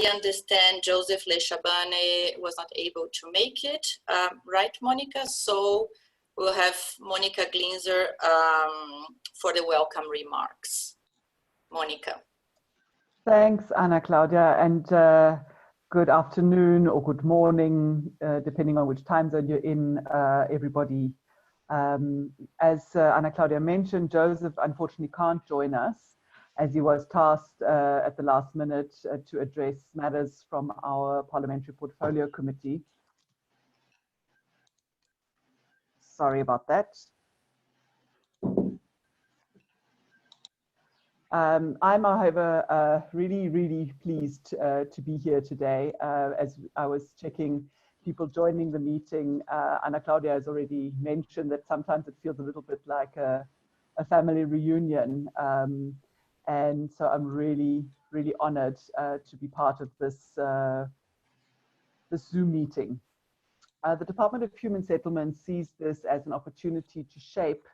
understand Joseph Lechabane was not able to make it, right, Monica? So we'll have Monica Glinzer for the welcome remarks. Monica. Thanks, Ana Claudia, and good afternoon or good morning, depending on which time zone you're in, everybody. As Ana Claudia mentioned, Joseph unfortunately can't join us, as he was tasked at the last minute to address matters from our Parliamentary Portfolio Committee. Sorry about that. I'm, however, really pleased to be here today. As I was checking people joining the meeting, Ana Claudia has already mentioned that sometimes it feels a little bit like a family reunion. And so I'm really honored to be part of this, this Zoom meeting. The Department of Human Settlements sees this as an opportunity to shape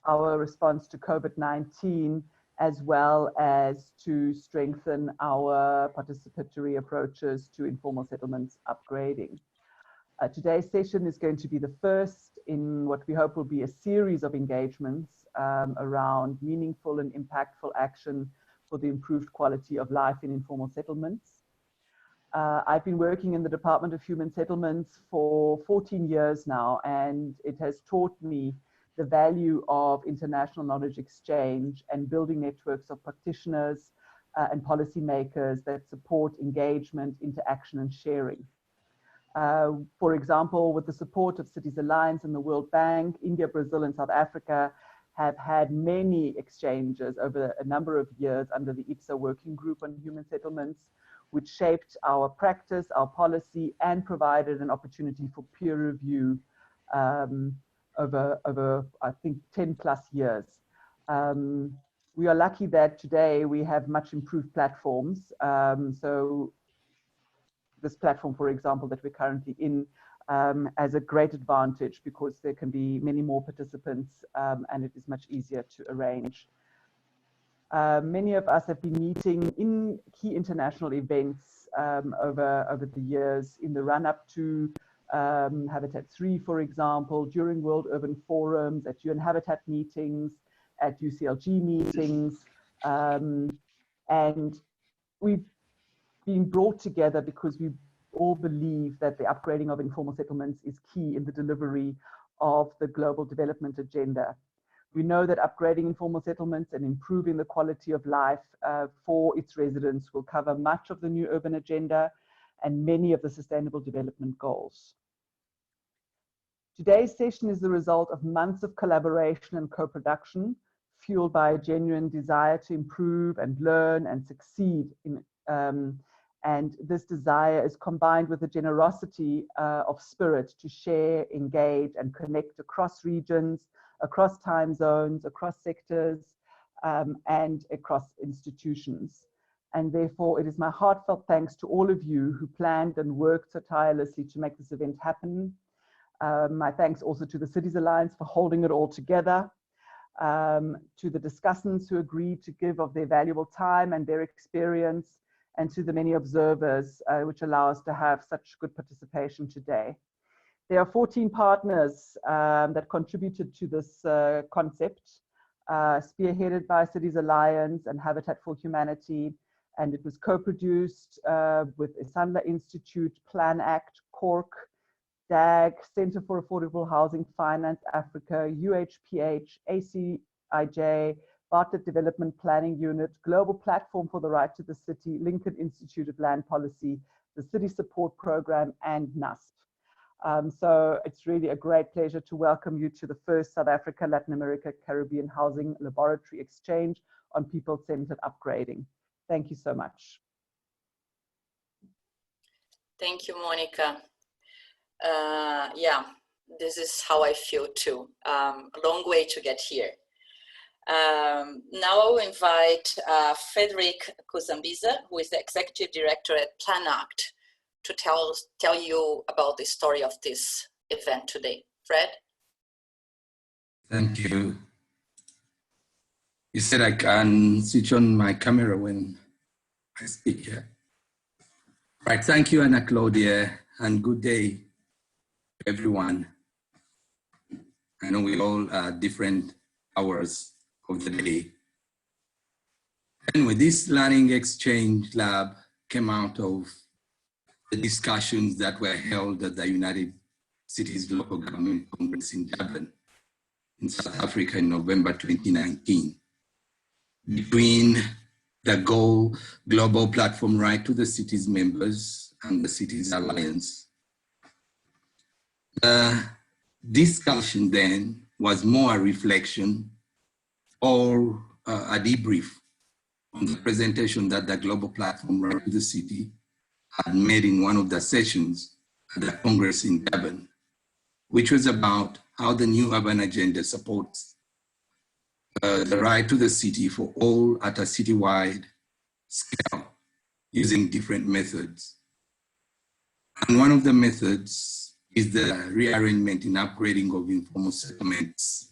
our response to COVID-19, as well as to strengthen our participatory approaches to informal settlements upgrading. Today's session is going to be the first in what we hope will be a series of engagements around meaningful and impactful action for the improved quality of life in informal settlements. I've been working in the Department of Human Settlements for 14 years now, and it has taught me the value of international knowledge exchange and building networks of practitioners and policymakers that support engagement, interaction, and sharing. For example, with the support of Cities Alliance and the World Bank, India, Brazil, and South Africa have had many exchanges over a number of years under the IPSA Working Group on Human Settlements, which shaped our practice, our policy, and provided an opportunity for peer review over I think 10+ years. We are lucky that today we have much improved platforms. So this platform, for example, that we're currently in has a great advantage because there can be many more participants and it is much easier to arrange. Many of us have been meeting in key international events over the years in the run-up to Habitat 3, for example, during World Urban Forums, at UN Habitat meetings, at UCLG meetings, and we've been brought together because we all believe that the upgrading of informal settlements is key in the delivery of the global development agenda. We know that upgrading informal settlements and improving the quality of life for its residents will cover much of the new urban agenda and many of the sustainable development goals. Today's session is the result of months of collaboration and co-production, fueled by a genuine desire to improve and learn and succeed in, and this desire is combined with a generosity of spirit to share, engage, and connect across regions, across time zones, across sectors, and across institutions. And therefore, it is my heartfelt thanks to all of you who planned and worked so tirelessly to make this event happen. My thanks also to the Cities Alliance for holding it all together, to the discussants who agreed to give of their valuable time and their experience, and to the many observers, which allow us to have such good participation today. There are 14 partners that contributed to this concept, spearheaded by Cities Alliance and Habitat for Humanity, and it was co-produced with Isandla Institute, PLANACT, CORC, DAG, Center for Affordable Housing Finance Africa, UHPH, ACIJ, Bartlett Development Planning Unit, Global Platform for the Right to the City, Lincoln Institute of Land Policy, the City Support Program, and NUSP. So it's really a great pleasure to welcome you to the first South Africa, Latin America, Caribbean Housing Laboratory Exchange on People-Centered Upgrading. Thank you so much. Thank you, Monica. Yeah, this is how I feel too. A long way to get here. Now I will invite Frederick Kuzambiza, who is the Executive Director at PLANACT, to tell you about the story of this event today. Fred? Thank you. You said I can switch on my camera when I speak here. Right, thank you, Ana Claudia, and good day, everyone. I know we all are different hours of the day. Anyway, this Learning Exchange Lab came out of the discussions that were held at the United Cities Local Government Congress in Durban, in South Africa in November 2019, between the Global Platform Right to the Cities members and the Cities Alliance. The discussion then was more a reflection or a debrief on the presentation that the Global Platform Right to the City had made in one of the sessions at the Congress in Durban, which was about how the new urban agenda supports the right to the city for all at a citywide scale using different methods. And one of the methods is the rearrangement and upgrading of informal settlements,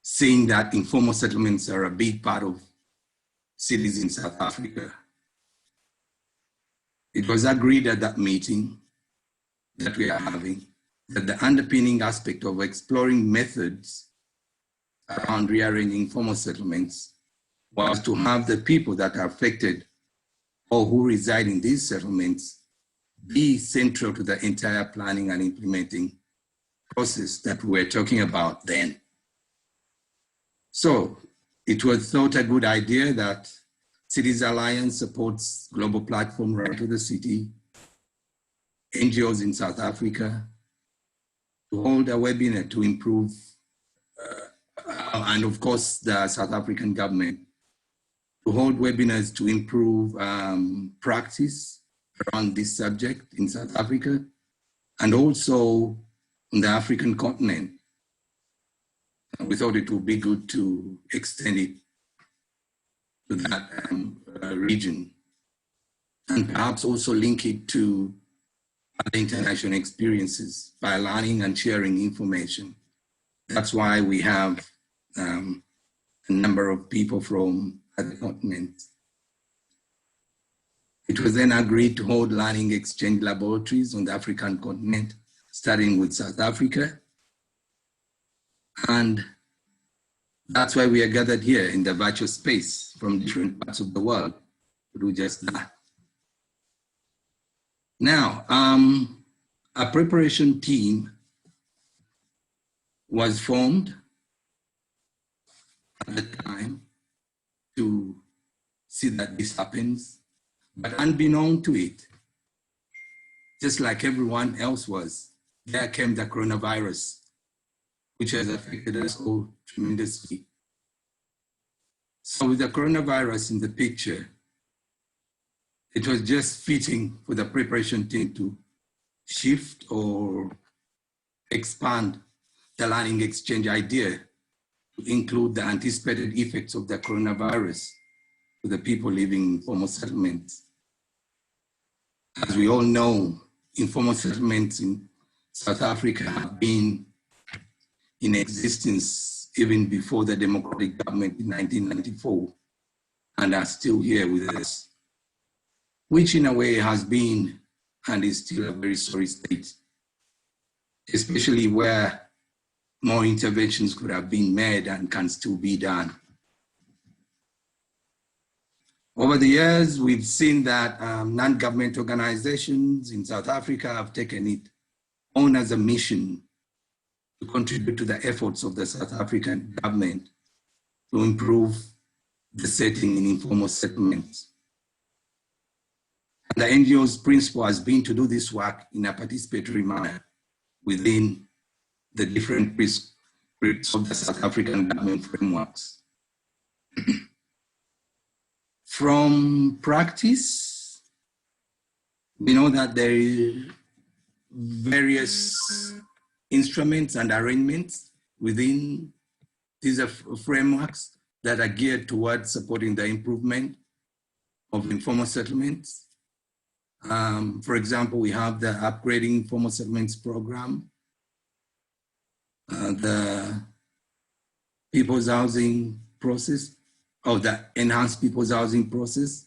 saying that informal settlements are a big part of cities in South Africa. It was agreed at that meeting that we are having that the underpinning aspect of exploring methods around rearranging informal settlements was to have the people that are affected or who reside in these settlements be central to the entire planning and implementing process that we were talking about then. So it was thought a good idea that Cities Alliance supports Global Platform Right to the City, NGOs in South Africa, to hold a webinar to improve, and of course the South African government, to hold webinars to improve practice around this subject in South Africa, and also on the African continent. We thought it would be good to extend it to that region, and perhaps also link it to other international experiences by learning and sharing information. That's why we have a number of people from other continents. It was then agreed to hold learning exchange laboratories on the African continent, starting with South Africa. And that's why we are gathered here in the virtual space from different parts of the world to do just that. Now, a preparation team was formed at the time to see that this happens, but unbeknown to it, just like everyone else was, there came the coronavirus, which has affected us all tremendously. So with the coronavirus in the picture, it was just fitting for the preparation team to shift or expand the learning exchange idea to include the anticipated effects of the coronavirus to the people living in informal settlements. As we all know, informal settlements in South Africa have been in existence even before the democratic government in 1994 and are still here with us, which in a way has been and is still a very sorry state, especially where more interventions could have been made and can still be done. Over the years, we've seen that non-government organizations in South Africa have taken it on as a mission to contribute to the efforts of the South African government to improve the setting in informal settlements. And the NGO's principle has been to do this work in a participatory manner within the different prescripts of the South African government frameworks. From practice, we know that there are various instruments and arrangements within these frameworks that are geared towards supporting the improvement of informal settlements. For example, we have the Upgrading Informal Settlements Program, the People's Housing Process, or the Enhanced People's Housing Process,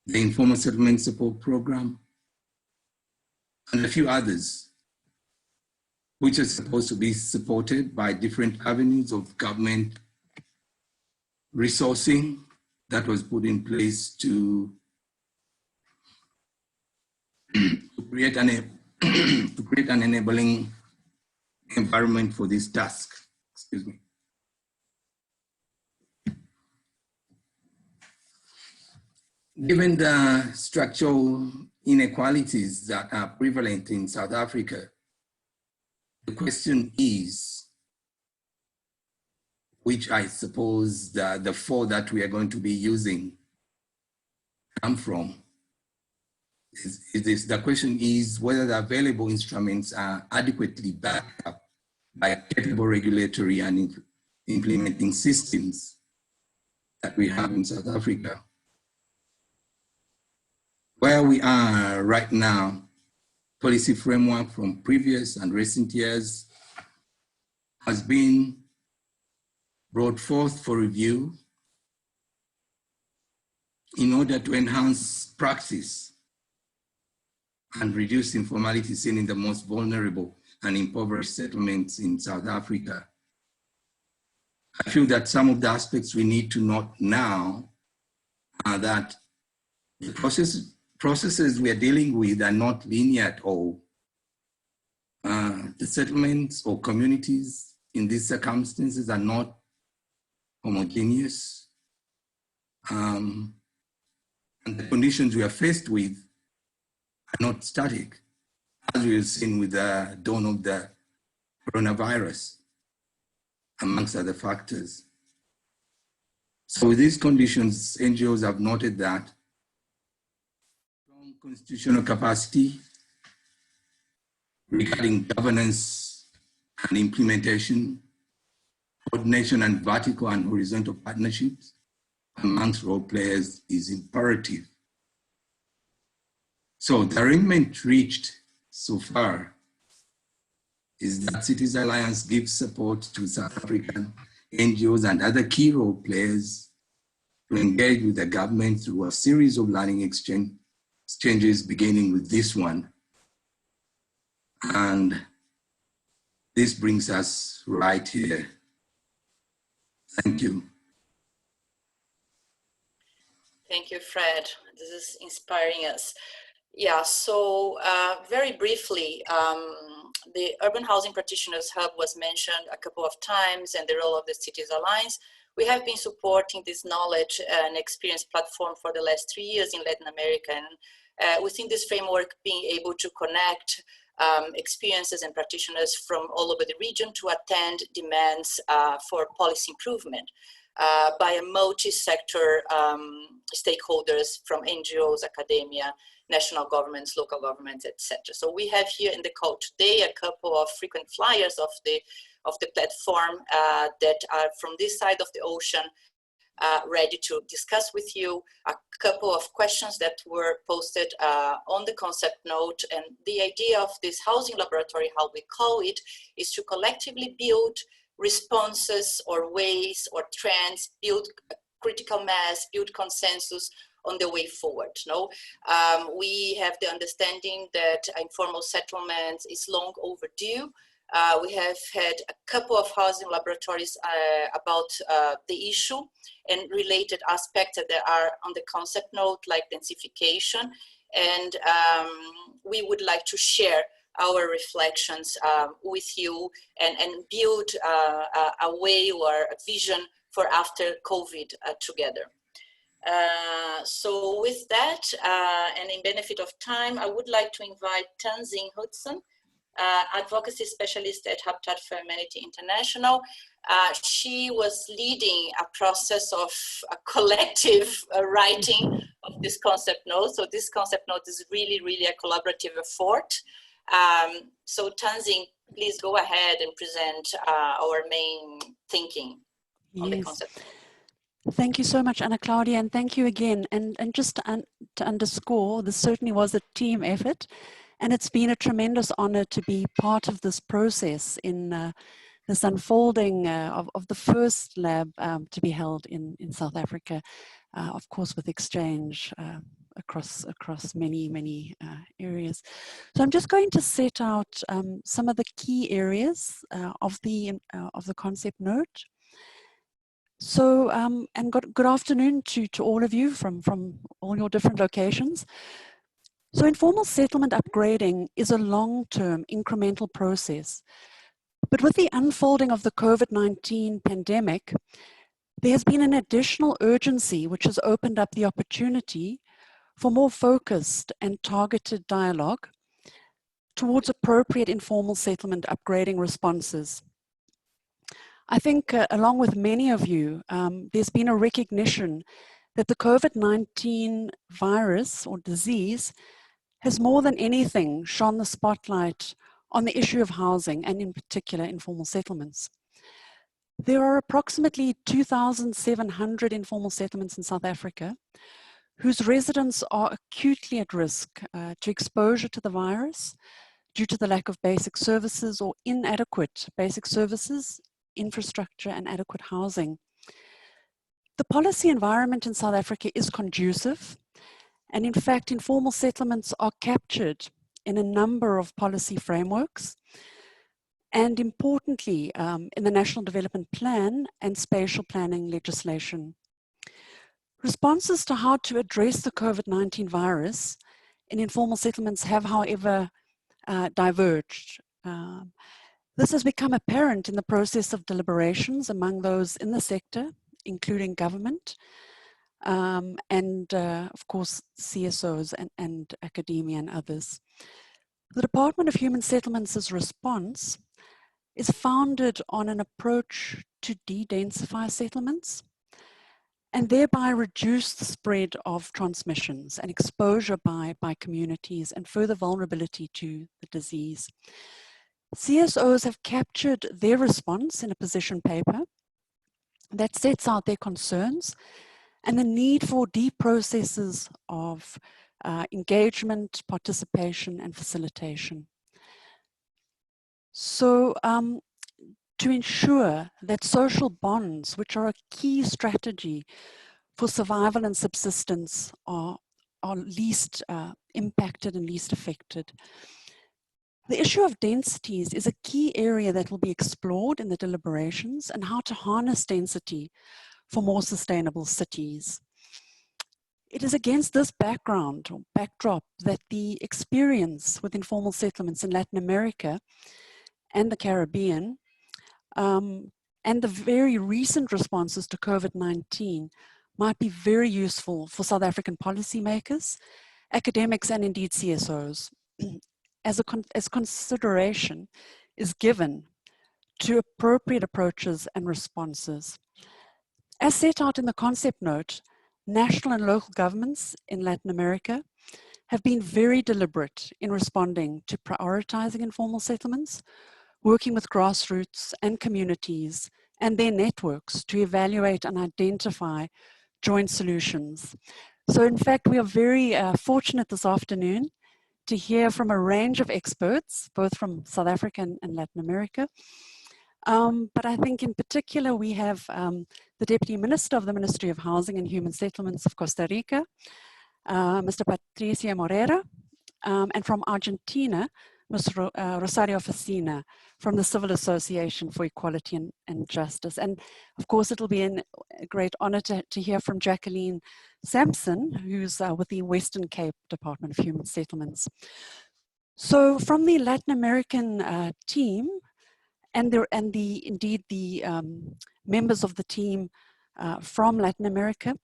the Informal Settlement Support Program, and a few others, which are supposed to be supported by different avenues of government resourcing that was put in place to create an enabling environment for this task. Excuse me. Given the structural inequalities that are prevalent in South Africa, the question is, which I suppose the four that we are going to be using come from, the question is whether the available instruments are adequately backed up by capable regulatory and implementing systems that we have in South Africa. Where we are right now, policy framework from previous and recent years has been brought forth for review in order to enhance practice and reduce informality seen in the most vulnerable and impoverished settlements in South Africa. I feel that some of the aspects we need to note now are that the processes we are dealing with are not linear at all. The settlements or communities in these circumstances are not homogeneous. And the conditions we are faced with are not static, as we have seen with the dawn of the coronavirus, amongst other factors. So with these conditions, NGOs have noted that strong constitutional capacity regarding governance and implementation, coordination and vertical and horizontal partnerships amongst role players is imperative. So the arrangement reached so far is that Cities Alliance gives support to South African NGOs and other key role players to engage with the government through a series of learning exchanges, beginning with this one. And this brings us right here. Thank you. Thank you, Fred. This is inspiring us. Yeah, so very briefly, the Urban Housing Practitioners Hub was mentioned a couple of times, and the role of the Cities Alliance. We have been supporting this knowledge and experience platform for the last 3 years in Latin America, and within this framework, being able to connect experiences and practitioners from all over the region to attend demands for policy improvement by a multi-sector stakeholders from NGOs, academia, national governments, local governments, etc. So we have here in the call today a couple of frequent flyers of the platform that are from this side of the ocean, ready to discuss with you. A couple of questions that were posted on the concept note, and the idea of this housing laboratory, how we call it, is to collectively build responses or ways or trends, build critical mass, build consensus on the way forward. No, we have the understanding that informal settlements is long overdue. We have had a couple of housing laboratories about the issue and related aspects that are on the concept note, like densification. And we would like to share our reflections with you and build a way or a vision for after COVID together. So with that, and in benefit of time, I would like to invite Tanzing Hudson, advocacy specialist at Habitat for Humanity International. She was leading a process of a collective writing of this concept note. So this concept note is really, really a collaborative effort. So Tanzing, please go ahead and present our main thinking on the concept note. Thank you so much, Ana Claudia, and thank you again. And just to underscore, this certainly was a team effort, and it's been a tremendous honor to be part of this process in this unfolding of the first lab to be held in South Africa, of course with exchange across many areas. So I'm just going to set out some of the key areas of the concept note. So, and good afternoon to all of you from all your different locations. So informal settlement upgrading is a long-term incremental process. But with the unfolding of the COVID-19 pandemic, there has been an additional urgency which has opened up the opportunity for more focused and targeted dialogue towards appropriate informal settlement upgrading responses. I think along with many of you, there's been a recognition that the COVID-19 virus or disease has more than anything shone the spotlight on the issue of housing and in particular informal settlements. There are approximately 2,700 informal settlements in South Africa whose residents are acutely at risk to exposure to the virus due to the lack of basic services or inadequate basic services, infrastructure and adequate housing. The policy environment in South Africa is conducive, and in fact informal settlements are captured in a number of policy frameworks, and importantly in the National Development Plan and spatial planning legislation. Responses to how to address the COVID-19 virus in informal settlements have, however, diverged. This has become apparent in the process of deliberations among those in the sector, including government, and of course CSOs and academia and others. The Department of Human Settlements' response is founded on an approach to de-densify settlements and thereby reduce the spread of transmissions and exposure by communities and further vulnerability to the disease. CSOs have captured their response in a position paper that sets out their concerns and the need for deep processes of engagement, participation, and facilitation. So to ensure that social bonds, which are a key strategy for survival and subsistence, are least impacted and least affected. The issue of densities is a key area that will be explored in the deliberations and how to harness density for more sustainable cities. It is against this background or backdrop that the experience with informal settlements in Latin America and the Caribbean and the very recent responses to COVID-19 might be very useful for South African policymakers, academics, and indeed CSOs, as consideration is given to appropriate approaches and responses. As set out in the concept note, national and local governments in Latin America have been very deliberate in responding to prioritizing informal settlements, working with grassroots and communities and their networks to evaluate and identify joint solutions. So in fact, we are very fortunate this afternoon to hear from a range of experts, both from South Africa and Latin America. But I think in particular, we have the Deputy Minister of the Ministry of Housing and Human Settlements of Costa Rica, Mr. Patricio Moreira, and from Argentina, Ms. Rosario Facina from the Civil Association for Equality and Justice. And of course, it'll be a great honor to hear from Jacqueline Sampson, who's with the Western Cape Department of Human Settlements. So from the Latin American team, and indeed the members of the team from Latin America,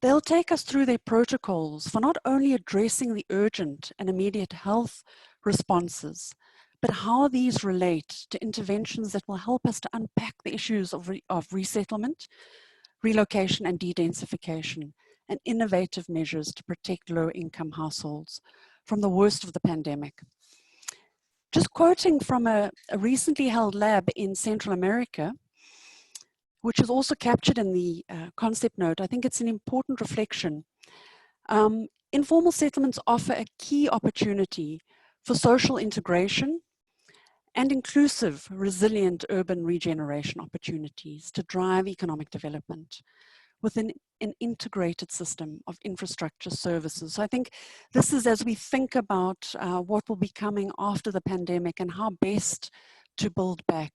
they'll take us through their protocols for not only addressing the urgent and immediate health responses, but how these relate to interventions that will help us to unpack the issues of resettlement, relocation and de-densification, and innovative measures to protect low-income households from the worst of the pandemic. Just quoting from a recently held lab in Central America, which is also captured in the concept note, I think it's an important reflection. Informal settlements offer a key opportunity for social integration and inclusive, resilient urban regeneration opportunities to drive economic development with an an integrated system of infrastructure services. So I think this is as we think about what will be coming after the pandemic and how best to build back.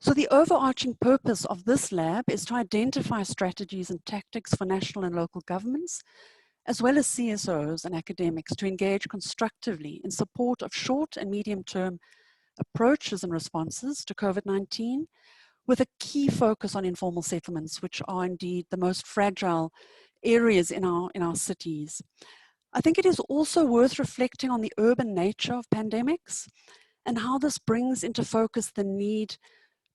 So the overarching purpose of this lab is to identify strategies and tactics for national and local governments, as well as CSOs and academics, to engage constructively in support of short and medium-term approaches and responses to COVID-19, with a key focus on informal settlements, which are indeed the most fragile areas in our cities. I think it is also worth reflecting on the urban nature of pandemics and how this brings into focus the need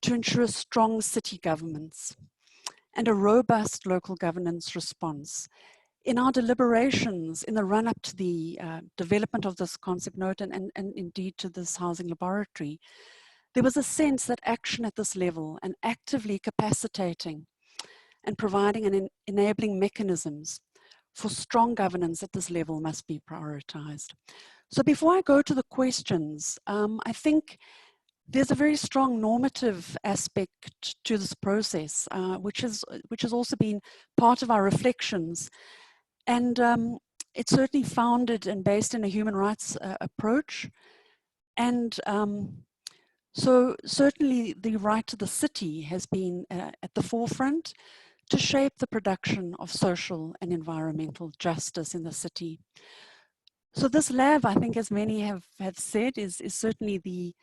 to ensure strong city governments and a robust local governance response. In our deliberations in the run-up to the development of this concept note and indeed to this housing laboratory, there was a sense that action at this level and actively capacitating and providing an enabling mechanisms for strong governance at this level must be prioritized. So before I go to the questions, I think there's a very strong normative aspect to this process, which has also been part of our reflections. And it's certainly founded and based in a human rights approach. And so certainly the right to the city has been at the forefront to shape the production of social and environmental justice in the city. So this lab, I think, as many have said, is certainly the,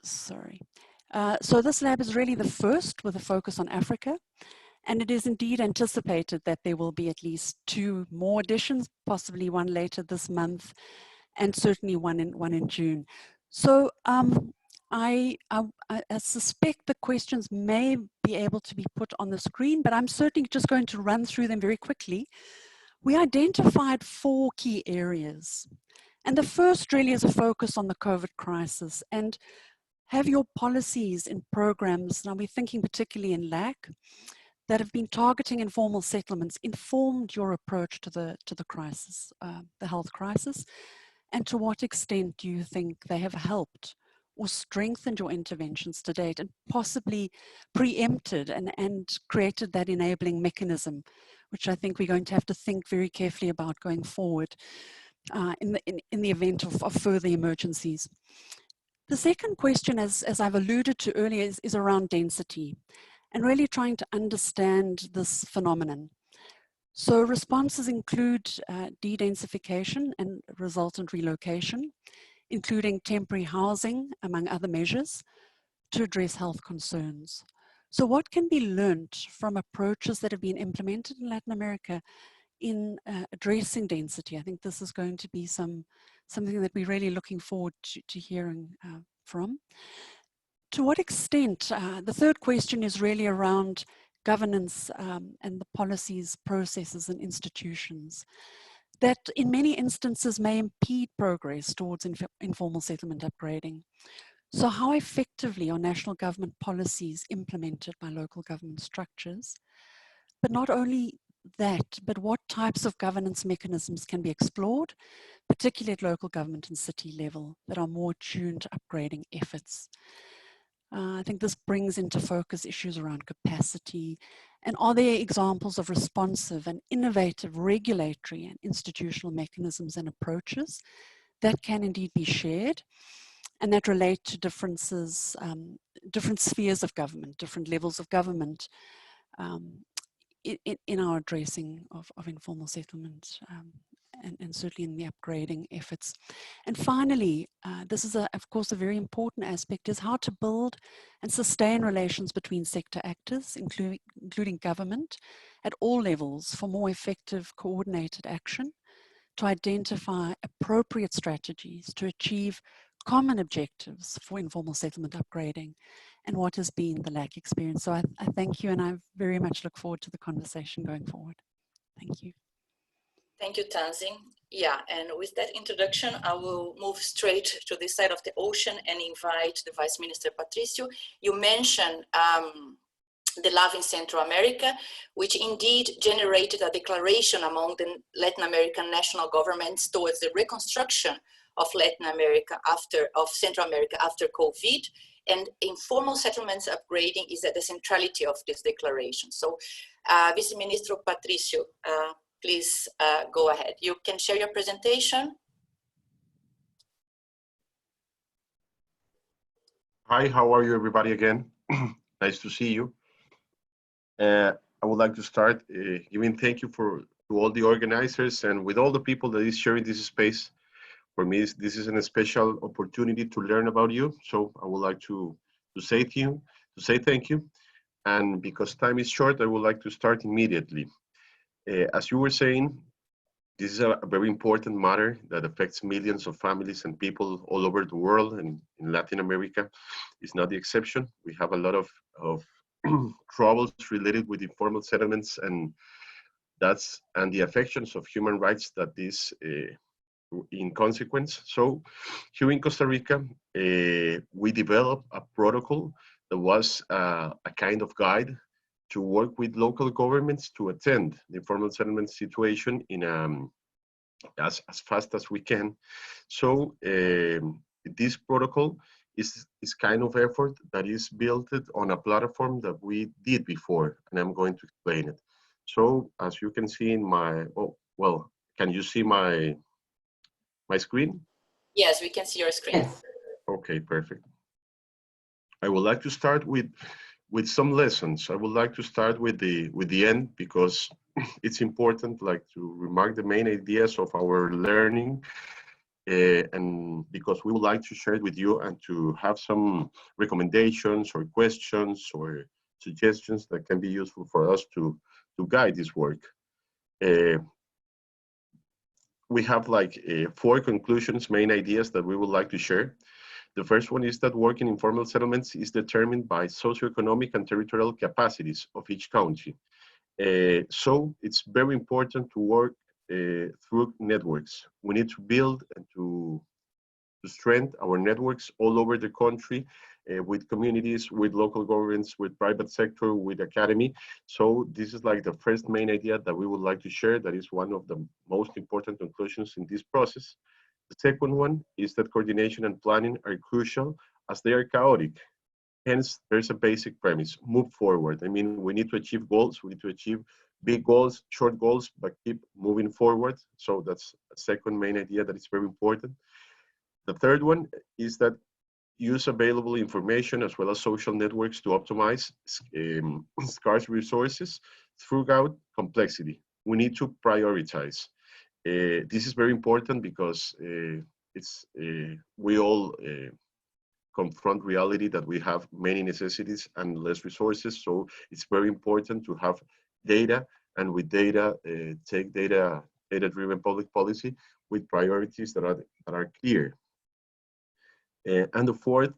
so this lab is really the first with a focus on Africa. And it is indeed anticipated that there will be at least 2 more editions, possibly one later this month, and certainly one in June. So I suspect the questions may be able to be put on the screen, but I'm certainly just going to run through them very quickly. We identified 4 key areas. And the first really is a focus on the COVID crisis. And have your policies and programs, now we're thinking particularly in LAC, that have been targeting informal settlements informed your approach to the crisis, the health crisis? And to what extent do you think they have helped or strengthened your interventions to date and possibly preempted and created that enabling mechanism, which I think we're going to have to think very carefully about going forward in the event of further emergencies? The second question, as I've alluded to earlier, is around density and really trying to understand this phenomenon. So responses include de-densification and resultant relocation, including temporary housing, among other measures, to address health concerns. So what can be learnt from approaches that have been implemented in Latin America in addressing density? I think this is going to be something that we're really looking forward to hearing from. To what extent, the third question is really around governance and the policies, processes, and institutions that in many instances may impede progress towards informal settlement upgrading. So how effectively are national government policies implemented by local government structures? But not only that, but what types of governance mechanisms can be explored, particularly at local government and city level, that are more tuned to upgrading efforts? I think this brings into focus issues around capacity, and are there examples of responsive and innovative regulatory and institutional mechanisms and approaches that can indeed be shared and that relate to differences, different spheres of government, different levels of government in our addressing of informal settlement and certainly in the upgrading efforts. And finally, this is of course a very important aspect, is how to build and sustain relations between sector actors, including government at all levels, for more effective coordinated action to identify appropriate strategies to achieve common objectives for informal settlement upgrading and what has been the LAC experience. So I thank you, and I very much look forward to the conversation going forward. Thank you. Thank you, Tanzing. Yeah, and with that introduction, I will move straight to this side of the ocean and invite the Vice Minister Patricio. You mentioned the lab in Central America, which indeed generated a declaration among the Latin American national governments towards the reconstruction of Latin America Central America after COVID. and informal settlements upgrading is at the centrality of this declaration. So, Vice Ministro Patricio, please go ahead. You can share your presentation. Hi, how are you everybody again? Nice to see you. I would like to start giving thank you to all the organizers and with all the people that is sharing this space. For me, this is a special opportunity to learn about you. So I would like to say thank you. And because time is short, I would like to start immediately. As you were saying, this is a very important matter that affects millions of families and people all over the world, and in Latin America is not the exception. We have a lot of troubles related with informal settlements and the affections of human rights that this in consequence. So here in Costa Rica, we developed a protocol that was a kind of guide to work with local governments to attend the informal settlement situation in as fast as we can. So this protocol is kind of effort that is built on a platform that we did before, and I'm going to explain it. So as you can see in my, well, can you see my screen? Yes, we can see your screen. Okay, perfect. I would like to start with some lessons. I would like to start with the end because it's important, like, to remark the main ideas of our learning, and because we would like to share it with you and to have some recommendations or questions or suggestions that can be useful for us to guide this work. We have like 4 conclusions, main ideas that we would like to share. The first one is that work in informal settlements is determined by socioeconomic and territorial capacities of each country. So it's very important to work through networks. We need to build and to strengthen our networks all over the country, with communities, with local governments, with private sector, with academy. So this is like the first main idea that we would like to share. That is one of the most important conclusions in this process. The second one is that coordination and planning are crucial as they are chaotic. Hence, there's a basic premise: move forward. I mean, we need to achieve goals. We need to achieve big goals, short goals, but keep moving forward. So that's a second main idea that is very important. The third one is that use available information as well as social networks to optimize scarce resources throughout complexity. We need to prioritize. This is very important because we all confront reality that we have many necessities and less resources. So it's very important to have data, and with data, take data-driven public policy with priorities that are clear. And the fourth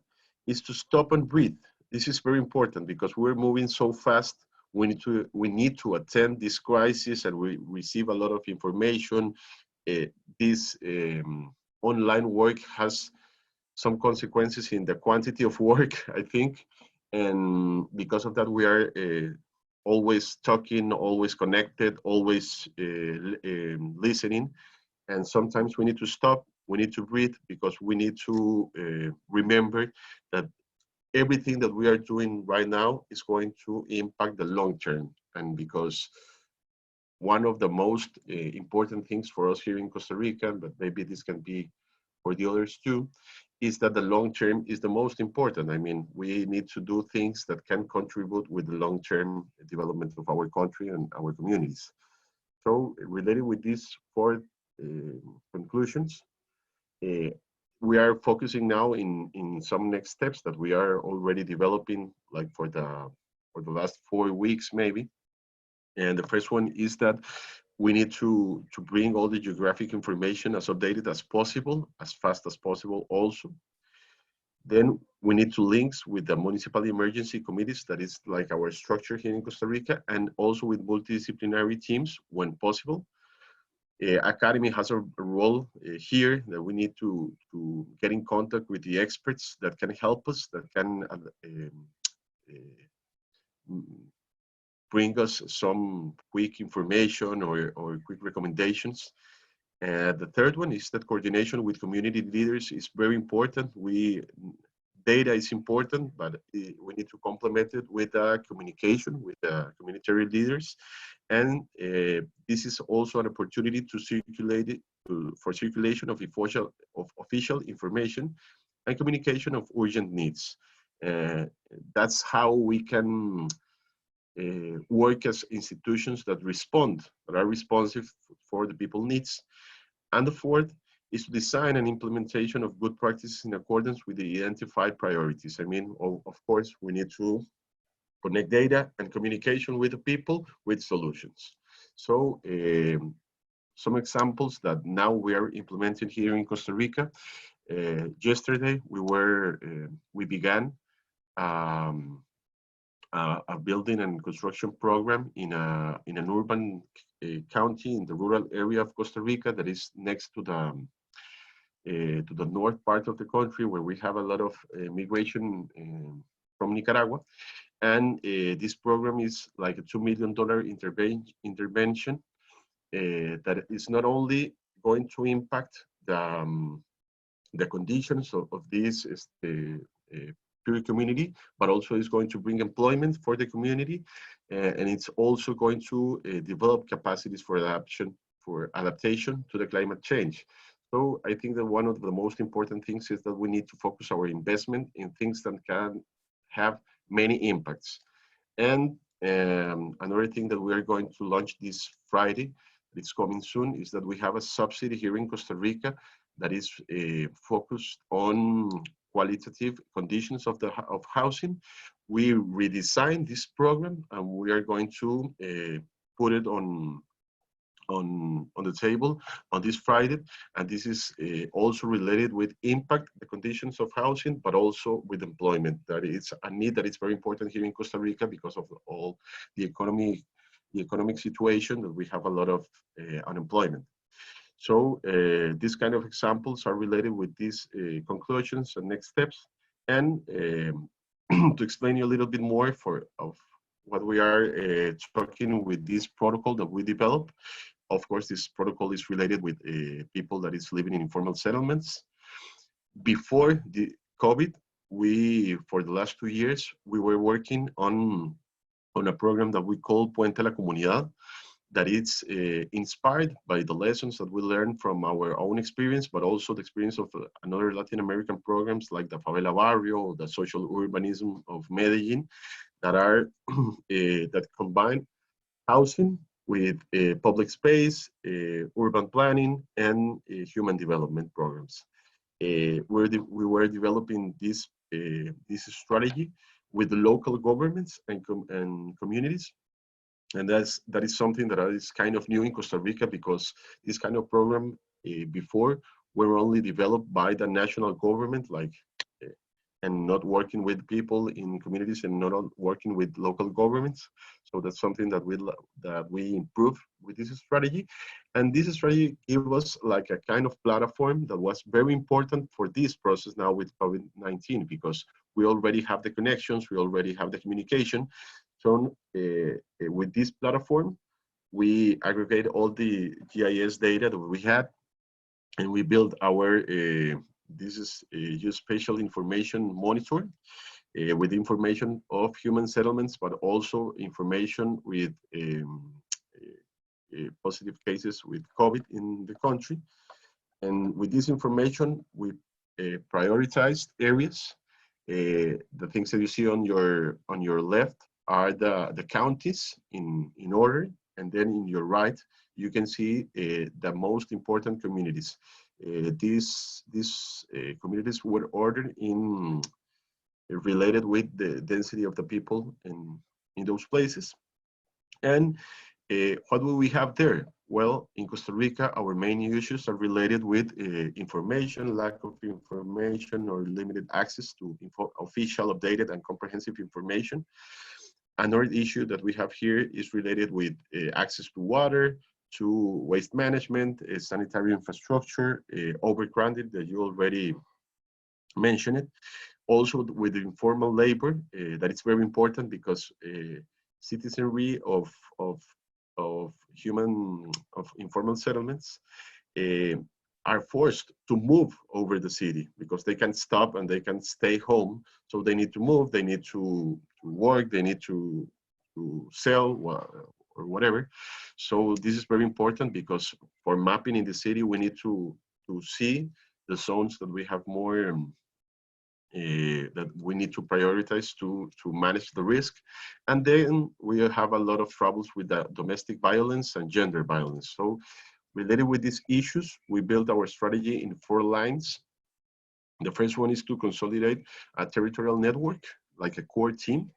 is to stop and breathe. This is very important because we're moving so fast. We need to attend this crisis, and we receive a lot of information. This online work has some consequences in the quantity of work, I think. And because of that, we are always talking, always connected, always listening. And sometimes we need to stop, we need to breathe, because we need to remember that everything that we are doing right now is going to impact the long term. And because one of the most important things for us here in Costa Rica, but maybe this can be for the others too, is that the long term is the most important. I mean, we need to do things that can contribute with the long term development of our country and our communities. So related with these 4 conclusions, we are focusing now in some next steps that we are already developing, like for the last 4 weeks maybe. And the first one is that we need to bring all the geographic information as updated as possible, as fast as possible also. Then we need to link with the municipal emergency committees, that is like our structure here in Costa Rica, and also with multidisciplinary teams when possible. Academy has a role here that we need to get in contact with the experts that can help us, that can bring us some quick information or quick recommendations. The third one is that coordination with community leaders is very important. data is important, but we need to complement it with communication with community leaders. And this is also an opportunity to circulate it, for circulation of official information and communication of urgent needs. That's how we can work as institutions that respond, that are responsive for the people's needs. And the fourth is to design an implementation of good practices in accordance with the identified priorities. I mean, of course, we need to connect data and communication with the people with solutions. So some examples that now we are implementing here in Costa Rica. Yesterday, we began a building and construction program in an urban county in the rural area of Costa Rica that is next to the north part of the country, where we have a lot of migration from Nicaragua. And this program is like a $2 million intervention that is not only going to impact the conditions of this poor community, but also is going to bring employment for the community, and it's also going to develop capacities for adaptation to the climate change. So I think that one of the most important things is that we need to focus our investment in things that can have many impacts. And another thing that we are going to launch this Friday, it's coming soon, is that we have a subsidy here in Costa Rica that is focused on qualitative conditions of housing. We redesigned this program, and we are going to put it on the table on this Friday. And this is also related with impact, the conditions of housing, but also with employment. That is a need that is very important here in Costa Rica because of all the economic situation, that we have a lot of unemployment. So these kind of examples are related with these conclusions and next steps. And to explain you a little bit more of what we are talking with this protocol that we developed. Of course, this protocol is related with people that is living in informal settlements. Before the COVID, for the last 2 years, we were working on a program that we call Puente a la Comunidad, that is inspired by the lessons that we learned from our own experience, but also the experience of another Latin American programs like the Favela Barrio, the social urbanism of Medellin, that are that combine housing with public space, urban planning, and human development programs. We were developing this strategy with the local governments and communities. And that is something that is kind of new in Costa Rica, because this kind of program before were only developed by the national government, and not working with people in communities and not working with local governments. So that's something that we improve with this strategy. And this strategy gave us like a kind of platform that was very important for this process now with COVID-19, because we already have the connections, we already have the communication. So with this platform, we aggregate all the GIS data that we had, and we build our this is geospatial information monitor with information of human settlements, but also information with positive cases with COVID in the country. And with this information, we prioritized areas. The things that you see on your left are the counties in order, and then in your right, you can see the most important communities. These communities were ordered related with the density of the people in those places. And what will we have there? Well, in Costa Rica, our main issues are related with information, lack of information, or limited access to official, updated, and comprehensive information. Another issue that we have here is related with access to water, to waste management, sanitary infrastructure, overcrowded, that you already mentioned it. Also with informal labor, that is very important, because citizenry of informal settlements are forced to move over the city because they can stop and they can stay home. So they need to move, they need to work, they need to sell or whatever. So this is very important because for mapping in the city, we need to see the zones that we have more, that we need to prioritize to manage the risk. And then we have a lot of troubles with the domestic violence and gender violence. So related with these issues, we built our strategy in 4 lines. The first one is to consolidate a territorial network, like a core team.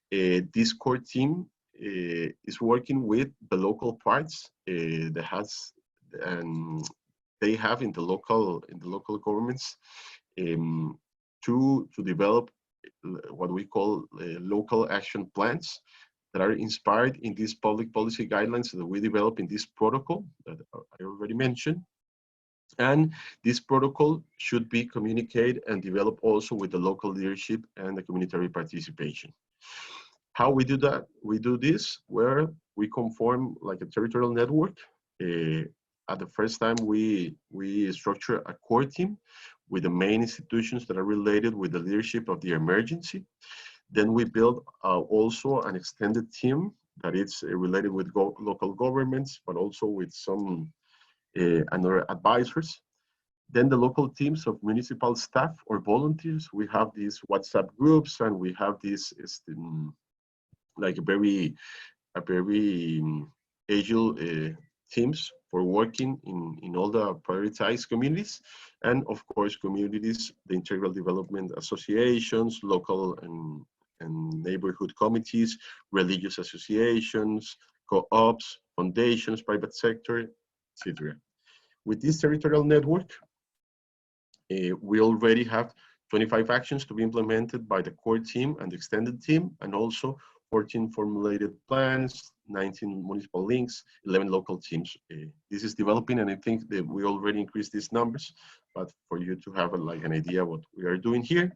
This core team is working with the local parts that has, and they have in the local governments to develop what we call local action plans that are inspired in these public policy guidelines that we develop in this protocol that I already mentioned. And this protocol should be communicated and developed also with the local leadership and the community participation. How we do that? We do this where we conform like a territorial network. At the first time, we structure a core team with the main institutions that are related with the leadership of the emergency. Then we build also an extended team that is related with local governments, but also with some other advisors. Then the local teams of municipal staff or volunteers, we have these WhatsApp groups and we have these like a very agile teams for working in all the prioritized communities. And of course, communities, the integral development associations, local and neighborhood committees, religious associations, co-ops, foundations, private sector, etc. With this territorial network, we already have 25 actions to be implemented by the core team and the extended team, and also 14 formulated plans, 19 municipal links, 11 local teams. This is developing, and I think that we already increased these numbers, but for you to have like an idea what we are doing here.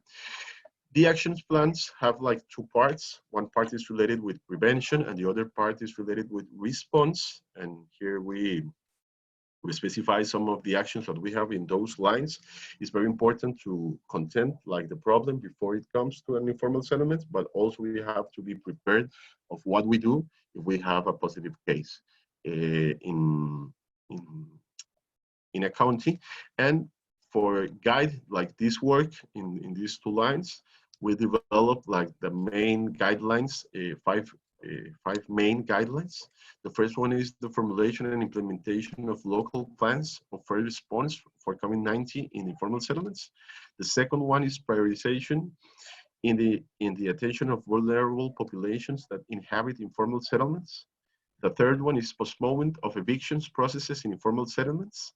The actions plans have like 2 parts. One part is related with prevention and the other part is related with response. And here we specify some of the actions that we have in those lines. It's very important to content like the problem before it comes to an informal settlement, but also we have to be prepared of what we do if we have a positive case in a county. And for guide like this work in these 2 lines, we develop like the main guidelines, 5 main guidelines. The first one is the formulation and implementation of local plans of first response for COVID-19 in informal settlements. The second one is prioritization in the attention of vulnerable populations that inhabit informal settlements. The third one is postponement of evictions processes in informal settlements.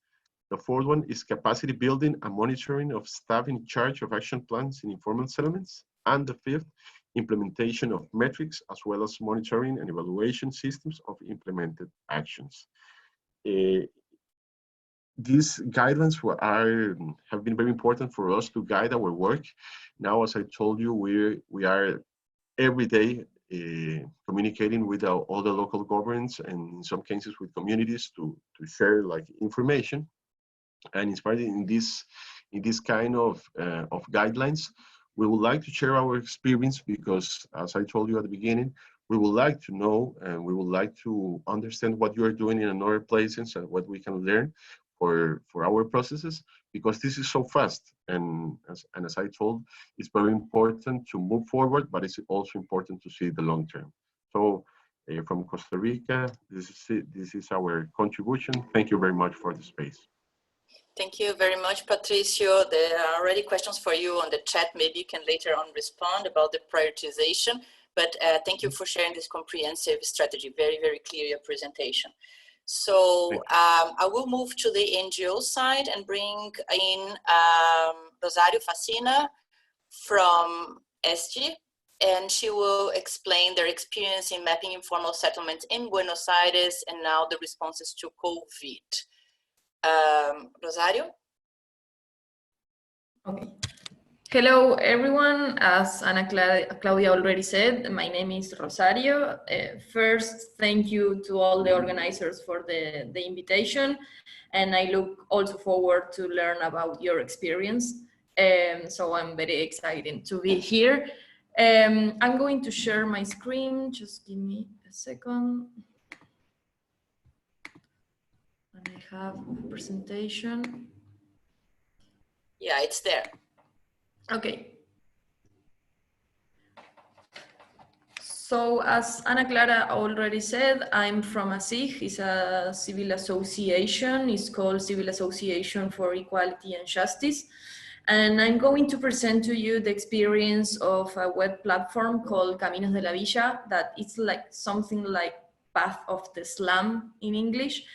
The fourth one is capacity building and monitoring of staff in charge of action plans in informal settlements. And the fifth, implementation of metrics, as well as monitoring and evaluation systems of implemented actions. These guidelines have been very important for us to guide our work. Now, as I told you, we are every day communicating with all the local governments and in some cases with communities to share like information. And inspired in this kind of guidelines, we would like to share our experience because, as I told you at the beginning, we would like to know and we would like to understand what you are doing in other places and what we can learn for our processes, because this is so fast. And as I told, it's very important to move forward, but it's also important to see the long term. So from Costa Rica, this is our contribution. Thank you very much for the space. Thank you very much, Patricio. There are already questions for you on the chat. Maybe you can later on respond about the prioritization, but thank you for sharing this comprehensive strategy. Very, very clear, your presentation. So I will move to the NGO side and bring in Rosario Facina from SG, and she will explain their experience in mapping informal settlements in Buenos Aires and now the responses to COVID. Rosario? Okay. Hello, everyone. As Ana Claudia already said, my name is Rosario. First, thank you to all the organizers for the invitation. And I look also forward to learn about your experience. So I'm very excited to be here. I'm going to share my screen. Just give me a second. And I have a presentation. Yeah, it's there. Okay. So as Ana Clara already said, I'm from ACIJ. It's a civil association. It's called Civil Association for Equality and Justice. And I'm going to present to you the experience of a web platform called Caminos de la Villa, that it's like something like Path of the Slum in English,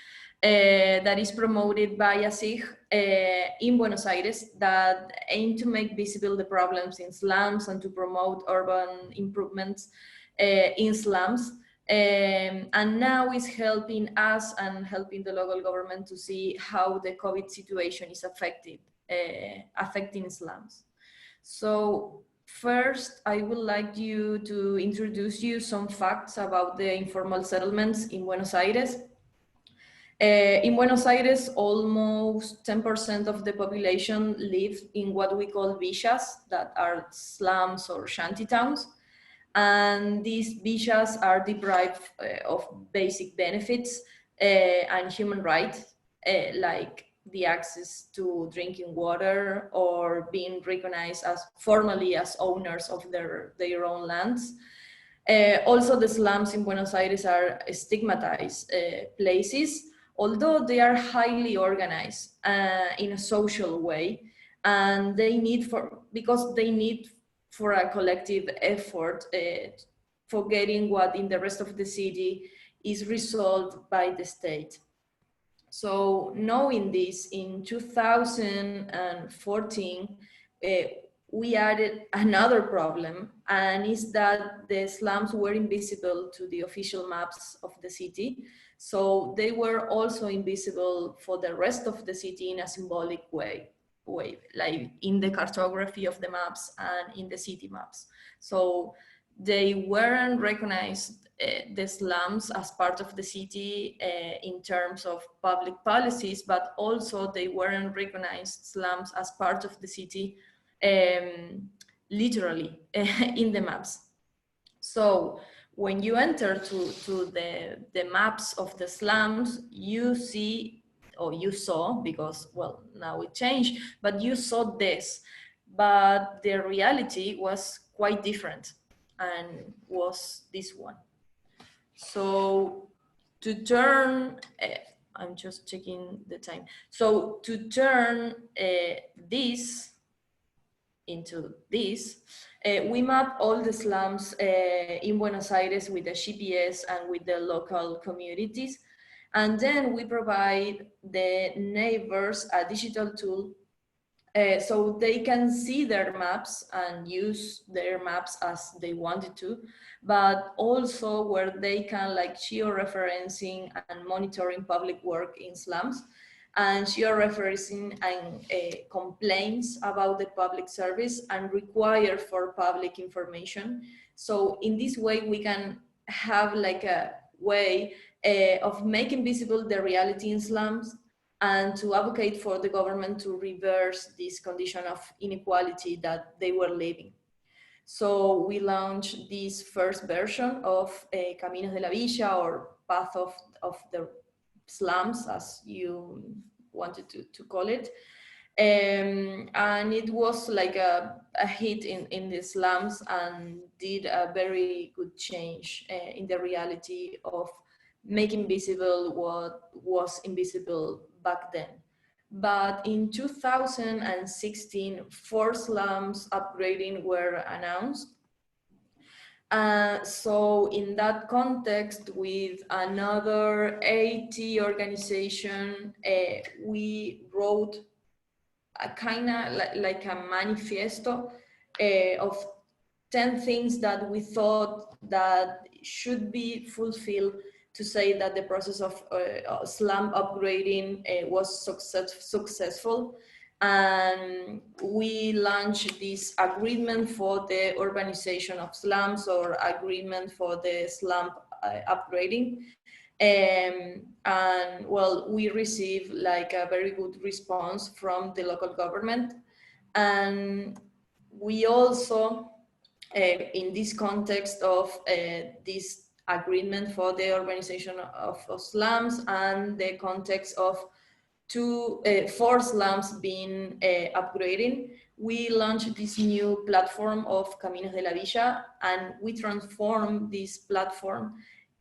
that is promoted by ACIJ in Buenos Aires, that aim to make visible the problems in slums and to promote urban improvements in slums. And now is helping us and helping the local government to see how the COVID situation is affecting slums. So first, I would like you to introduce you some facts about the informal settlements in Buenos Aires. In Buenos Aires, almost 10% of the population live in what we call villas, that are slums or shanty towns. And these villas are deprived of basic benefits and human rights, like the access to drinking water or being recognized as formally as owners of their own lands. Also, the slums in Buenos Aires are stigmatized places, although they are highly organized in a social way, and they need for a collective effort for getting what in the rest of the city is resolved by the state. So knowing this, in 2014, we added another problem, and is that the slums were invisible to the official maps of the city. So they were also invisible for the rest of the city in a symbolic way, like in the cartography of the maps and in the city maps. So they weren't recognized, the slums, as part of the city in terms of public policies, but also they weren't recognized slums as part of the city literally in the maps. So when you enter to the maps of the slums, you see, or you saw, because, well, now it changed, but you saw this, but the reality was quite different and was this one. So to turn, I'm just checking the time. So to turn this into this, we map all the slums in Buenos Aires with the GPS and with the local communities. And then we provide the neighbors a digital tool so they can see their maps and use their maps as they wanted to, but also where they can, like, geo-referencing and monitoring public work in slums, and geo-referencing and complaints about the public service and require for public information. So in this way, we can have like a way of making visible the reality in slums, and to advocate for the government to reverse this condition of inequality that they were living. So we launched this first version of Caminos de la Villa, or Path of the Slums, as you wanted to call it. And it was like a hit in the slums and did a very good change in the reality of making visible what was invisible back then. But in 2016, 4 slums upgrading were announced. So in that context, with another 80 organization, we wrote a kind of like a manifesto of 10 things that we thought that should be fulfilled to say that the process of slum upgrading was successful. And we launched this agreement for the urbanization of slums, or agreement for the slum upgrading. And well, we received like a very good response from the local government. And we also, in this context of this agreement for the urbanization of slums, and the context of 4 slums being upgraded, we launched this new platform of Caminos de la Villa, and we transformed this platform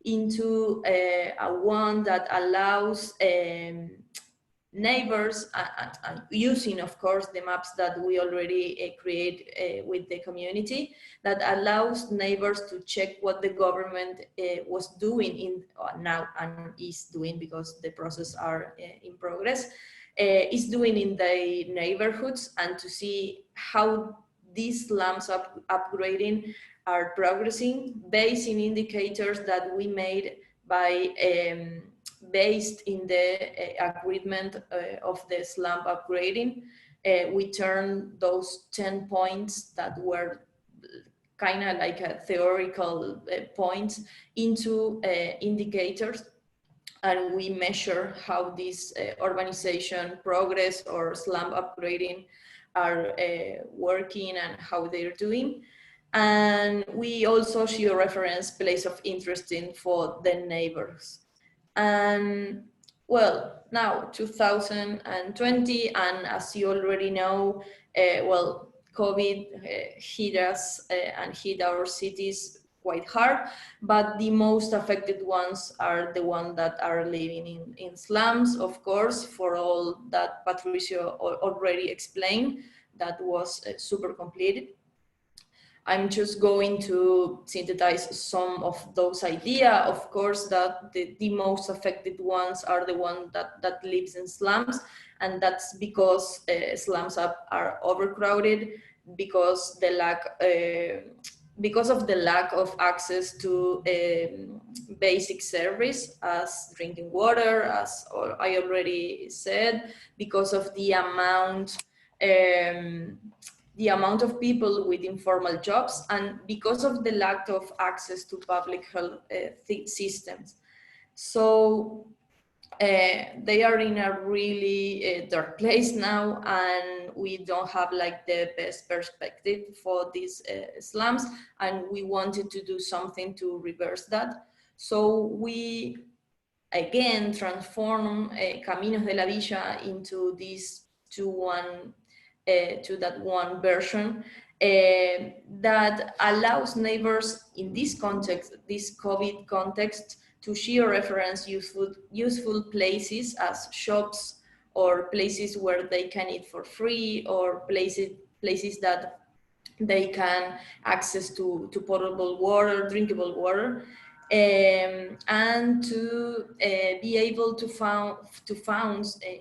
into a one that allows neighbors, and using, of course, the maps that we already create with the community, that allows neighbors to check what the government was doing in now, and is doing, because the process are in progress, is doing in the neighborhoods, and to see how these slums upgrading are progressing based in indicators that we made by based in the agreement of the slum upgrading. We turned those 10 points that were kind of like a theoretical points into indicators, and we measure how this urbanization progress or slum upgrading are working and how they're doing. And we also georeference place of interest for the neighbors. And well, now 2020, and as you already know, well, COVID hit us and hit our cities quite hard, but the most affected ones are the ones that are living in slums, of course, for all that Patricio already explained. That was super completed. I'm just going to synthesize some of those ideas. Of course, that the most affected ones are the ones that lives in slums, and that's because slums are overcrowded, because the lack, because of the lack of access to basic service as drinking water, as I already said, because of the amount of people with informal jobs, and because of the lack of access to public health systems. So they are in a really dark place now, and we don't have like the best perspective for these slums, and we wanted to do something to reverse that. So we again transform Caminos de la Villa into this to that one version that allows neighbors in this context, this COVID context, to georeference useful places as shops, or places where they can eat for free, or places that they can access to potable water, drinkable water, and to be able to found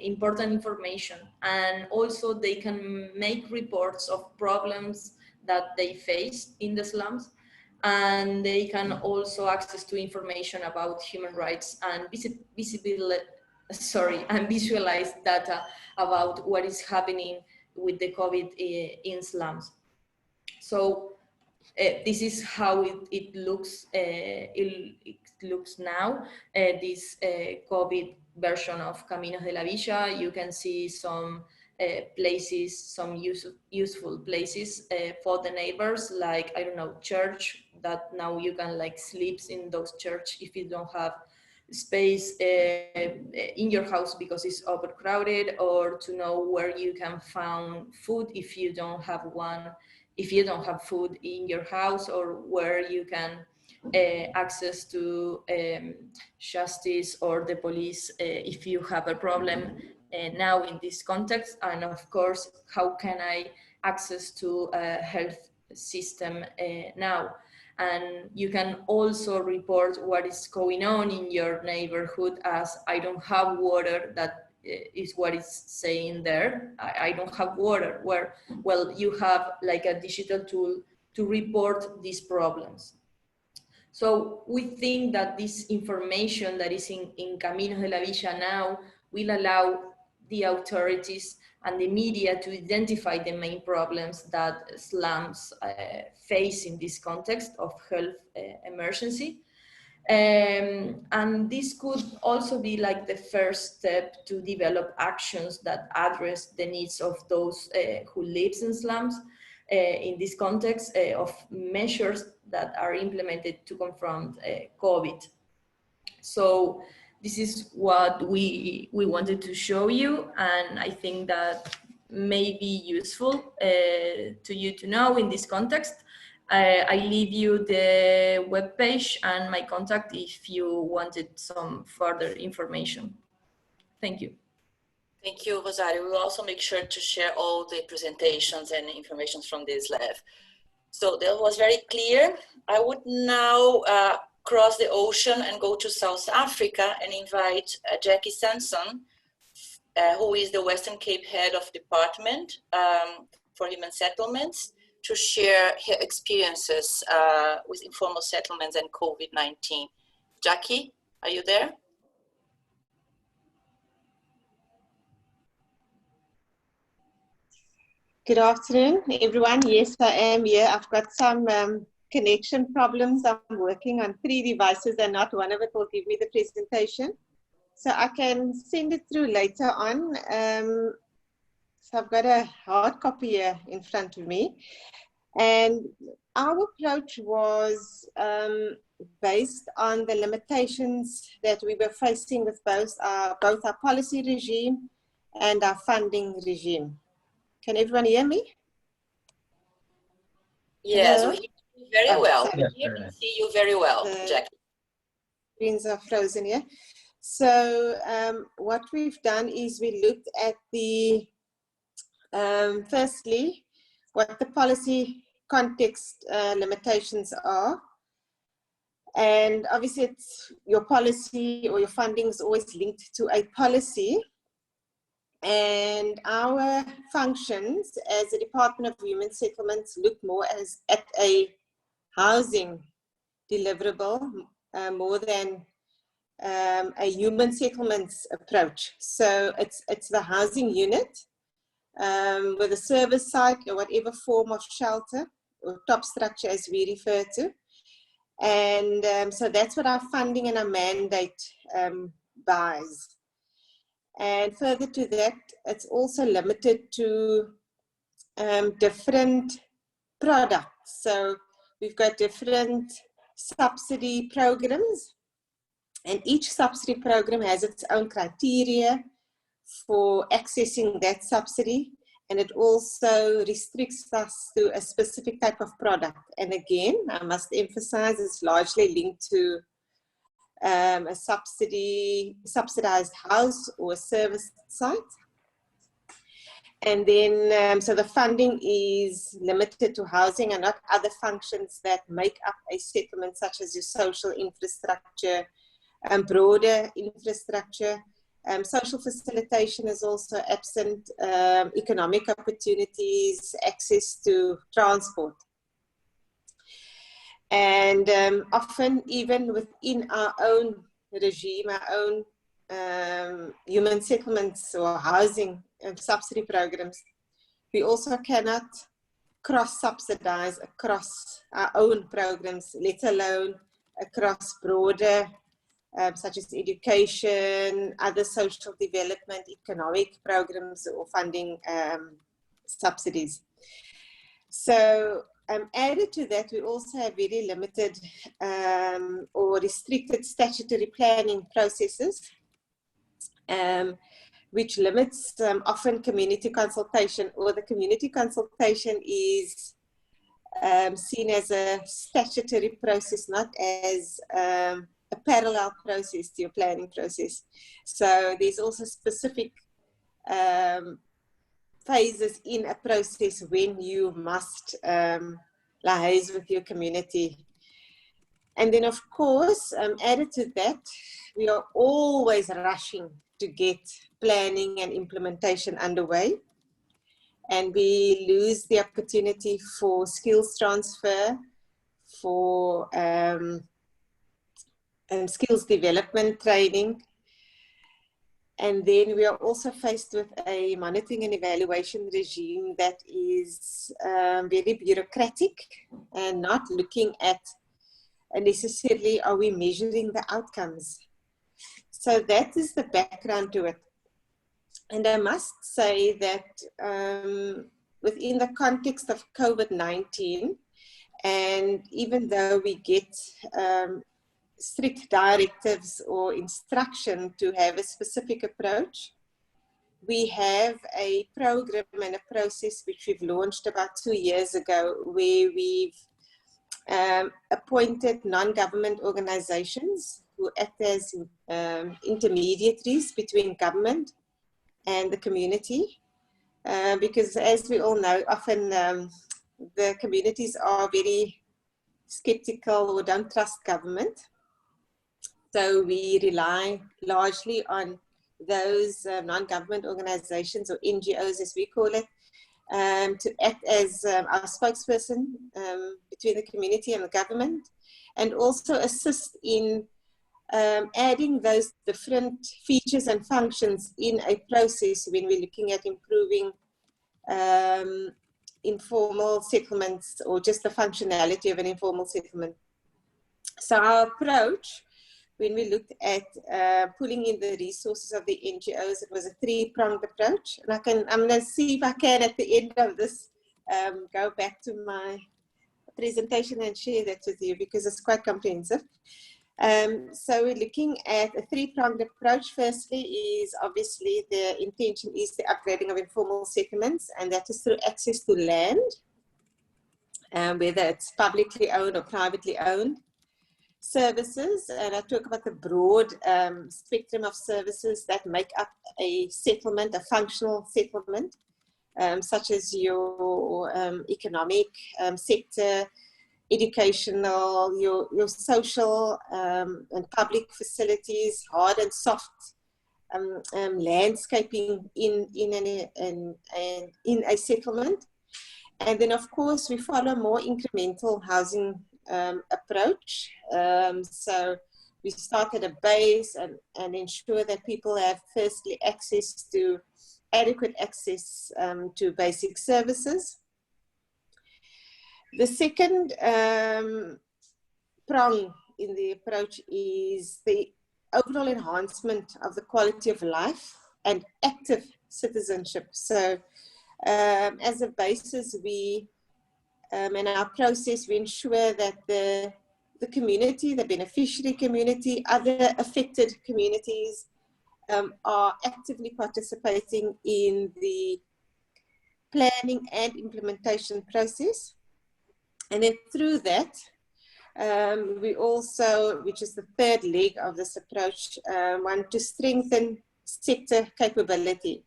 important information. And also they can make reports of problems that they face in the slums, and they can also access to information about human rights, and visualize data about what is happening with the COVID in slums. So this is how it looks. It looks now. This COVID version of Caminos de la Villa. You can see some places, some useful places for the neighbors, like, I don't know, church, that now you can like sleep in those church if you don't have space in your house because it's overcrowded, or to know where you can find food if you don't have one, if you don't have food in your house, or where you can access to justice or the police if you have a problem now in this context. And of course, how can I access to a health system now? And you can also report what is going on in your neighborhood, as I don't have water. That is what it's saying there. I don't have water. Where, well, you have like a digital tool to report these problems. So we think that this information that is in Caminos de la Villa now will allow the authorities and the media to identify the main problems that slums face in this context of health emergency. And this could also be like the first step to develop actions that address the needs of those who live in slums in this context of measures that are implemented to confront COVID. So this is what we wanted to show you, and I think that may be useful to you to know in this context. I leave you the webpage and my contact if you wanted some further information. Thank you. Thank you, Rosario. We'll also make sure to share all the presentations and information from this lab. So that was very clear. I would now cross the ocean and go to South Africa and invite Jackie Sanson, who is the Western Cape Head of Department for Human Settlements, to share her experiences with informal settlements and COVID-19. Jackie, are you there? Good afternoon, everyone. Yes, I am here. I've got some connection problems. I'm working on 3 devices and not one of it will give me the presentation. So I can send it through later on. So I've got a hard copy here in front of me. And our approach was based on the limitations that we were facing with both our policy regime and our funding regime. Can everyone hear me? Yes, Hello? we hear you very well. Sorry. We hear and see you very well, Jackie. Screens are frozen here. So what we've done is we looked at the, firstly, what the policy context limitations are. And obviously it's your policy or your funding is always linked to a policy. And our functions as a Department of Human Settlements look more as at a housing deliverable more than a human settlements approach. So it's the housing unit with a service site or whatever form of shelter or top structure as we refer to. And so that's what our funding and our mandate buys. And further to that, it's also limited to different products. So we've got different subsidy programs, and each subsidy program has its own criteria for accessing that subsidy, and it also restricts us to a specific type of product. And again, I must emphasize it's largely linked to a subsidized house or a service site. And then, so the funding is limited to housing and not other functions that make up a settlement, such as your social infrastructure and broader infrastructure. Social facilitation is also absent, economic opportunities, access to transport. And often even within our own regime, our own human settlements or housing subsidy programs, we also cannot cross-subsidize across our own programs, let alone across broader, such as education, other social development, economic programs or funding subsidies. So added to that, we also have very limited or restricted statutory planning processes, which limits often community consultation, or the community consultation is seen as a statutory process, not as a parallel process to your planning process. So there's also specific phases in a process when you must liaise with your community. And then of course, added to that, we are always rushing to get planning and implementation underway. And we lose the opportunity for skills transfer, for skills development training. And then we are also faced with a monitoring and evaluation regime that is very bureaucratic and not looking at necessarily are we measuring the outcomes. So that is the background to it. And I must say that within the context of COVID-19, and even though we get strict directives or instruction to have a specific approach, we have a program and a process which we've launched about 2 years ago, where we've appointed non-government organizations who act as intermediaries between government and the community. Because as we all know, often the communities are very skeptical or don't trust government. So we rely largely on those non-government organizations, or NGOs as we call it, to act as our spokesperson between the community and the government, and also assist in adding those different features and functions in a process when we're looking at improving informal settlements, or just the functionality of an informal settlement. So our approach, when we looked at pulling in the resources of the NGOs, it was a three-pronged approach. And I'm going to see if I can, at the end of this, go back to my presentation and share that with you, because it's quite comprehensive. So we're looking at a three-pronged approach. Firstly is obviously the intention is the upgrading of informal settlements, and that is through access to land, whether it's publicly owned or privately owned. Services, and I talk about the broad spectrum of services that make up a settlement, a functional settlement, such as your economic sector, educational, your social and public facilities, hard and soft landscaping in a settlement. And then of course we follow more incremental housing approach. So we start at a base and ensure that people have firstly adequate access to basic services. The second prong in the approach is the overall enhancement of the quality of life and active citizenship. So as a basis, in our process, we ensure that the community, the beneficiary community, other affected communities are actively participating in the planning and implementation process. And then through that, we also, which is the third leg of this approach, want to strengthen sector capability.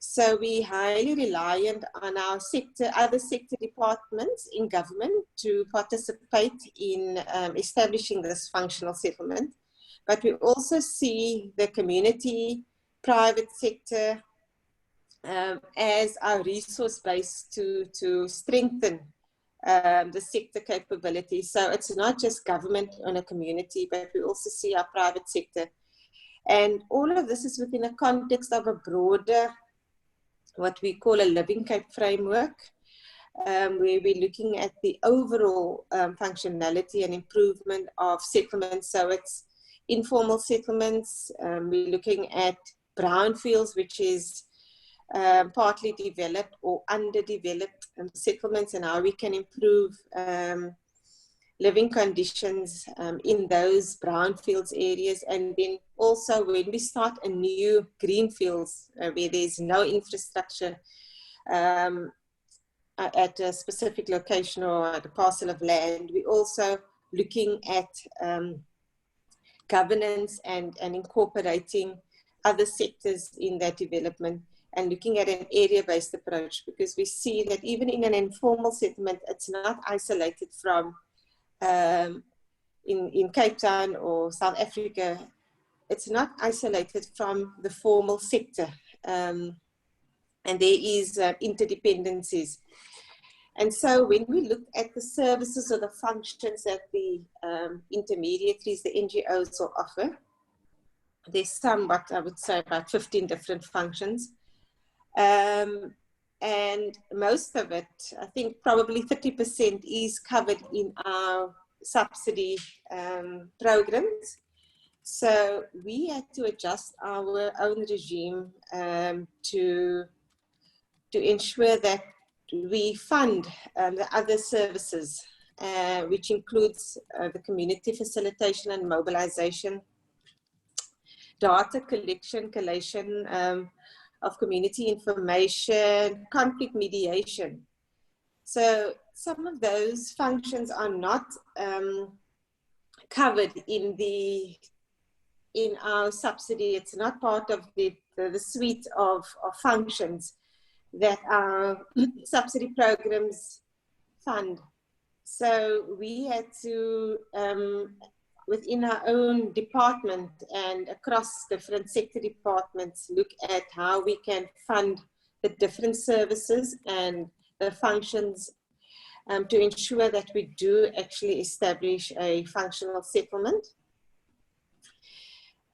So we're highly reliant on our other sector departments in government to participate in establishing this functional settlement. But we also see the community, private sector as our resource base to strengthen the sector capability. So it's not just government on a community, but we also see our private sector. And all of this is within a context of a broader, what we call a Living Cape framework, where we're looking at the overall functionality and improvement of settlements. So it's informal settlements, we're looking at brownfields, which is partly developed or underdeveloped settlements, and how we can improve living conditions in those brownfields areas. And then also when we start a new greenfields where there's no infrastructure at a specific location or at a parcel of land, we're also looking at governance and incorporating other sectors in that development, and looking at an area-based approach, because we see that even in an informal settlement, it's not isolated from, in Cape Town or South Africa, it's not isolated from the formal sector, and there is interdependencies. And so when we look at the services or the functions that the intermediaries, the NGOs will offer, there's somewhat, I would say, about 15 different functions. And most of it, I think probably 30% is covered in our subsidy programs. So we had to adjust our own regime to ensure that we fund the other services, which includes the community facilitation and mobilization, data collection, collation of community information, conflict mediation. So some of those functions are not covered in our subsidy. It's not part of the suite of functions that our subsidy programs fund. So we had to, within our own department and across different sector departments, look at how we can fund the different services and the functions to ensure that we do actually establish a functional settlement.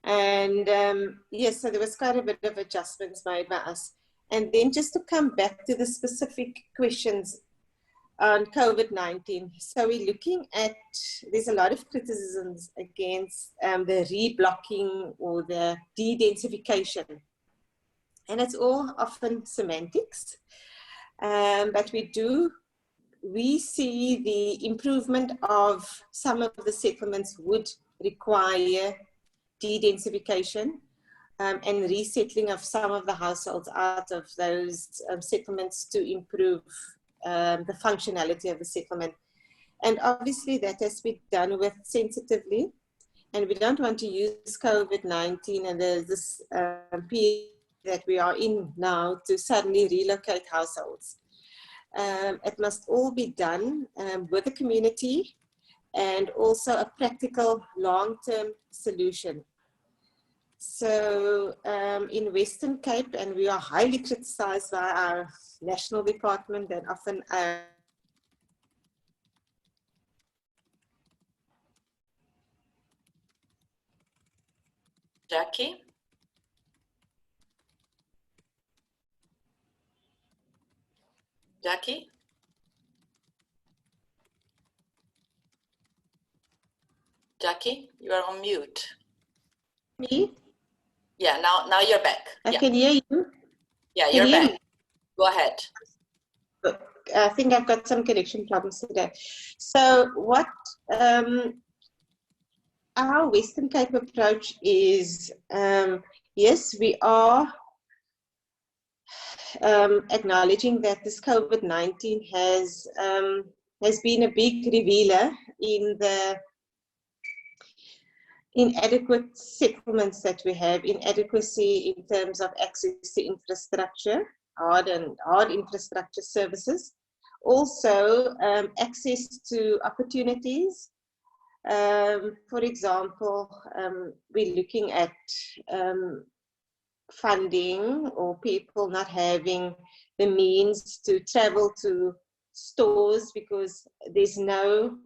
And yes, so there was quite a bit of adjustments made by us. And then just to come back to the specific questions on COVID-19. So we're looking at, there's a lot of criticisms against the reblocking or the de-densification. And it's all often semantics. But we see the improvement of some of the settlements would require de-densification and resettling of some of the households out of those settlements to improve the functionality of the settlement. And obviously that has to be done with sensitively, and we don't want to use COVID-19 and this period that we are in now to suddenly relocate households. It must all be done with the community and also a practical long-term solution. So in Western Cape, and we are highly criticized by our national department and often Jackie? Jackie? Jackie, you are on mute. me? Yeah, now you're back. I Yeah. can hear you. Yeah, you're back. Go ahead. I think I've got some connection problems today. So what our Western Cape approach is, yes, we are acknowledging that this COVID-19 has been a big revealer in the inadequate settlements that we have, inadequacy in terms of access to infrastructure, hard infrastructure services, also access to opportunities. For example, we're looking at funding or people not having the means to travel to stores because there's no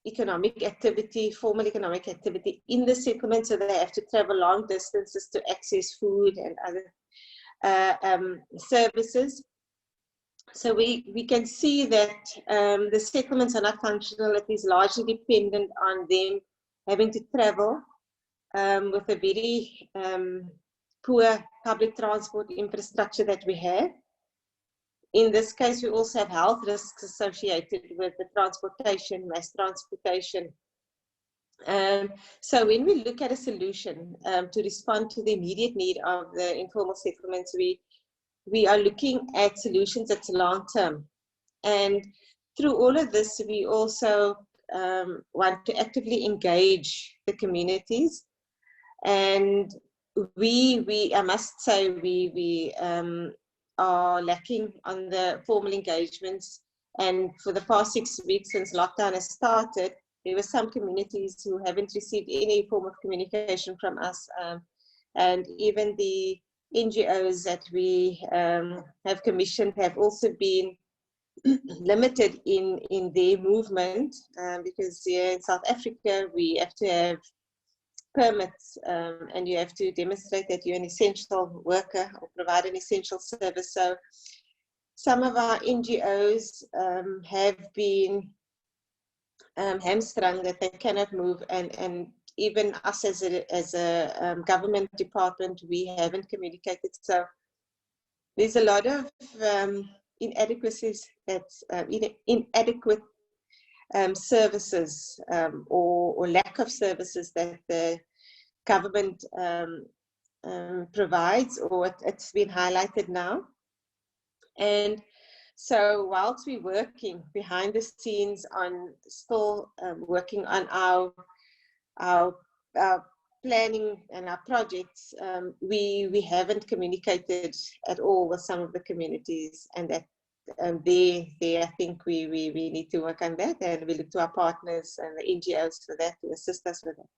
economic activity, formal economic activity in the settlement, so they have to travel long distances to access food and other services. So we can see that the settlements are not functional. It is largely dependent on them having to travel with a very poor public transport infrastructure that we have. In this case, we also have health risks associated with the transportation, mass transportation. So when we look at a solution to respond to the immediate need of the informal settlements, we are looking at solutions that's long term. And through all of this, we also want to actively engage the communities. And I must say, we are lacking on the formal engagements. And for the past 6 weeks since lockdown has started, there were some communities who haven't received any form of communication from us. And even the NGOs that we have commissioned have also been limited in their movement because here in South Africa, we have to have permits, and you have to demonstrate that you're an essential worker or provide an essential service. So some of our NGOs have been hamstrung, that they cannot move, and even us as a government department, we haven't communicated. So there's a lot of inadequacies, that's inadequate services or lack of services that the government provides, or it's been highlighted now. And so whilst we're working behind the scenes on still working on our planning and our projects, we haven't communicated at all with some of the communities, and that there I think we need to work on that, and we look to our partners and the NGOs for that, to assist us with that.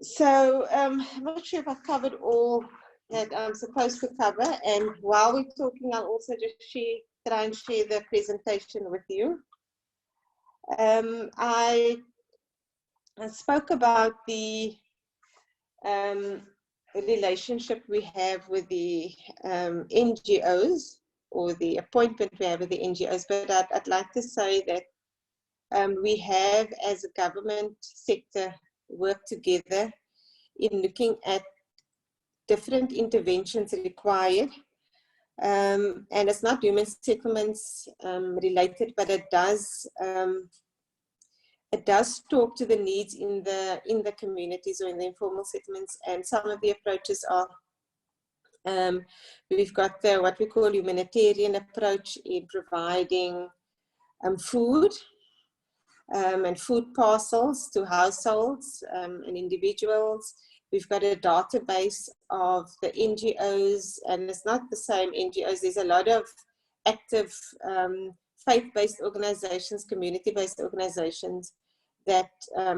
So I'm not sure if I've covered all that I'm supposed to cover, and while we're talking, I'll also just try and share the presentation with you. I spoke about the relationship we have with the NGOs, or the appointment we have with the NGOs, but I'd like to say that we have, as a government sector, worked together in looking at different interventions required, and it's not human settlements related, but it does talk to the needs in the communities or in the informal settlements. And some of the approaches are, we've got what we call humanitarian approach in providing food and food parcels to households and individuals. We've got a database of the NGOs, and it's not the same NGOs. There's a lot of active faith-based organizations, community-based organizations, that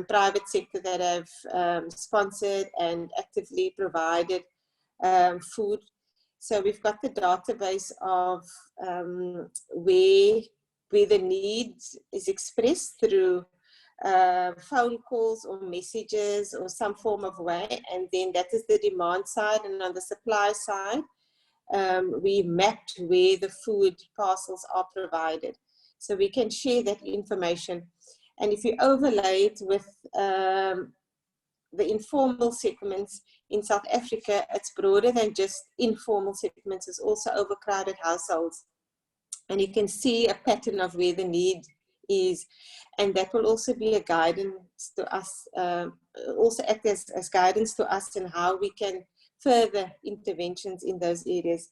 private sector that have sponsored and actively provided food. So we've got the database of where the need is expressed through phone calls or messages or some form of way, and then that is the demand side. And on the supply side, we mapped where the food parcels are provided, so we can share that information. And if you overlay it with the informal settlements in South Africa, it's broader than just informal settlements. It's also overcrowded households, and you can see a pattern of where the need is, and that will also be a guidance to us, also act as guidance to us in how we can further interventions in those areas.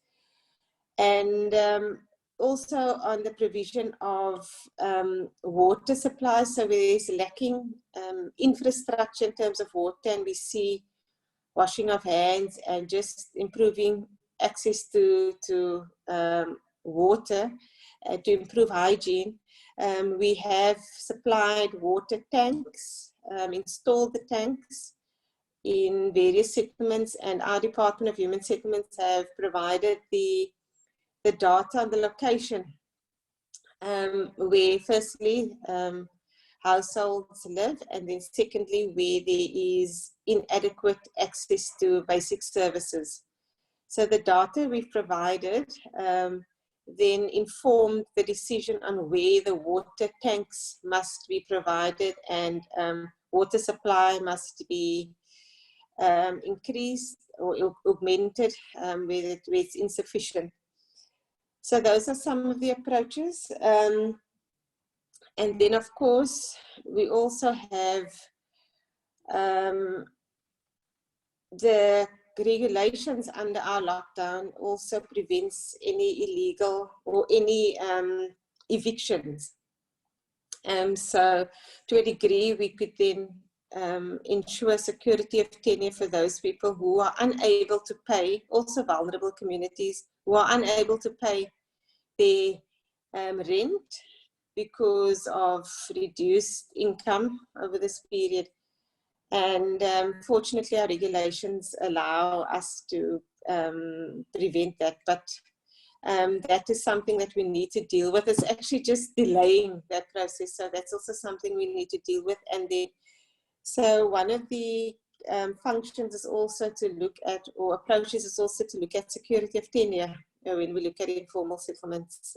And also on the provision of water supply. So there is lacking infrastructure in terms of water, and we see washing of hands and just improving access to water to improve hygiene. We have supplied water tanks, installed the tanks in various settlements, and our Department of Human Settlements have provided the data on the location where firstly households live, and then secondly where there is inadequate access to basic services. So the data we've provided then informed the decision on where the water tanks must be provided, and water supply must be increased or augmented where it's insufficient. So those are some of the approaches. And then of course, we also have the regulations under our lockdown also prevents any illegal or any evictions. So to a degree, we could then ensure security of tenure for those people who are unable to pay, also vulnerable communities who are unable to pay their rent because of reduced income over this period. And fortunately, our regulations allow us to prevent that, but that is something that we need to deal with. It's actually just delaying that process, so that's also something we need to deal with. And then So one of the functions is also to look at, or approaches is also to look at security of tenure when we look at informal settlements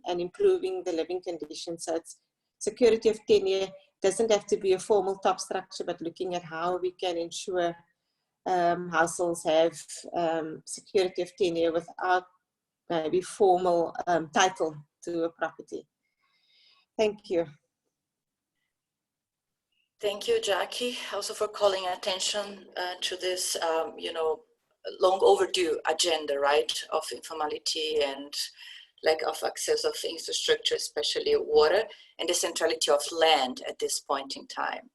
and improving the living conditions. So it's security of tenure doesn't have to be a formal top structure, but looking at how we can ensure households have security of tenure without maybe formal title to a property. Thank you. Thank you, Jackie, also for calling attention to this, you know, long overdue agenda, right, of informality and lack of access of infrastructure, especially water, and the centrality of land at this point in time.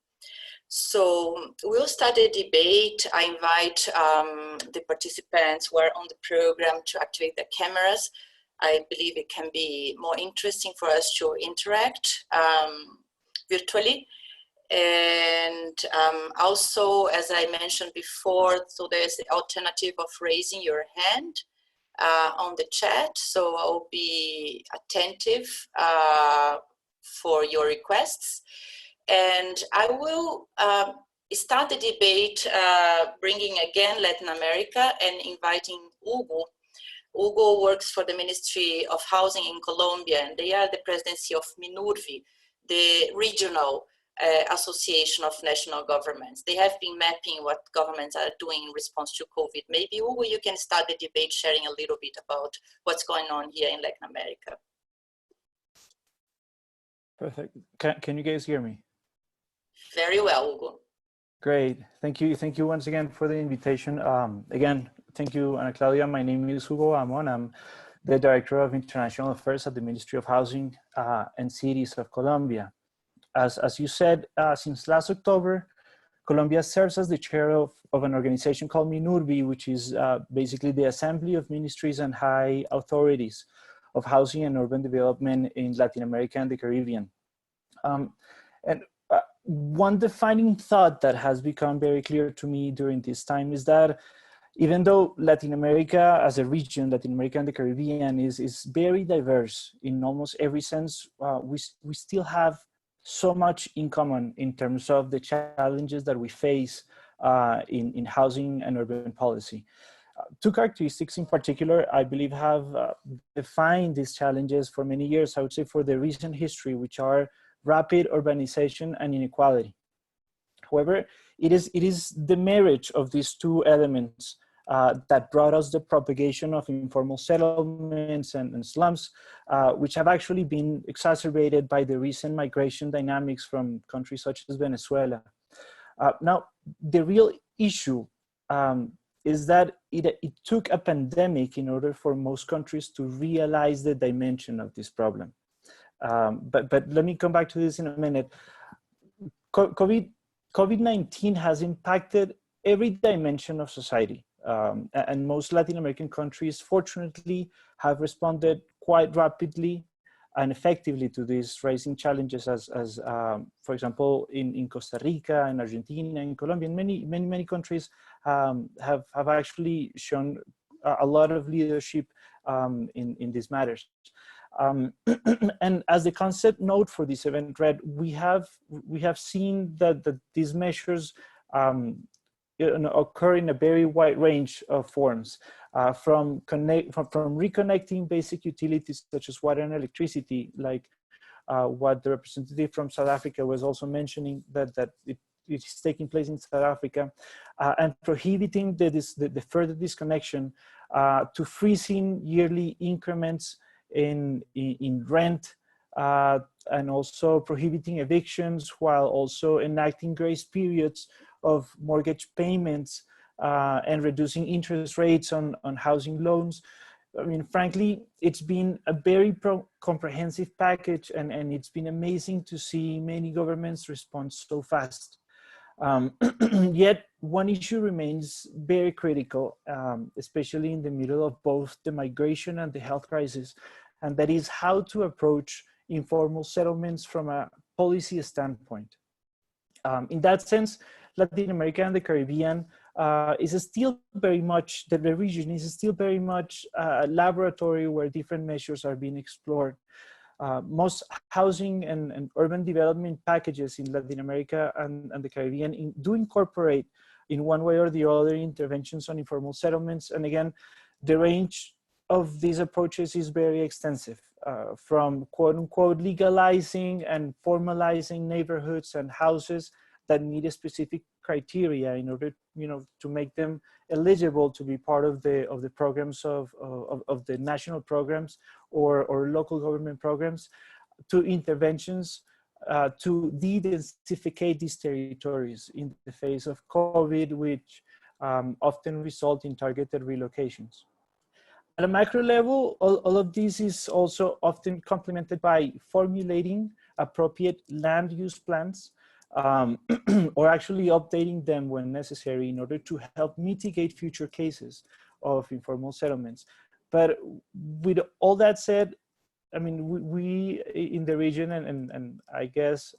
So we'll start a debate. I invite the participants who are on the program to activate their cameras. I believe it can be more interesting for us to interact virtually. And also, as I mentioned before, so there's the alternative of raising your hand on the chat. So I'll be attentive for your requests. And I will start the debate bringing again Latin America and inviting Hugo. Hugo works for the Ministry of Housing in Colombia, and they are the presidency of MINURVI, the regional Association of National Governments. They have been mapping what governments are doing in response to COVID. Maybe, Hugo, you can start the debate sharing a little bit about what's going on here in Latin America. Perfect. Can you guys hear me? Very well, Hugo. Great. Thank you. Thank you once again for the invitation. Again, thank you, Ana Claudia. My name is Hugo Amon. I'm the Director of International Affairs at the Ministry of Housing and Cities of Colombia. As you said, since last October, Colombia serves as the chair of an organization called MINURVI, which is basically the Assembly of Ministries and High Authorities of Housing and Urban Development in Latin America and the Caribbean. One defining thought that has become very clear to me during this time is that even though Latin America as a region, Latin America and the Caribbean is very diverse in almost every sense, we still have so much in common in terms of the challenges that we face in housing and urban policy. Two characteristics in particular, I believe, have defined these challenges for many years, I would say for the recent history, which are rapid urbanization and inequality. However, it is the marriage of these two elements that brought us the propagation of informal settlements and slums, which have actually been exacerbated by the recent migration dynamics from countries such as Venezuela. Now, the real issue is that it took a pandemic in order for most countries to realize the dimension of this problem. But let me come back to this in a minute. COVID-19 has impacted every dimension of society. And most Latin American countries, fortunately, have responded quite rapidly and effectively to these rising challenges, as for example, in Costa Rica and Argentina and Colombia, and many countries have actually shown a lot of leadership in these matters. And as the concept note for this event read, we have seen that these measures occur in a very wide range of forms, from reconnecting basic utilities such as water and electricity, like what the representative from South Africa was also mentioning, that it is taking place in South Africa, and prohibiting the further disconnection, to freezing yearly increments in rent, and also prohibiting evictions, while also enacting grace periods of mortgage payments, and reducing interest rates on housing loans. I mean, frankly, it's been a very comprehensive package, and it's been amazing to see many governments respond so fast. Yet one issue remains very critical, especially in the middle of both the migration and the health crisis, and that is how to approach informal settlements from a policy standpoint. In that sense, Latin America and the Caribbean is still very much, the region is still very much a laboratory where different measures are being explored. most housing and urban development packages in Latin America and the Caribbean do incorporate in one way or the other interventions on informal settlements. And again, the range of these approaches is very extensive, from quote unquote legalizing and formalizing neighborhoods and houses that meet a specific criteria in order, to make them eligible to be part of the programs of the national programs or local government programs, to interventions to de-densificate these territories in the face of COVID, which often result in targeted relocations. At a macro level, all of this is also often complemented by formulating appropriate land use plans, or actually updating them when necessary in order to help mitigate future cases of informal settlements. But with all that said, I mean, we in the region and I guess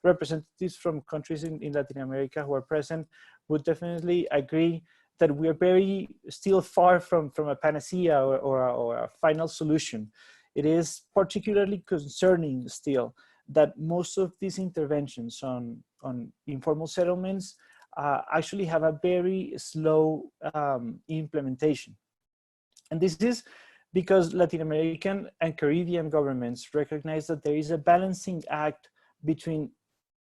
representatives from countries in Latin America who are present would definitely agree that we are very still far from a panacea or a final solution. It is particularly concerning still that most of these interventions on informal settlements actually have a very slow implementation. And this is because Latin American and Caribbean governments recognize that there is a balancing act between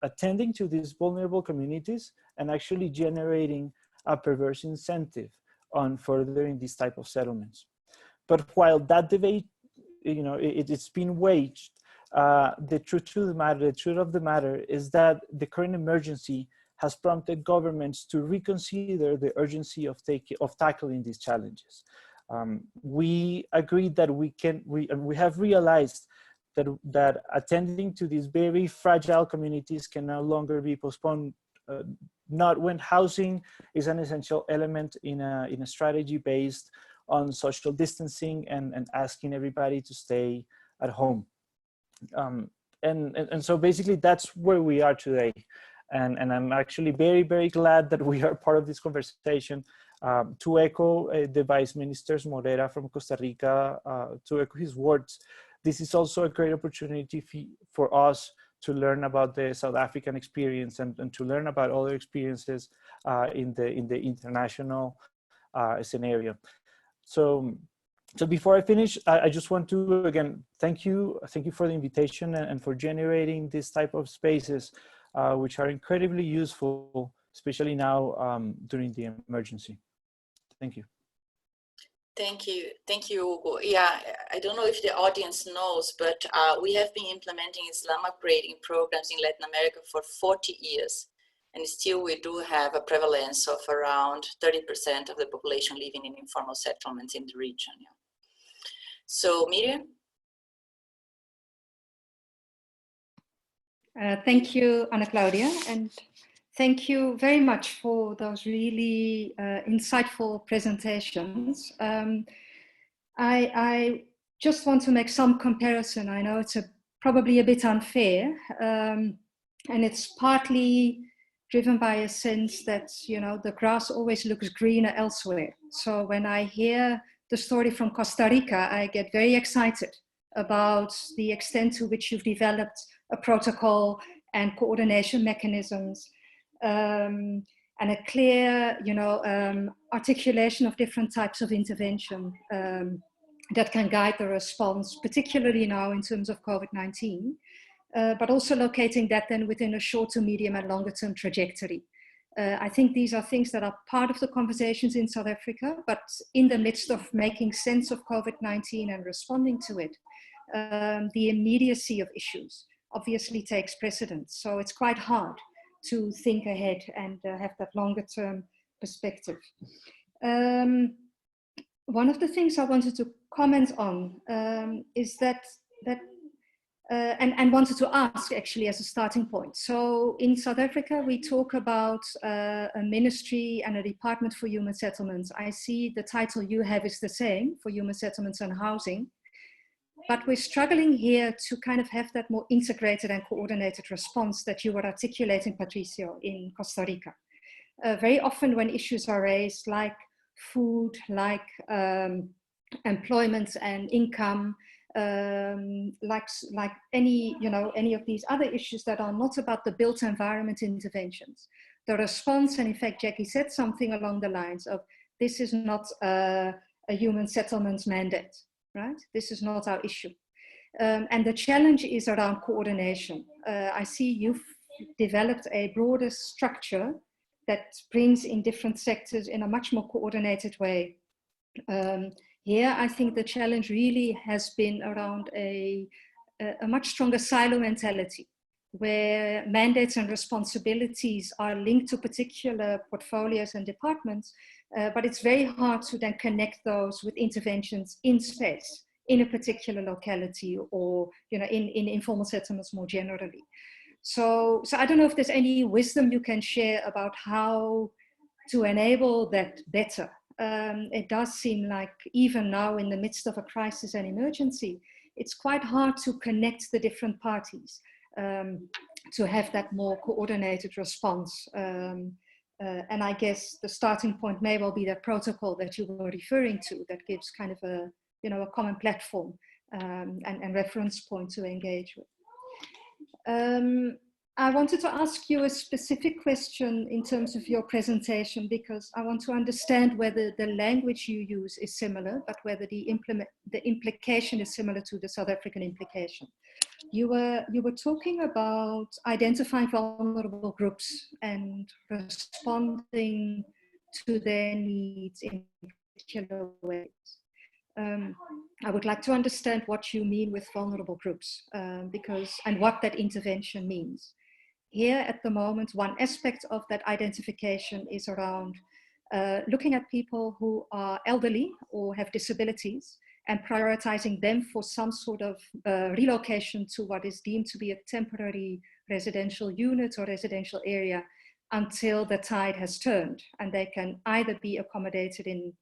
attending to these vulnerable communities and actually generating a perverse incentive on furthering these type of settlements. But while that debate, it's been waged, the truth of the matter is that the current emergency has prompted governments to reconsider the urgency of tackling these challenges. We agree that we have realized that attending to these very fragile communities can no longer be postponed, not when housing is an essential element in a strategy based on social distancing and asking everybody to stay at home. And so basically that's where we are today. And I'm actually very, very glad that we are part of this conversation. To echo the Vice Minister's Morera from Costa Rica, to echo his words, this is also a great opportunity for us to learn about the South African experience and to learn about other experiences in the international scenario. So before I finish, I just want to again thank you for the invitation and for generating this type of spaces, which are incredibly useful, especially now during the emergency. Thank you. Thank you, Hugo. Yeah, I don't know if the audience knows, but we have been implementing Slum Upgrading programs in Latin America for 40 years. And still we do have a prevalence of around 30% of the population living in informal settlements in the region. Yeah. So Miriam? Thank you, Ana Claudia, and thank you very much for those really insightful presentations. I just want to make some comparison. I know it's probably a bit unfair, and it's partly driven by a sense that, the grass always looks greener elsewhere. So when I hear the story from Costa Rica, I get very excited about the extent to which you've developed a protocol and coordination mechanisms, and a clear, articulation of different types of intervention that can guide the response, particularly now in terms of COVID-19, but also locating that then within a short to medium and longer term trajectory. I think these are things that are part of the conversations in South Africa, but in the midst of making sense of COVID-19 and responding to it, the immediacy of issues obviously takes precedence. So it's quite hard to think ahead and have that longer term perspective. One of the things I wanted to comment on is that and wanted to ask actually as a starting point. So in South Africa, we talk about a ministry and a department for human settlements. I see the title you have is the same, for human settlements and housing. But we're struggling here to kind of have that more integrated and coordinated response that you were articulating, Patricio, in Costa Rica. Very often when issues are raised like food, like employment and income, like any, any of these other issues that are not about the built environment interventions. The response, and in fact, Jackie said something along the lines of, this is not a human settlements mandate, right? This is not our issue. And the challenge is around coordination. I see you've developed a broader structure that brings in different sectors in a much more coordinated way. Here, I think the challenge really has been around a much stronger silo mentality, where mandates and responsibilities are linked to particular portfolios and departments, but it's very hard to then connect those with interventions in space, in a particular locality, or in informal settlements more generally. So I don't know if there's any wisdom you can share about how to enable that better. It does seem like even now in the midst of a crisis and emergency, it's quite hard to connect the different parties to have that more coordinated response. And I guess the starting point may well be that protocol that you were referring to that gives kind of a, a common platform and reference point to engage with. I wanted to ask you a specific question in terms of your presentation, because I want to understand whether the language you use is similar, but whether the implication is similar to the South African implication. You were talking about identifying vulnerable groups and responding to their needs in particular ways. I would like to understand what you mean with vulnerable groups, and what that intervention means. Here at the moment, one aspect of that identification is around looking at people who are elderly or have disabilities and prioritizing them for some sort of relocation to what is deemed to be a temporary residential unit or residential area until the tide has turned, and they can either be accommodated in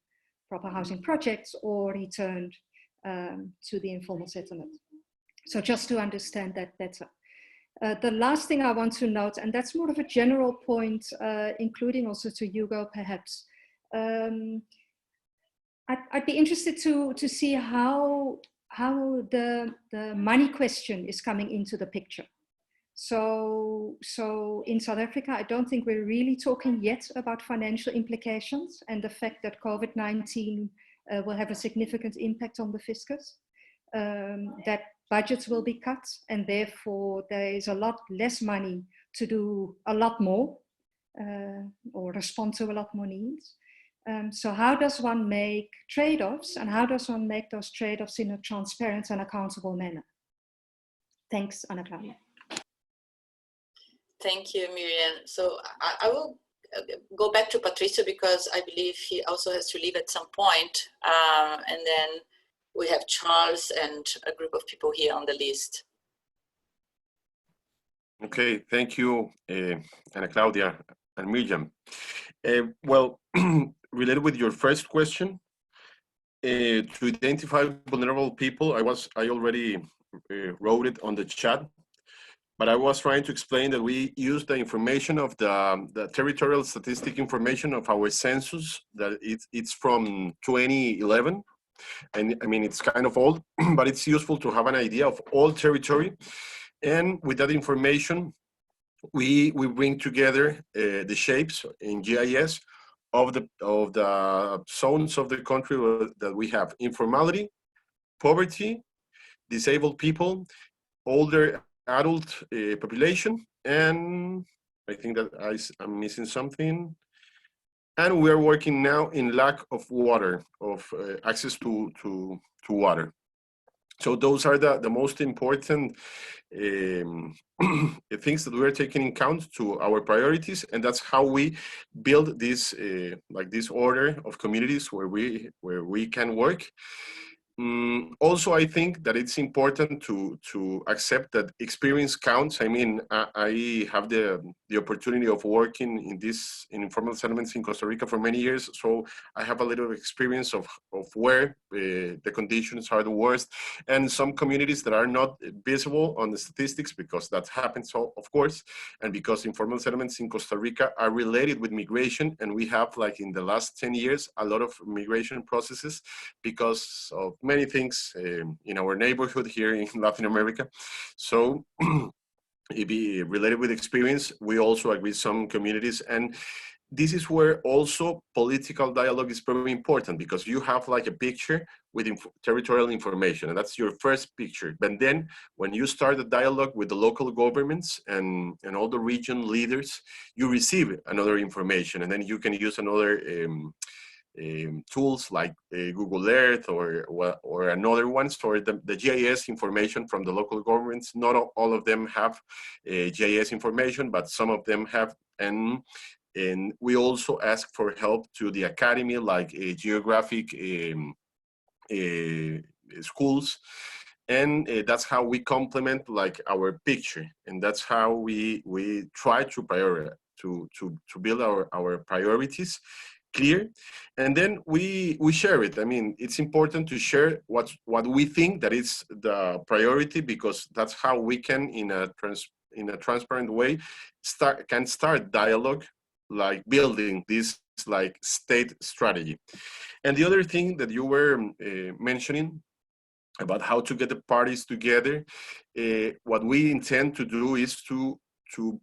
proper housing projects or returned to the informal settlement. So just to understand that better. The last thing I want to note, and that's more of a general point, including also to Hugo perhaps, I'd be interested to see how the money question is coming into the picture. So in South Africa, I don't think we're really talking yet about financial implications and the fact that COVID-19 will have a significant impact on the fiscus, that budgets will be cut, and therefore there is a lot less money to do a lot more or respond to a lot more needs. So how does one make trade-offs, and how does one make those trade-offs in a transparent and accountable manner? Thanks, Anna Claudia. Thank you, Miriam. So I will go back to Patricio because I believe he also has to leave at some point. And then we have Charles and a group of people here on the list. Okay, thank you, Ana Claudia and Miriam. Well, related with your first question, to identify vulnerable people, I already wrote it on the chat, but I was trying to explain that we use the information of the territorial statistic information of our census, that it's from 2011. And I mean, it's kind of old, but it's useful to have an idea of all territory. And with that information, we bring together the shapes in GIS of the zones of the country that we have: informality, poverty, disabled people, older adult population, and I think that I'm missing something. And we are working now in lack of water, of access to water. So those are the most important things that we are taking in account to our priorities, and that's how we build this like this order of communities where we can work. Also, I think that it's important to accept that experience counts. I mean, I have the opportunity of working in informal settlements in Costa Rica for many years, so I have a little experience of where the conditions are the worst, and some communities that are not visible on the statistics, because that happens, of course, and because informal settlements in Costa Rica are related with migration, and we have, like in the last 10 years, a lot of migration processes because of many things in our neighborhood here in Latin America. So it be related with experience, we also agree with some communities, and this is where also political dialogue is very important, because you have like a picture with territorial information, and that's your first picture. But then when you start a dialogue with the local governments and all the region leaders, you receive another information, and then you can use another tools like Google Earth or another ones for the GIS information from the local governments. Not all of them have GIS information, but some of them have. And we also ask for help to the academy, like geographic schools. And that's how we complement like our picture. And that's how we try to prioritize, to build our priorities clear. And then we share it. I mean, it's important to share what we think that is the priority, because that's how we can, in a transparent way, start dialogue, like building this like state strategy. And the other thing that you were mentioning about how to get the parties together, what we intend to do is to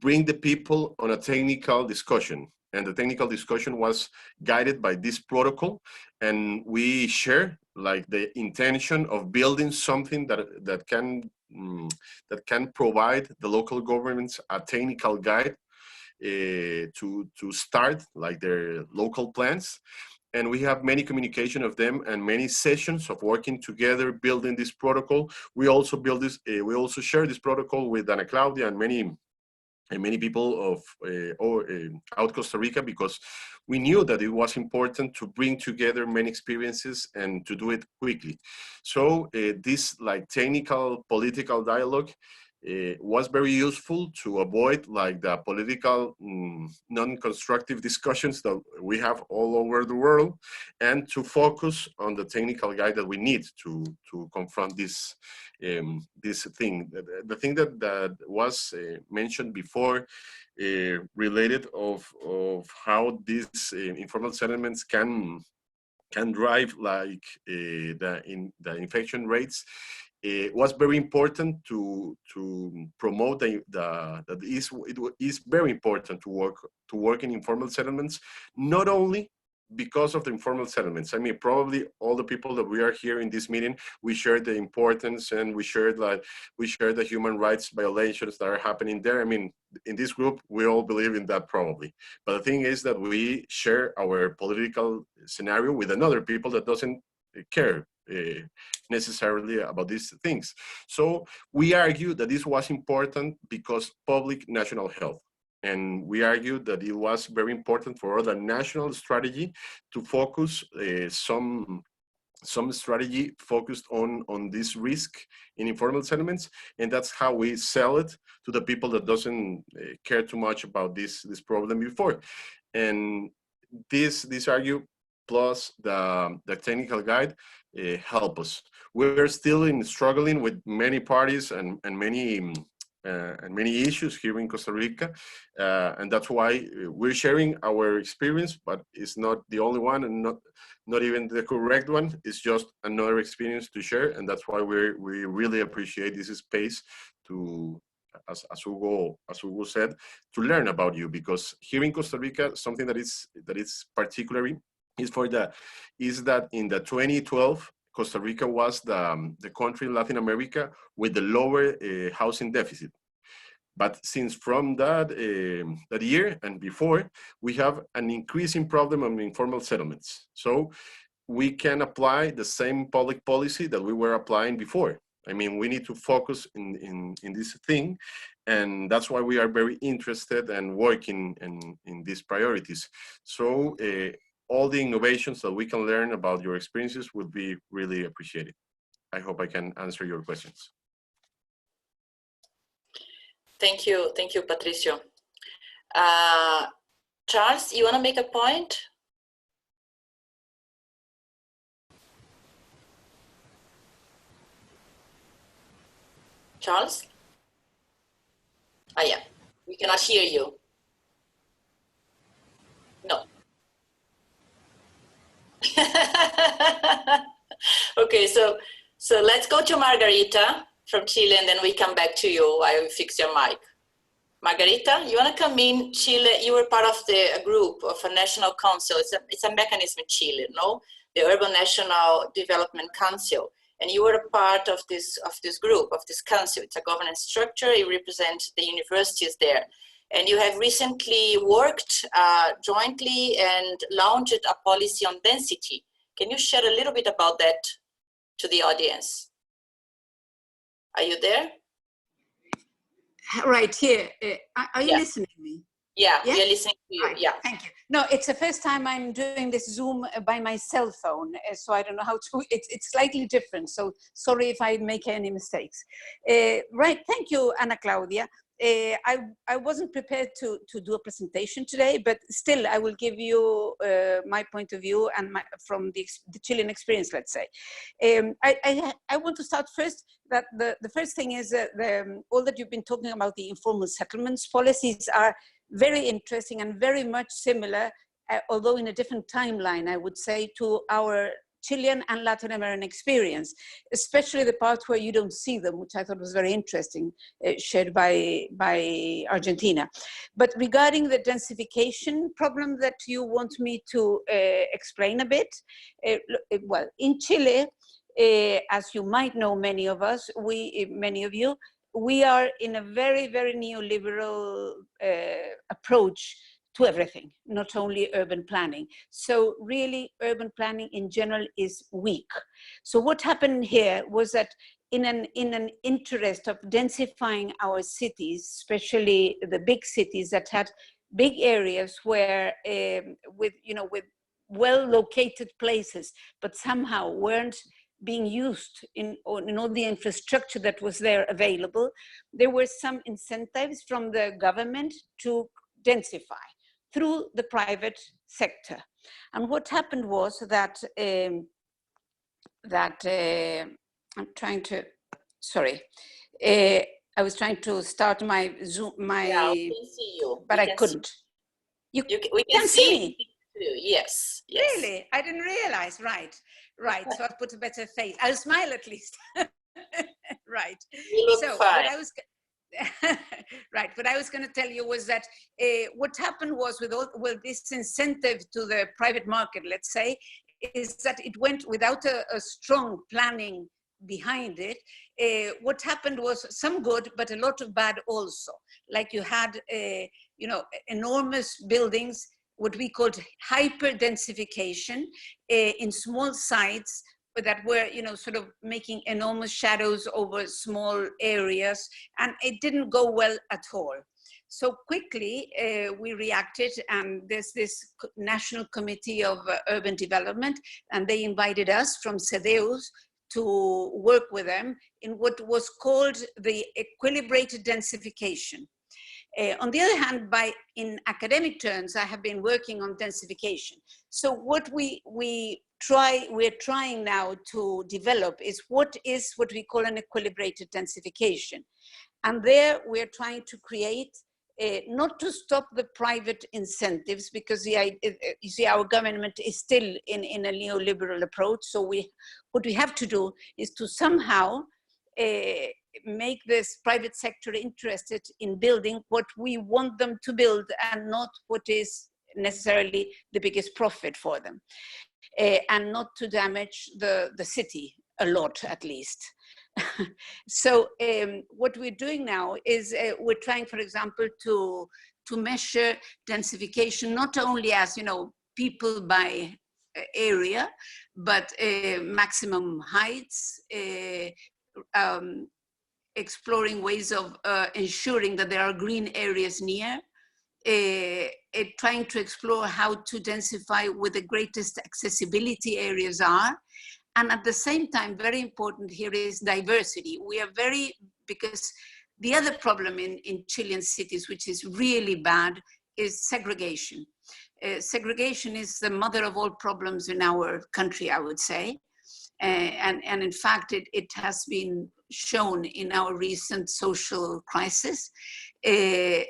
bring the people on a technical discussion. And the technical discussion was guided by this protocol, and we share like the intention of building something that can provide the local governments a technical guide to start like their local plans. And we have many communication of them and many sessions of working together, building this protocol. We also build this. We also share this protocol with Ana Claudia and many people of out Costa Rica, because we knew that it was important to bring together many experiences and to do it quickly. So this like technical political dialogue was very useful to avoid like the political non-constructive discussions that we have all over the world, and to focus on the technical guide that we need to confront this this thing. The thing that was mentioned before, related of how these informal settlements can drive like the infection rates. It was very important to promote that it is very important to work in informal settlements, not only because of the informal settlements. I mean, probably all the people that we are here in this meeting, we share the importance, and we share the human rights violations that are happening there. I mean, in this group, we all believe in that probably. But the thing is that we share our political scenario with another people that doesn't care necessarily about these things. So we argue that this was important because public national health. And we argued that it was very important for the national strategy to focus some strategy focused on this risk in informal settlements. And that's how we sell it to the people that doesn't care too much about this problem before. And this argue plus the technical guide help us. We're still struggling with many parties and many issues here in Costa Rica, and that's why we're sharing our experience, but it's not the only one, and not even the correct one. It's just another experience to share, and that's why we really appreciate this space to, as Hugo said, to learn about you, because here in Costa Rica, something that is particularly is that in the 2012. Costa Rica was the country in Latin America with the lower housing deficit. But since from that year and before, we have an increasing problem of informal settlements. So we can apply the same public policy that we were applying before. I mean, we need to focus in this thing, and that's why we are very interested and working in these priorities. So all the innovations that we can learn about your experiences would be really appreciated. I hope I can answer your questions. Thank you, Patricio. Charles, you want to make a point? Charles? Yeah, we cannot hear you. No. Okay, so let's go to Margarita from Chile, and then we come back to you while we fix your mic. Margarita, you want to come in? Chile, you were part of the group of a national council. It's a mechanism in Chile, no? The Urban National Development Council. And you were a part of this group, of this council. It's a governance structure. You represent the universities there. And you have recently worked jointly and launched a policy on density. Can you share a little bit about that to the audience? Are you there? Right here. Are you listening to me? Yeah, we are listening to you. Right. Yeah. Thank you. No, it's the first time I'm doing this Zoom by my cell phone, so I don't know how to, it's slightly different. So sorry if I make any mistakes. Right, thank you, Ana Claudia. I wasn't prepared to do a presentation today, but still I will give you my point of view and from the Chilean experience, let's say. I want to start first that the first thing is that all that you've been talking about, the informal settlements policies, are very interesting and very much similar, although in a different timeline, I would say, to our Chilean and Latin American experience, especially the part where you don't see them, which I thought was very interesting, shared by Argentina. But regarding the densification problem that you want me to explain a bit, well, in Chile, as you might know, many of you, we are in a very, very neoliberal approach to everything, not only urban planning. So really urban planning in general is weak. So what happened here was that in an interest of densifying our cities, especially the big cities that had big areas where with well-located places, but somehow weren't being used in all the infrastructure that was there available, there were some incentives from the government to densify through the private sector. And what happened was that, I'm trying to, sorry, I was trying to start my Zoom, yeah, we can see you. but I couldn't. We can see me? Yes, yes. Really? I didn't realize, right. So I'll put a better face. I'll smile at least. Right. You look fine. What I was going to tell you was that what happened was with this incentive to the private market, let's say, is that it went without a strong planning behind it. What happened was some good, but a lot of bad also. Like you had, enormous buildings, what we called hyper densification in small sites, but that were, sort of making enormous shadows over small areas, and it didn't go well at all. So quickly we reacted, and there's this National Committee of Urban Development, and they invited us from CEDEUS to work with them in what was called the Equilibrated densification. On the other hand, in academic terms, I have been working on densification. So what we're trying now to develop is what we call an equilibrated densification. And there we're trying to create, not to stop the private incentives, because you see, our government is still in a neoliberal approach. So what we have to do is to somehow make this private sector interested in building what we want them to build, and not what is necessarily the biggest profit for them, and not to damage the city a lot, at least. So what we're doing now is we're trying, for example, to measure densification, not only as, people by area, but maximum heights, exploring ways of ensuring that there are green areas near, trying to explore how to densify where the greatest accessibility areas are. And at the same time, very important here is diversity. We are because the other problem in Chilean cities, which is really bad, is segregation. Segregation is the mother of all problems in our country, I would say. And in fact, it has been shown in our recent social crisis.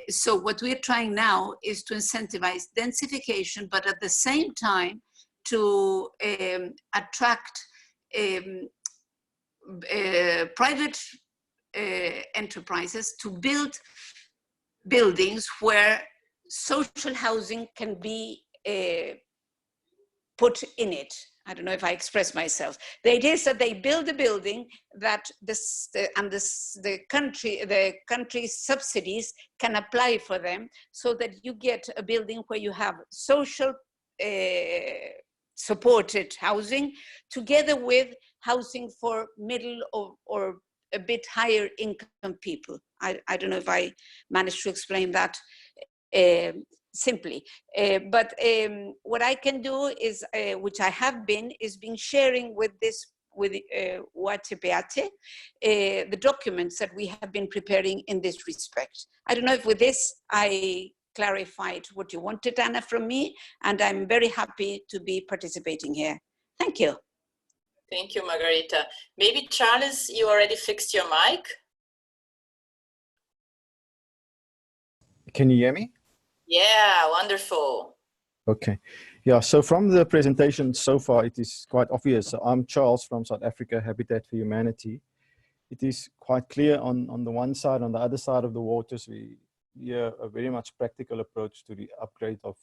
So what we're trying now is to incentivize densification, but at the same time to attract private enterprises to build buildings where social housing can be put in it. I don't know if I express myself. The idea is that they build a building that the country's subsidies can apply for them, so that you get a building where you have social supported housing together with housing for middle or a bit higher income people. I don't know if I managed to explain that simply, but what I can do is, which I have been sharing with UHPH, the documents that we have been preparing in this respect. I don't know if with this I clarified what you wanted, Anna, from me, and I'm very happy to be participating here. Thank you. Thank you, Margarita. Maybe Charles, you already fixed your mic? Can you hear me? Yeah, wonderful. Okay. Yeah, so from the presentation so far, it is quite obvious. So I'm Charles from South Africa, Habitat for Humanity. It is quite clear on the one side, on the other side of the waters, we hear a very much practical approach to the upgrade of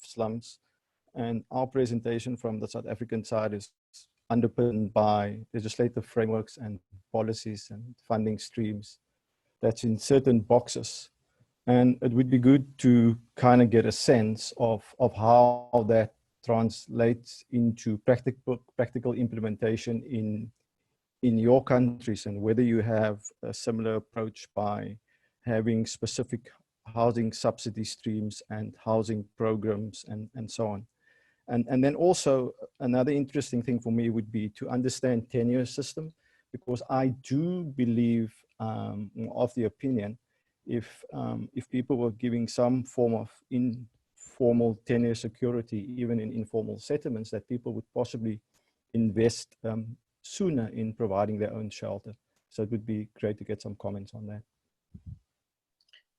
slums. And our presentation from the South African side is underpinned by legislative frameworks and policies and funding streams that's in certain boxes. And it would be good to kind of get a sense of how that translates into practical implementation in your countries, and whether you have a similar approach by having specific housing subsidy streams and housing programs and so on. And then also another interesting thing for me would be to understand tenure system, because I do believe of the opinion, if people were giving some form of informal tenure security, even in informal settlements, that people would possibly invest sooner in providing their own shelter. So it would be great to get some comments on that.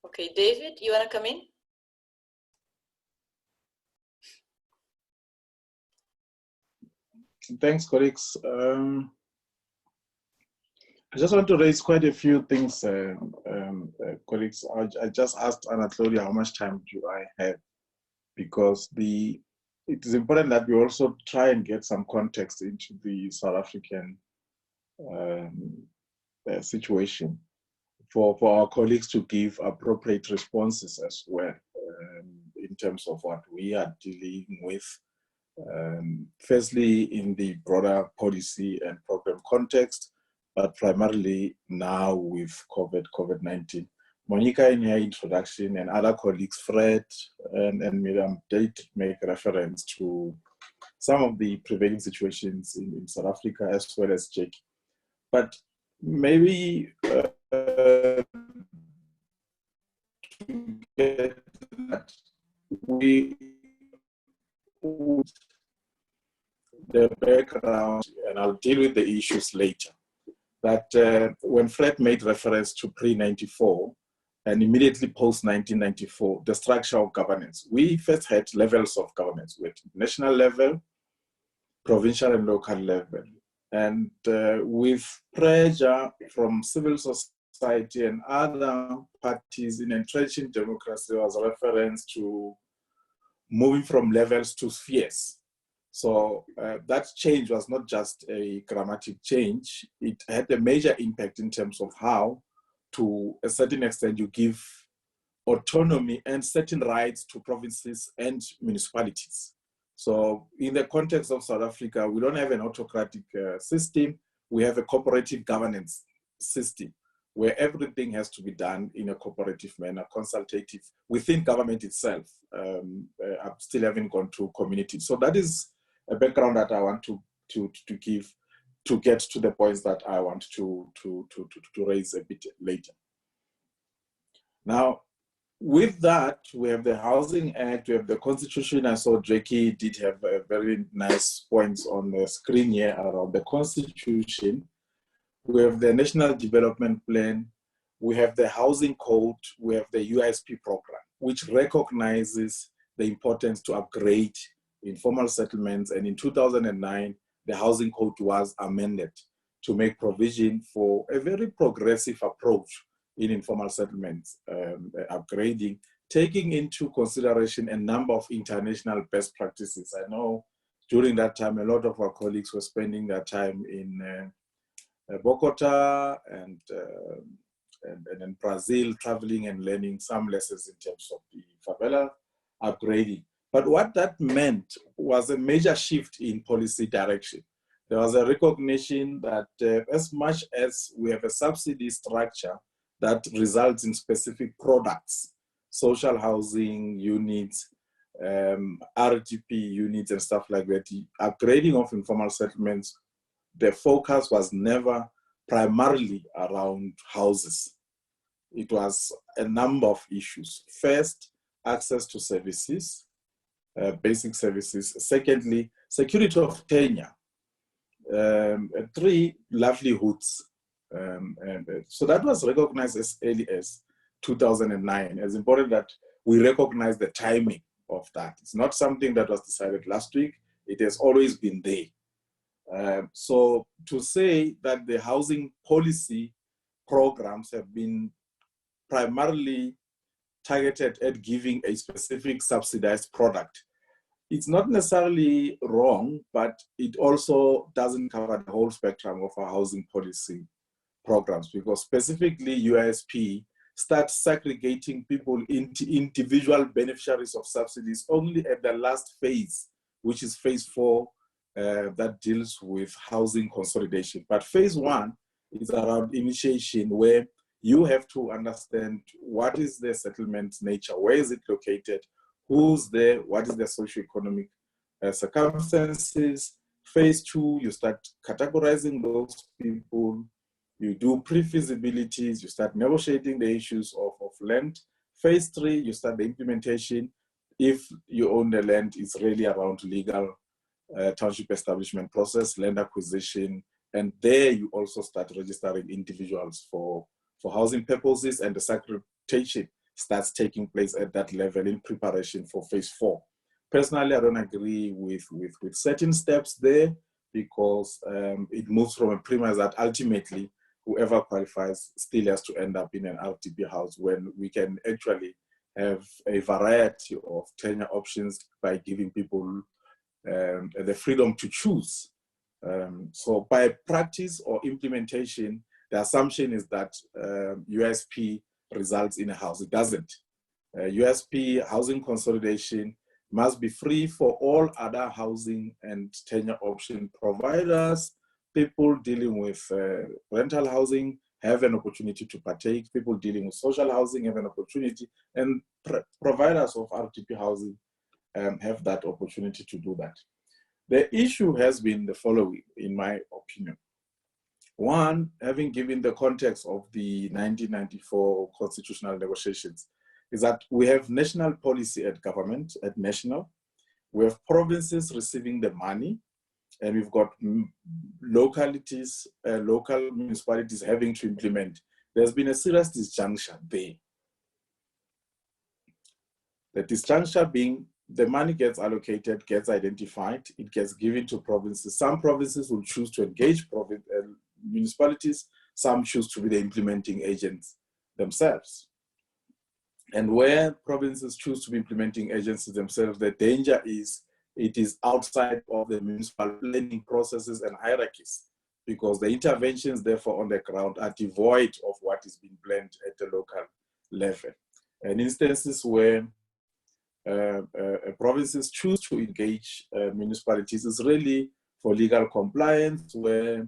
Okay, David, you want to come in? Thanks, colleagues. I just want to raise quite a few things, colleagues. I just asked Anna Claudia how much time do I have, because it is important that we also try and get some context into the South African situation for our colleagues to give appropriate responses as well, in terms of what we are dealing with. Firstly, in the broader policy and program context, but primarily now with COVID-19. Monica, in her introduction, and other colleagues, Fred and Miriam, did make reference to some of the prevailing situations in South Africa, as well as Jackie. But maybe we put the background, and I'll deal with the issues later. That when Fred made reference to pre-94 and immediately post-1994, the structure of governance, we first had levels of governance with national level, provincial and local level. And with pressure from civil society and other parties in entrenching democracy, there was a reference to moving from levels to spheres. So that change was not just a grammatic change, it had a major impact in terms of how, to a certain extent, you give autonomy and certain rights to provinces and municipalities. So in the context of South Africa, we don't have an autocratic system, we have a cooperative governance system where everything has to be done in a cooperative manner, consultative, within government itself. I'm still haven't gone to community. So that is a background that I want to give to get to the points that I want to raise a bit later. Now, with that, we have the Housing Act, we have the Constitution. I saw Jackie did have a very nice points on the screen here around the Constitution. We have the National Development Plan, we have the Housing Code, we have the USP program, which recognizes the importance to upgrade informal settlements. And in 2009, the housing code was amended to make provision for a very progressive approach in informal settlements upgrading, taking into consideration a number of international best practices. I know during that time, a lot of our colleagues were spending their time in Bogota and in Brazil, traveling and learning some lessons in terms of the favela upgrading. But what that meant was a major shift in policy direction. There was a recognition that as much as we have a subsidy structure that results in specific products, social housing units, RTP units and stuff like that, the upgrading of informal settlements, the focus was never primarily around houses. It was a number of issues. First, access to services, basic services. Secondly, security of tenure. 3, livelihoods. So that was recognized as early as 2009. It's important that we recognize the timing of that. It's not something that was decided last week. It has always been there. So to say that the housing policy programs have been primarily targeted at giving a specific subsidized product, it's not necessarily wrong, but it also doesn't cover the whole spectrum of our housing policy programs, because specifically USP starts segregating people into individual beneficiaries of subsidies only at the last phase, which is phase 4, that deals with housing consolidation. But phase 1 is around initiation, where you have to understand what is the settlement nature, where is it located, who's there, what is the socioeconomic circumstances. Phase 2, you start categorizing those people, you do pre-feasibilities, you start negotiating the issues of land. Phase 3, you start the implementation. If you own the land, it's really around legal township establishment process, land acquisition, and there you also start registering individuals for housing purposes, and the segregation starts taking place at that level in preparation for phase 4. Personally, I don't agree with certain steps there, because it moves from a premise that ultimately whoever qualifies still has to end up in an RTP house, when we can actually have a variety of tenure options by giving people the freedom to choose. So by practice or implementation, the assumption is that USP results in a house. It doesn't. USP, housing consolidation, must be free for all other housing and tenure option providers. People dealing with rental housing have an opportunity to partake. People dealing with social housing have an opportunity, and providers of RTP housing have that opportunity to do that. The issue has been the following, in my opinion. One, having given the context of the 1994 constitutional negotiations, is that we have national policy at government, at national. We have provinces receiving the money, and we've got localities, local municipalities having to implement. There's been a serious disjuncture there. The disjuncture being the money gets allocated, gets identified, it gets given to provinces. Some provinces will choose to engage municipalities, some choose to be the implementing agents themselves. And where provinces choose to be implementing agencies themselves, the danger is it is outside of the municipal planning processes and hierarchies, because the interventions therefore on the ground are devoid of what is being planned at the local level. And instances where provinces choose to engage municipalities is really for legal compliance, where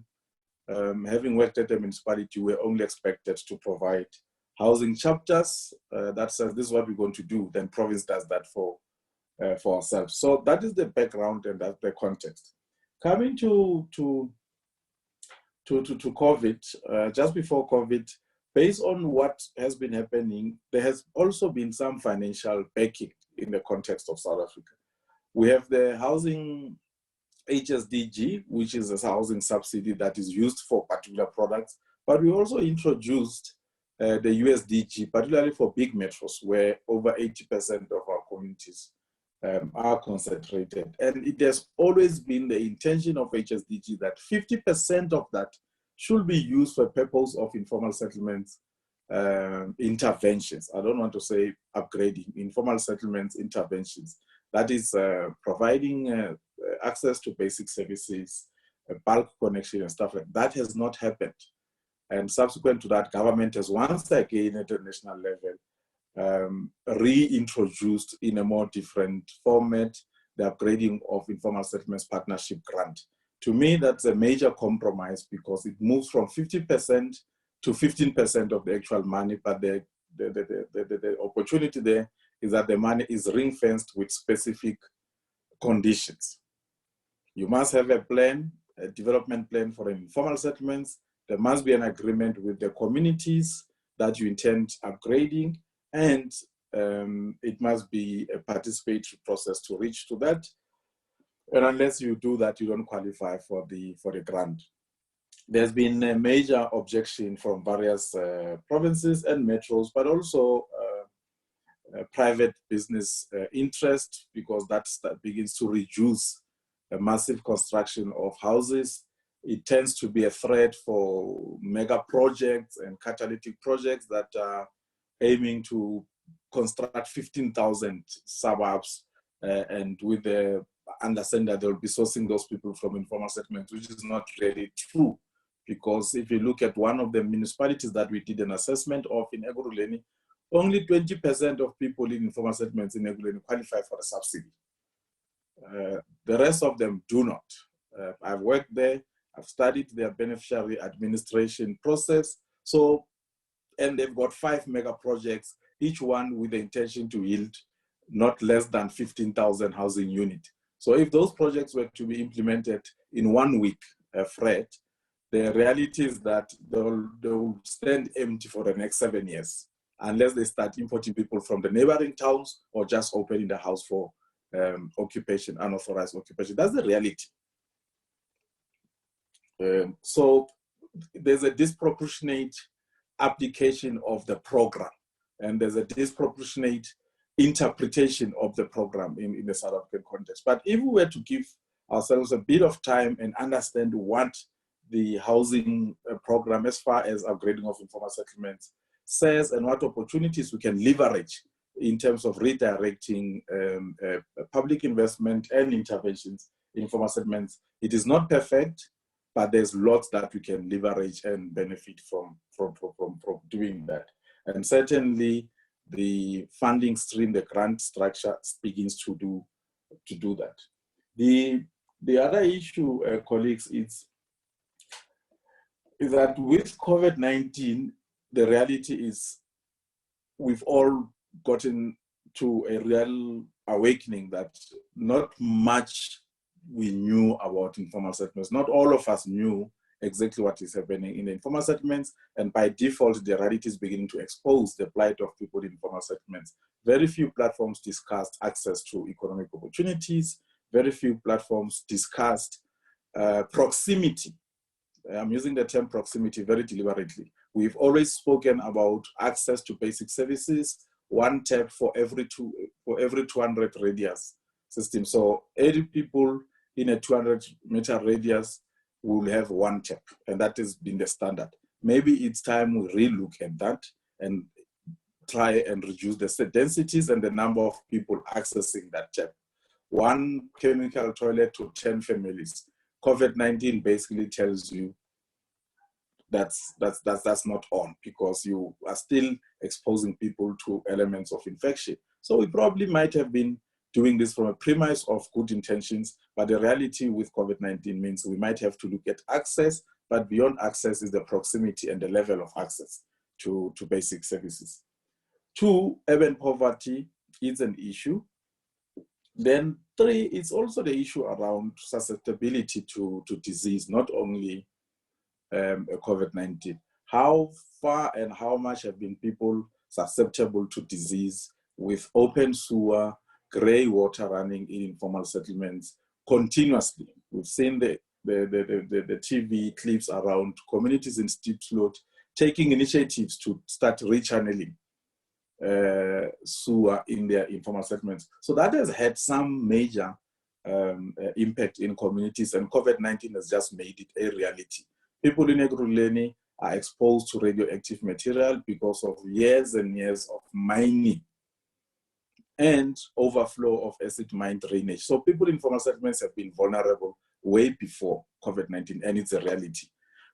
having worked at a municipality, we're only expected to provide housing chapters that says this is what we're going to do, then province does that for ourselves. So that is the background and that's the context. Coming to COVID, just before COVID, based on what has been happening, there has also been some financial backing in the context of South Africa. We have the housing HSDG, which is a housing subsidy that is used for particular products, but we also introduced the USDG, particularly for big metros, where over 80% of our communities are concentrated. And it has always been the intention of HSDG that 50% of that should be used for purpose of informal settlements interventions. I don't want to say upgrading, informal settlements interventions. That is providing access to basic services, bulk connection and stuff like that. Has not happened. And subsequent to that, government has once again at the national level reintroduced in a more different format the upgrading of informal settlements partnership grant. To me, that's a major compromise because it moves from 50% to 15% of the actual money, but the opportunity there is that the money is ring-fenced with specific conditions. You must have a plan, a development plan for informal settlements. There must be an agreement with the communities that you intend upgrading, and it must be a participatory process to reach to that. And unless you do that, you don't qualify for the grant. There's been a major objection from various provinces and metros, but also private business interest, because that begins to reduce a massive construction of houses. It tends to be a threat for mega projects and catalytic projects that are aiming to construct 15,000 suburbs and with the understanding that they'll be sourcing those people from informal settlements, which is not really true. Because if you look at one of the municipalities that we did an assessment of in Ekurhuleni, only 20% of people in informal settlements in Ekurhuleni qualify for a subsidy. The rest of them do not. I've worked there, I've studied their beneficiary administration process. So, and they've got 5 mega projects, each one with the intention to yield not less than 15,000 housing units. So if those projects were to be implemented in 1 week, Fred, the reality is that they'll stand empty for the next 7 years, unless they start importing people from the neighboring towns or just opening the house for occupation, unauthorized occupation. That's the reality. So there's a disproportionate application of the program, and there's a disproportionate interpretation of the program in the South African context. But if we were to give ourselves a bit of time and understand what the housing program, as far as upgrading of informal settlements, says and what opportunities we can leverage in terms of redirecting public investment and interventions in informal settlements, it is not perfect, but there's lots that we can leverage and benefit from doing that. And certainly the funding stream, the grant structure begins to do that. The other issue, colleagues, is that with COVID-19, the reality is we've all gotten to a real awakening that not much we knew about informal settlements. Not all of us knew exactly what is happening in the informal settlements, and by default, the reality is beginning to expose the plight of people in informal settlements. Very few platforms discussed access to economic opportunities. Very few platforms discussed proximity. I'm using the term proximity very deliberately. We've always spoken about access to basic services, one tap for every 200 radius system. So 80 people in a 200-meter radius will have one tap, and that has been the standard. Maybe it's time we relook at that and try and reduce the densities and the number of people accessing that tap. One chemical toilet to 10 families. COVID-19 basically tells you that's not on, because you are still exposing people to elements of infection. So we probably might have been doing this from a premise of good intentions, but the reality with COVID-19 means we might have to look at access, but beyond access is the proximity and the level of access to basic services. 2, urban poverty is an issue. Then 3, it's also the issue around susceptibility to disease, not only COVID-19. How far and how much have been people susceptible to disease with open sewer, grey water running in informal settlements continuously? We've seen the TV clips around communities in steep slope taking initiatives to start rechanneling sewer in their informal settlements. So that has had some major impact in communities, and COVID-19 has just made it a reality. People in Ekurhuleni are exposed to radioactive material because of years and years of mining and overflow of acid mine drainage. So people in informal settlements have been vulnerable way before COVID-19, and it's a reality.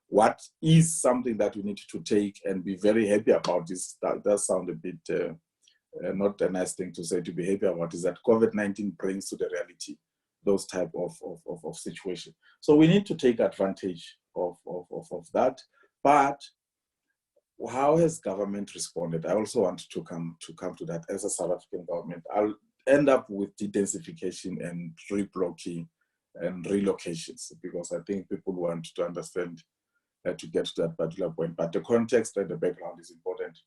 What is something that we need to take and be very happy about is, that does sound a bit not a nice thing to say to be happy about, is that COVID-19 brings to the reality those type of situations. So we need to take advantage of that. But how has government responded? I also want to come to that. As a South African government, I'll end up with dedensification and reblocking and relocations, because I think people want to understand to get to that particular point. But the context and the background is important.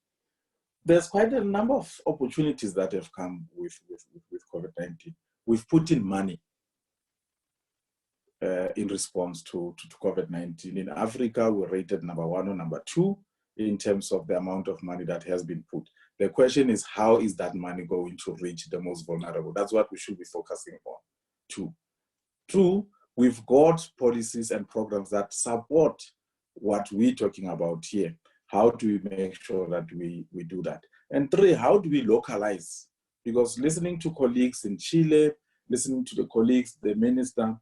There's quite a number of opportunities that have come with COVID-19. We've put in money in response to COVID-19. In Africa, we're rated #1 or #2 in terms of the amount of money that has been put. The question is, how is that money going to reach the most vulnerable? That's what we should be focusing on. Two, we've got policies and programs that support what we're talking about here. How do we make sure that we do that? And three, how do we localize? Because listening to colleagues in Chile, listening to the colleagues, the minister,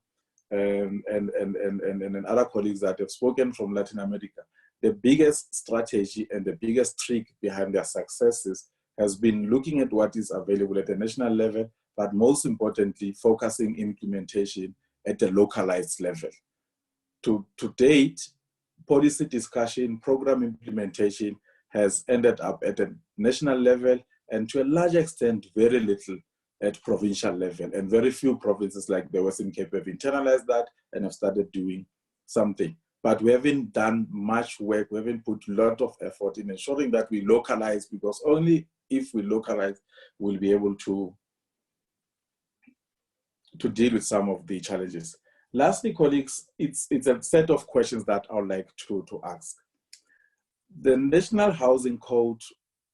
and other colleagues that have spoken from Latin America, the biggest strategy and the biggest trick behind their successes has been looking at what is available at the national level, but most importantly, focusing implementation at the localized level. To date, policy discussion, program implementation has ended up at a national level, and to a large extent, very little at provincial level. And very few provinces like the Western Cape have internalized that and have started doing something. But we haven't done much work. We haven't put a lot of effort in ensuring that we localize, because only if we localize, we'll be able to deal with some of the challenges. Lastly, colleagues, it's a set of questions that I would like to ask. The National Housing Code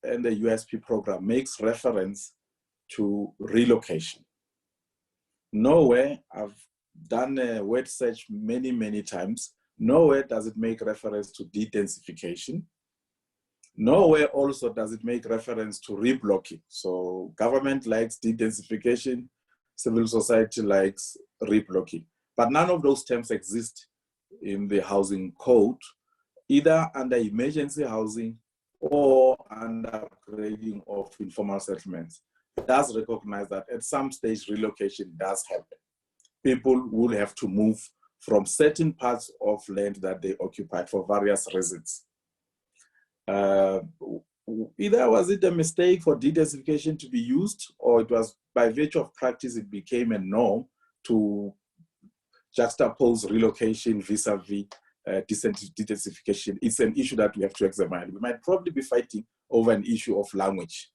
and the USP program makes reference to relocation. Nowhere, I've done a word search many times, nowhere does it make reference to dedensification. Nowhere also does it make reference to reblocking. So government likes dedensification, civil society likes reblocking. But none of those terms exist in the housing code, either under emergency housing or under upgrading of informal settlements. It does recognize that at some stage relocation does happen. People will have to move from certain parts of land that they occupied for various reasons. Either was it a mistake for dedensification to be used, or it was by virtue of practice it became a norm to juxtapose relocation vis-a-vis dedensification. It's an issue that we have to examine. We might probably be fighting over an issue of language.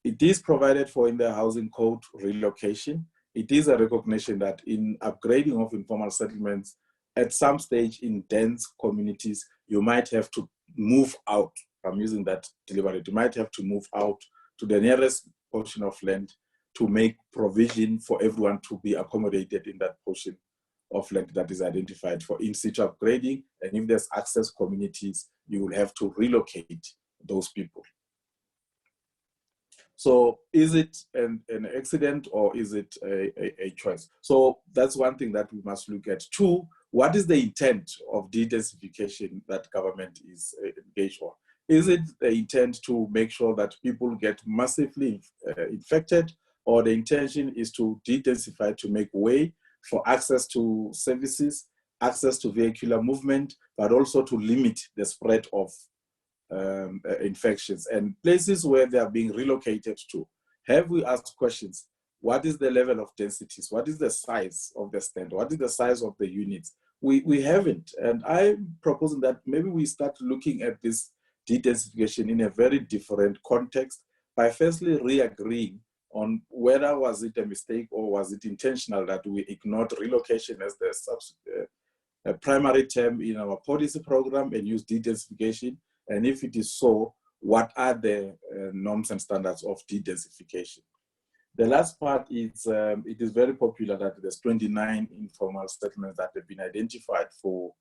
It is provided for in the housing code, relocation. It is a recognition that in upgrading of informal settlements, at some stage in dense communities, you might have to move out. I'm using that deliberately. You might have to move out to the nearest portion of land to make provision for everyone to be accommodated in that portion of land that is identified for in-situ upgrading. And if there's access communities, you will have to relocate those people. So is it an accident, or is it a choice? So that's one thing that we must look at. Two, what is the intent of dedensification that government is engaged on? Is it the intent to make sure that people get massively infected, or the intention is to dedensify to make way for access to services, access to vehicular movement, but also to limit the spread of infections? And places where they are being relocated to, have we asked questions? What is the level of densities? What is the size of the stand? What is the size of the units? We haven't. And I'm proposing that maybe we start looking at this dedensification in a very different context by firstly re-agreeing on whether was it a mistake or was it intentional that we ignored relocation as the primary term in our policy program and use dedensification. And if it is so, what are the norms and standards of de-densification. The last part is, it is very popular that there's 29 informal settlements that have been identified for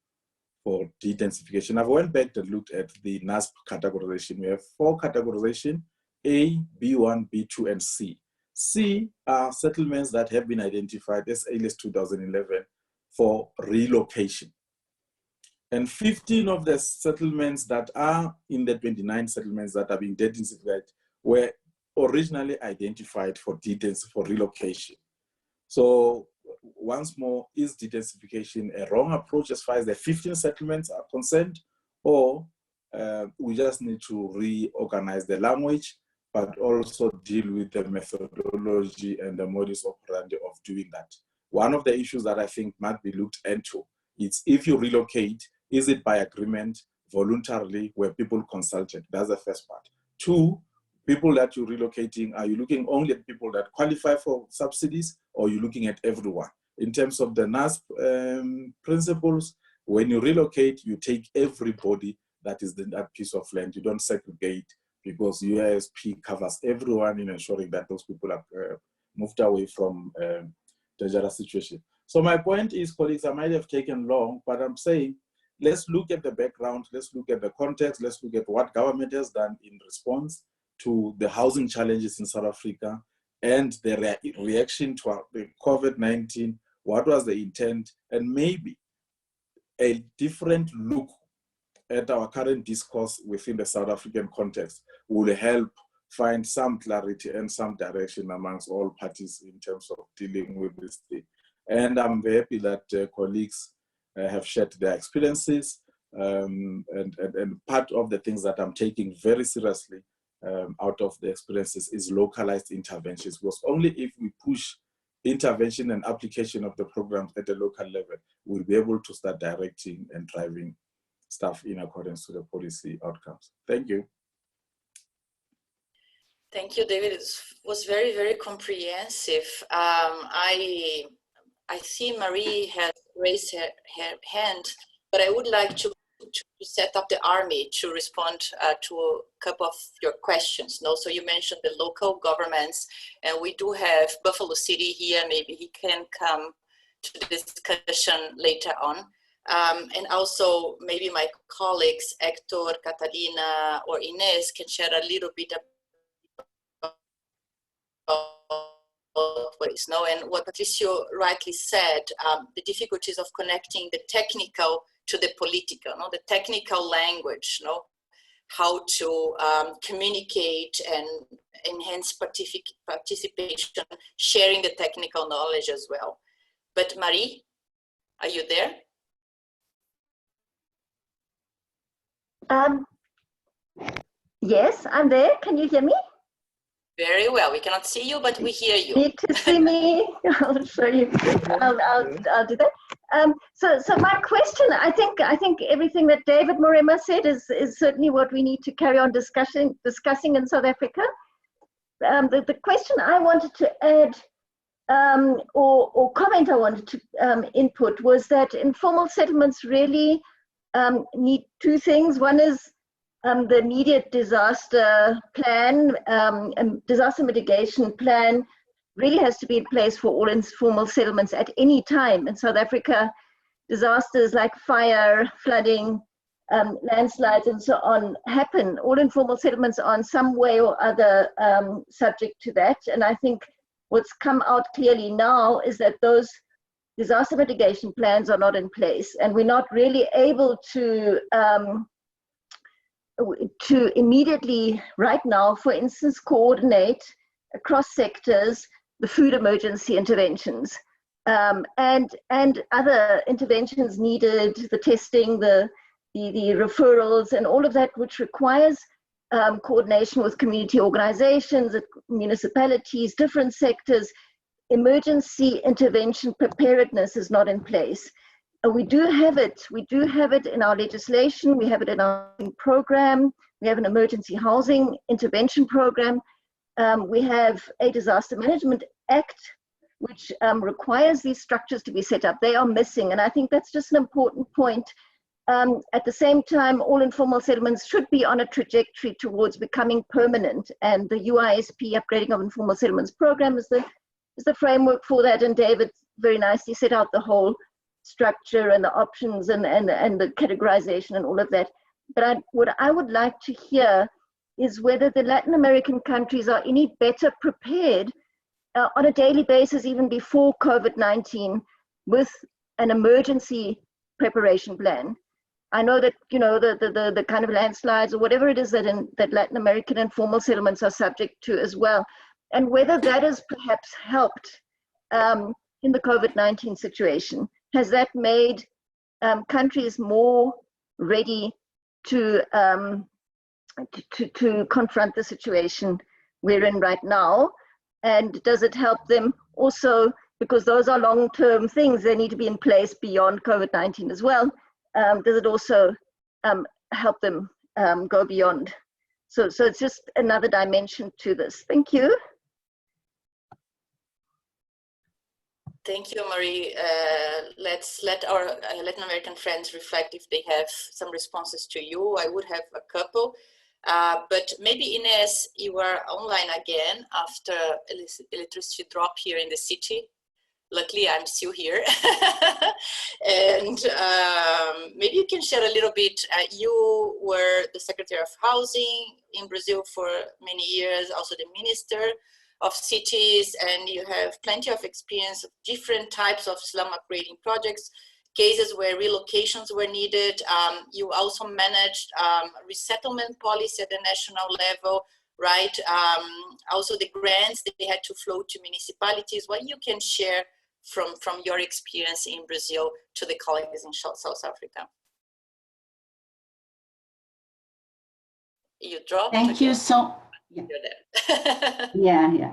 de-densification. I've went back and looked at the NUSP categorization. We have 4 categorization: A, B1, B2, and C. C are settlements that have been identified as early as 2011 for relocation. And 15 of the settlements that are in the 29 settlements that are being de-densified were originally identified for relocation. So once more, is de-densification a wrong approach as far as the 15 settlements are concerned, or we just need to reorganize the language, but also deal with the methodology and the modus operandi of doing that? One of the issues that I think might be looked into is, if you relocate, is it by agreement, voluntarily, where people consulted? That's the first part. 2, people that you're relocating, are you looking only at people that qualify for subsidies, or are you looking at everyone? In terms of the NUSP principles, when you relocate, you take everybody that is in that piece of land. You don't segregate, because USP covers everyone in ensuring that those people are moved away from dangerous situation. So my point is, colleagues, I might have taken long, but I'm saying, let's look at the background, let's look at the context, let's look at what government has done in response to the housing challenges in South Africa and the reaction to the COVID-19. What was the intent? And maybe a different look at our current discourse within the South African context will help find some clarity and some direction amongst all parties in terms of dealing with this thing. And I'm very happy that colleagues have shared their experiences, and part of the things that I'm taking very seriously out of the experiences is localized interventions, because only if we push intervention and application of the programs at the local level, we'll be able to start directing and driving stuff in accordance to the policy outcomes. Thank you. Thank you, David. It was very, very comprehensive. I see Marie has raised her hand, but I would like to set up the army to respond to a couple of your questions. No? So you mentioned the local governments, and we do have Buffalo City here. Maybe he can come to the discussion later on. And also maybe my colleagues, Hector, Catalina, or Ines can share a little bit about what is known. And what Patricio rightly said, the difficulties of connecting the technical to the political, no? The technical language, no? How to communicate and enhance participation, sharing the technical knowledge as well. But Marie, are you there? Yes, I'm there. Can you hear me? Very well. We cannot see you, but we hear you. Need to see me? I'll show you. I'll do that. So my question, I think everything that David Morema said is certainly what we need to carry on discussing in South Africa. The question I wanted to add, or comment I wanted to input, was that informal settlements really need 2 things. One is the immediate disaster plan, disaster mitigation plan really has to be in place for all informal settlements at any time. In South Africa, disasters like fire, flooding, landslides and so on happen. All informal settlements are in some way or other subject to that. And I think what's come out clearly now is that those disaster mitigation plans are not in place, and we're not really able to immediately right now, for instance, coordinate across sectors the food emergency interventions and other interventions needed, the testing, the referrals and all of that, which requires coordination with community organizations, municipalities, different sectors. Emergency intervention preparedness is not in place. We do have it in our legislation, we have it in our program, we have an emergency housing intervention program, we have a disaster management act which requires these structures to be set up. They are missing, and I think that's just an important point At the same time, all informal settlements should be on a trajectory towards becoming permanent, and the UISP Upgrading of Informal Settlements program is the framework for that, and David very nicely set out the whole structure and the options and the categorization and all of that. But what I would like to hear is whether the Latin American countries are any better prepared on a daily basis, even before COVID-19, with an emergency preparation plan. I know that, you know, the kind of landslides or whatever it is that Latin American informal settlements are subject to as well, and whether that has perhaps helped in the COVID-19 situation. Has that made countries more ready to confront the situation we're in right now? And does it help them also, because those are long-term things, they need to be in place beyond COVID-19 as well. Does it also help them go beyond? So it's just another dimension to this. Thank you. Thank you, Marie. Let's let our Latin American friends reflect if they have some responses to you. I would have a couple, but maybe Ines, you are online again after electricity drop here in the city. Luckily, I'm still here. And maybe you can share a little bit. You were the Secretary of Housing in Brazil for many years, also the Minister of Cities, and you have plenty of experience of different types of slum upgrading projects, cases where relocations were needed. You also managed resettlement policy at the national level, right? Also the grants that they had to flow to municipalities. What you can share from your experience in Brazil to the colleagues in South Africa. You dropped. Thank you so. Yeah. Yeah.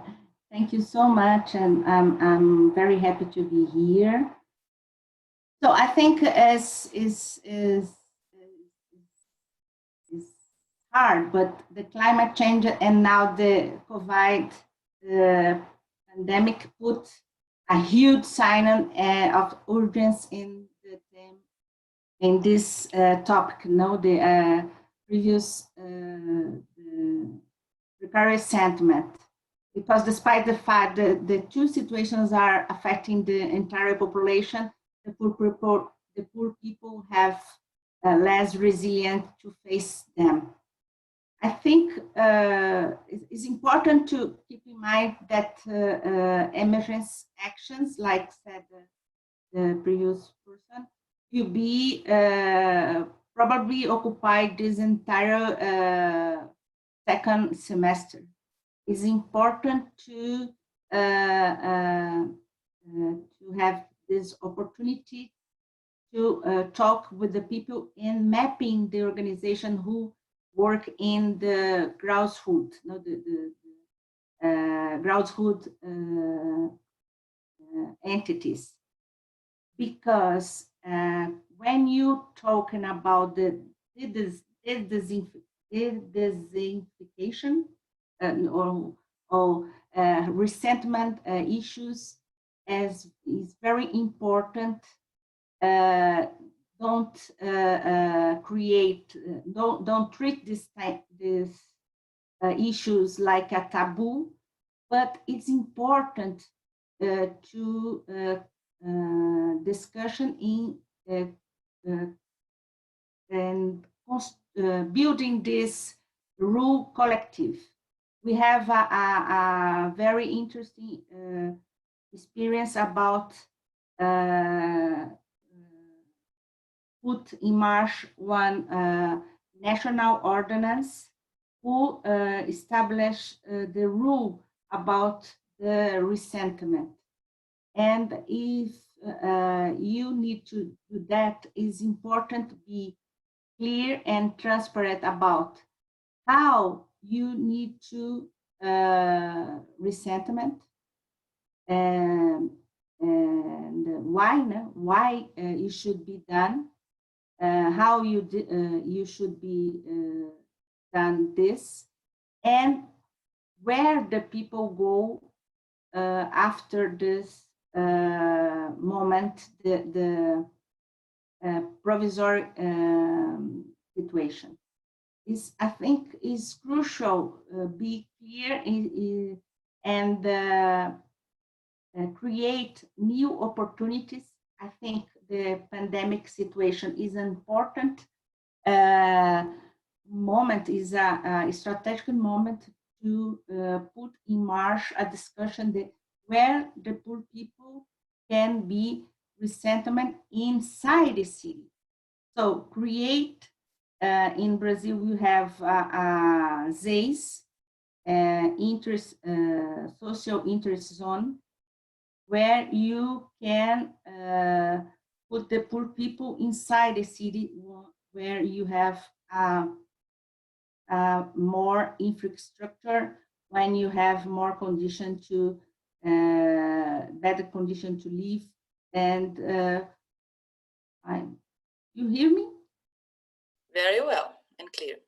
Thank you so much, and I'm very happy to be here. So I think is hard, but the climate change and now the COVID pandemic put a huge sign of urgency in this topic. No, the previous precarious sentiment, because despite the fact that the two situations are affecting the entire population, the poor people have less resilient to face them. I think it's important to keep in mind that emergency actions, like said the previous person, will be probably occupy this entire second semester. It's important to have this opportunity to talk with the people in mapping the organization who work in the grassroots, grassroots entities, because when you talking about the desinfication or resentment issues, as is very important. Don't treat these issues like a taboo, but it's important to discussion in building this rule collective. We have a very interesting experience about put in March one national ordinance who established the rule about the resentment. And if you need to do that, it's important to be clear and transparent about how you need to resentment and why it should be done, how you should be done this, and where the people go after this moment, the provisory situation. I think is crucial, be clear and create new opportunities. I think the pandemic situation is an important moment, is a strategic moment to put in march a discussion where the poor people can be resettlement inside the city. So create, in Brazil, we have ZEIS, social interest zone, where you can put the poor people inside the city, where you have more infrastructure, when you have more condition to, better condition to live. And you hear me? Very well and clear.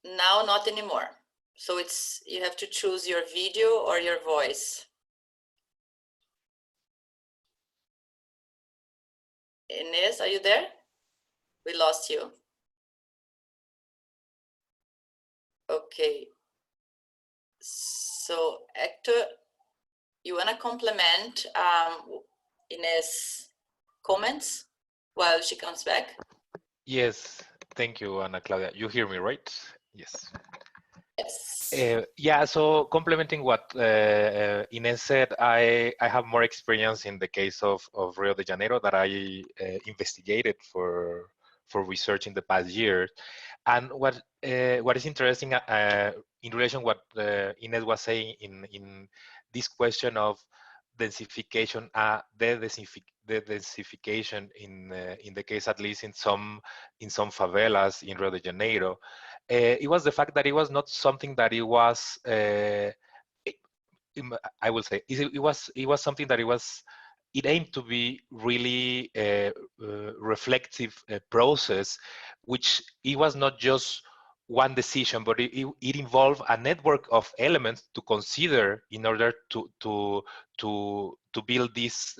Now, not anymore. So you have to choose your video or your voice. Inés, are you there? We lost you. Okay. So, Hector, you want to complement Inés' comments while she comes back? Yes, thank you, Ana Claudia. You hear me, right? Yes. Yes. Yeah, so complementing what Inés said, I have more experience in the case of Rio de Janeiro that I investigated for research in the past year. And what is interesting in relation to what Inés was saying in this question of densification, the densification in the case, at least in some favelas in Rio de Janeiro, it was the fact that it was not something that it was. I will say it was something that it aimed to be really reflective process, which it was not just one decision, but it involved a network of elements to consider in order to build this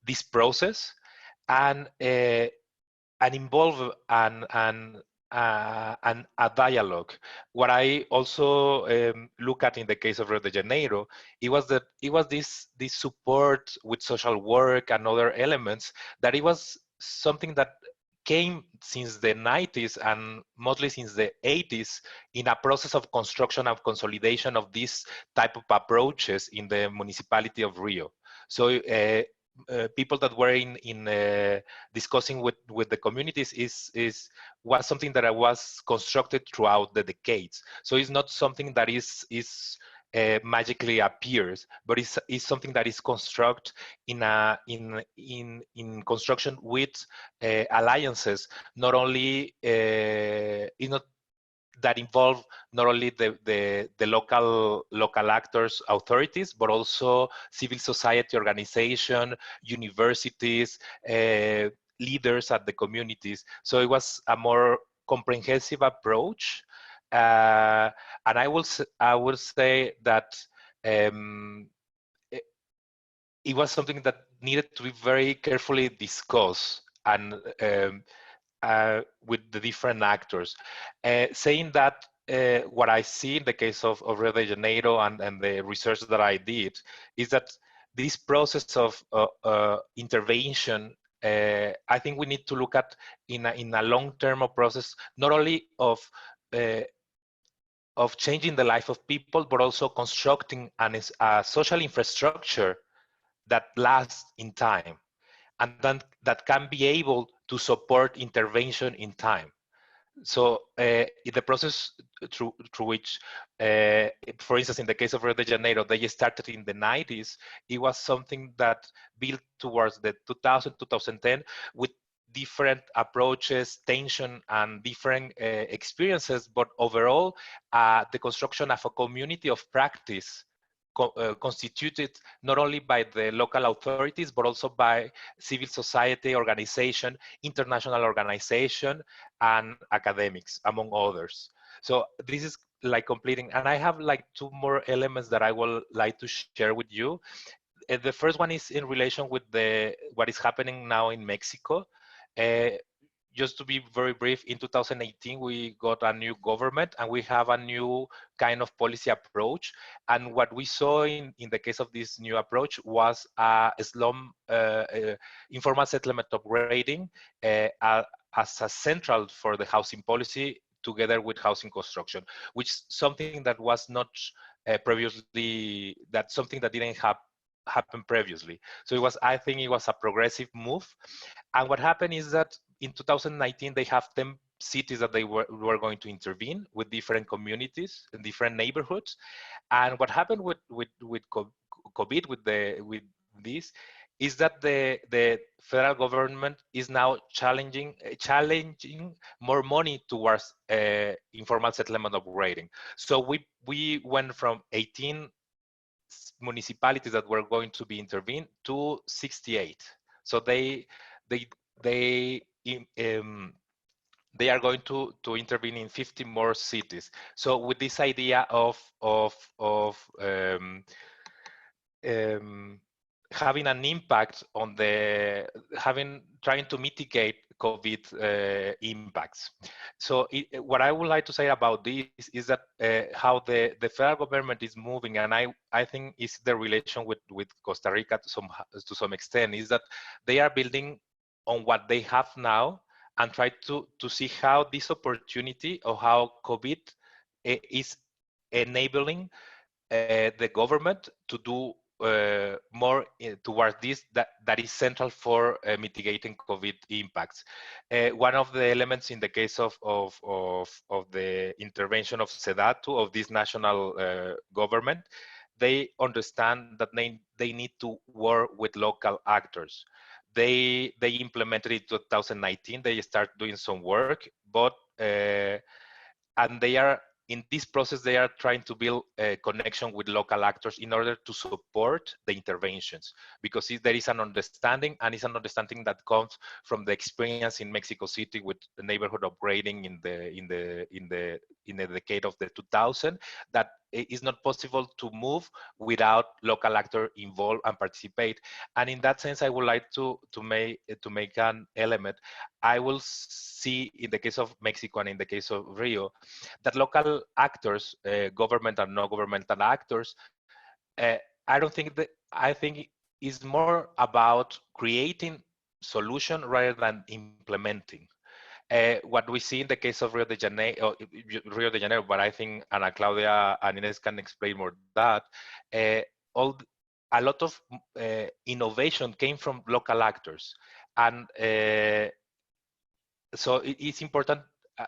this process and involve a dialogue. What I also look at in the case of Rio de Janeiro, it was this support with social work and other elements, that it was something that came since the 90s and mostly since the 80s in a process of construction and consolidation of this type of approaches in the municipality of Rio. So people that were in discussing with the communities was something that was constructed throughout the decades. So it's not something that is magically appears, but it's something that is constructed in construction with alliances. Not only that involve not only the local actors, authorities, but also civil society organization, universities, leaders at the communities. So it was a more comprehensive approach, and I will say that it was something that needed to be very carefully discussed and with the different actors. Saying that, what I see in the case of Rio de Janeiro and the research that I did is that this process of intervention, I think we need to look at in a long-term process, not only of changing the life of people, but also constructing a social infrastructure that lasts in time, and then that can be able to support intervention in time. So in the process through which, for instance, in the case of Rio de Janeiro, they started in the 90s, it was something that built towards the 2000, 2010 with different approaches, tension, and different experiences, but overall, the construction of a community of practice constituted not only by the local authorities, but also by civil society organization, international organization, and academics, among others. So this is like completing, and I have like two more elements that I would like to share with you. The first one is in relation with what is happening now in Mexico. Just to be very brief, in 2018, we got a new government and we have a new kind of policy approach. And what we saw in the case of this new approach was a slum informal settlement upgrading as a central for the housing policy together with housing construction, which is something that was not previously, that's something that didn't happen previously. So it was, I think it was a progressive move. And what happened is that in 2019, they have 10 cities that they were going to intervene with different communities in different neighborhoods. And what happened with COVID, with this, is that the federal government is now challenging more money towards informal settlement upgrading. So we went from 18 municipalities that were going to be intervened to 68. So they are going to intervene in 50 more cities. So with this idea of having an impact on trying to mitigate COVID impacts. So what I would like to say about this is that how the federal government is moving, and I think is the relation with Costa Rica to some extent, is that they are building on what they have now and try to see how this opportunity or how COVID is enabling the government to do more towards this that is central for mitigating COVID impacts. One of the elements in the case of the intervention of SEDATU, of this national government, they understand that they need to work with local actors. They implemented it in 2019. They start doing some work, but and they are in this process. They are trying to build a connection with local actors in order to support the interventions, because there is an understanding, and it's an understanding that comes from the experience in Mexico City with the neighborhood upgrading in the decade of the 2000, that it is not possible to move without local actors involved and participate. And in that sense, I would like to make an element. I will see in the case of Mexico and in the case of Rio that local actors, government and non-governmental actors, I think it's more about creating solution rather than implementing. What we see in the case of Rio de Janeiro, but I think Ana Claudia and Ines can explain more that, a lot of innovation came from local actors. And so it's important,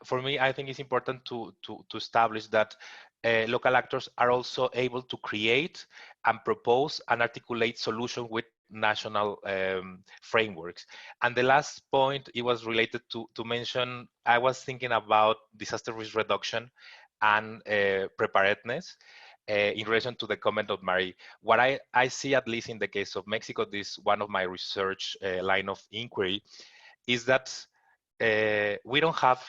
for me, I think it's important to establish that local actors are also able to create and propose and articulate solutions with national frameworks. And the last point, it was related to mention, I was thinking about disaster risk reduction and preparedness in relation to the comment of Marie. What I see, at least in the case of Mexico, this one of my research line of inquiry, is that we don't have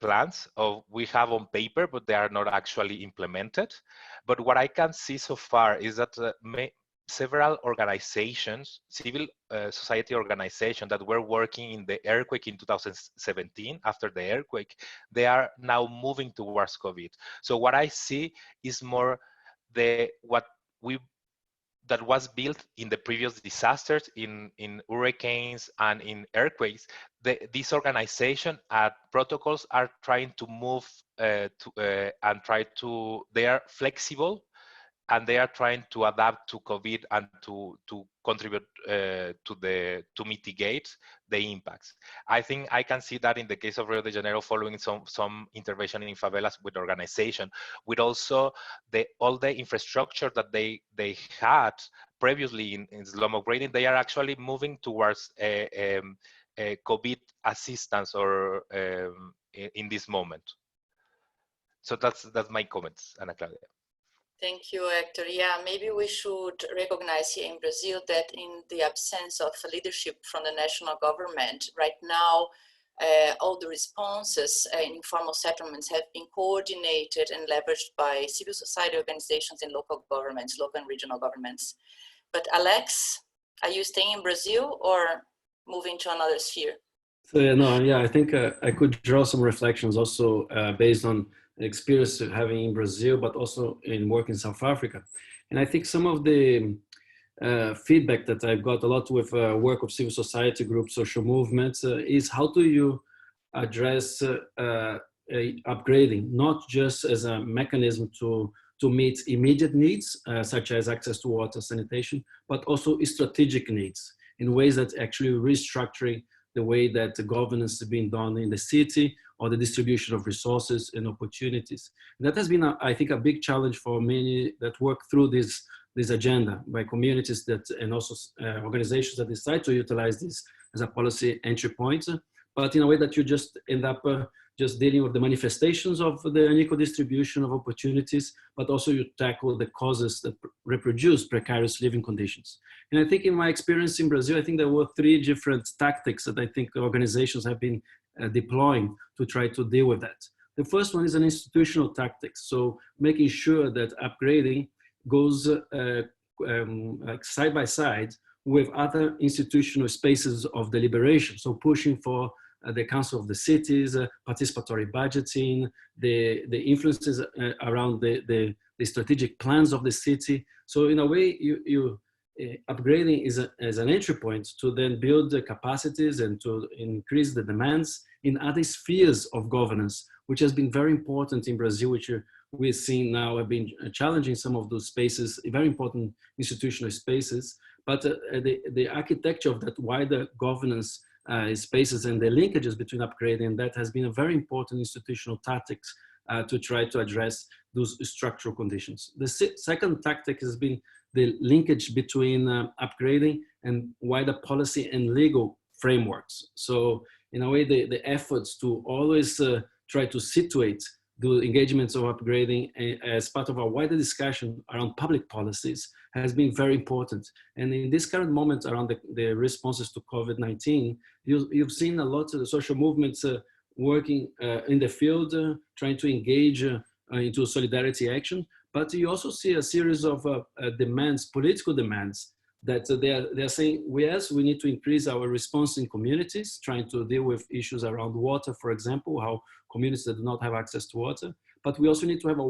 plans, or we have on paper, but they are not actually implemented. But what I can see so far is that several organizations, civil society organizations that were working in the earthquake in 2017, after the earthquake, they are now moving towards COVID. So what I see is more that was built in the previous disasters, in hurricanes and in earthquakes. This organization and protocols are trying to move they are flexible, and they are trying to adapt to COVID and to contribute to mitigate the impacts. I think I can see that in the case of Rio de Janeiro, following some intervention in favelas with organization, with also all the infrastructure that they had previously in slum upgrading. They are actually moving towards a COVID assistance or in this moment. So that's my comments, Ana Claudia. Thank you, Hector. Yeah, maybe we should recognize here in Brazil that in the absence of leadership from the national government, right now, all the responses in informal settlements have been coordinated and leveraged by civil society organizations and local governments, local and regional governments. But Alex, are you staying in Brazil or moving to another sphere? So yeah, I think I could draw some reflections also based on experience having in Brazil, but also in work in South Africa. And I think some of the feedback that I've got a lot with work of civil society groups, social movements, is how do you address upgrading, not just as a mechanism to meet immediate needs, such as access to water, sanitation, but also strategic needs in ways that actually restructuring the way that the governance is being done in the city or the distribution of resources and opportunities. And that has been, I think, a big challenge for many that work through this agenda by communities that, and also organizations that decide to utilize this as a policy entry point, but in a way that you just end up just dealing with the manifestations of the unequal distribution of opportunities, but also you tackle the causes that reproduce precarious living conditions. And I think in my experience in Brazil, I think there were 3 different tactics that I think organizations have been deploying to try to deal with that. The first one is an institutional tactic. So making sure that upgrading goes like side by side with other institutional spaces of deliberation. So pushing for the Council of the Cities, participatory budgeting, the influences around the strategic plans of the city. So in a way, upgrading is as an entry point to then build the capacities and to increase the demands in other spheres of governance, which has been very important in Brazil, which we're seeing now have been challenging some of those spaces, very important institutional spaces. But the architecture of that wider governance spaces and the linkages between upgrading and that has been a very important institutional tactics to try to address those structural conditions. The second tactic has been the linkage between upgrading and wider policy and legal frameworks. So in a way, the efforts to always try to situate the engagements of upgrading as part of a wider discussion around public policies has been very important. And in this current moment around the responses to COVID-19, you've seen a lot of the social movements working in the field, trying to engage into solidarity action, but you also see a series of demands, political demands, that they're saying, yes, we need to increase our response in communities, trying to deal with issues around water, for example, how communities that do not have access to water, but we also need to have a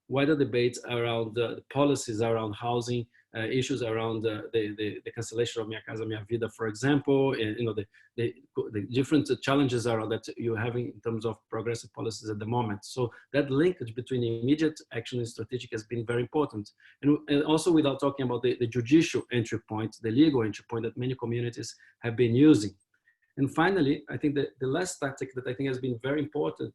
wider debate around the policies around housing, issues around the cancellation of Minha Casa Minha Vida, for example, and the different challenges around that you're having in terms of progressive policies at the moment. So that linkage between immediate action and strategic has been very important. And also without talking about the judicial entry point, the legal entry point that many communities have been using. And finally, I think that the last tactic that I think has been very important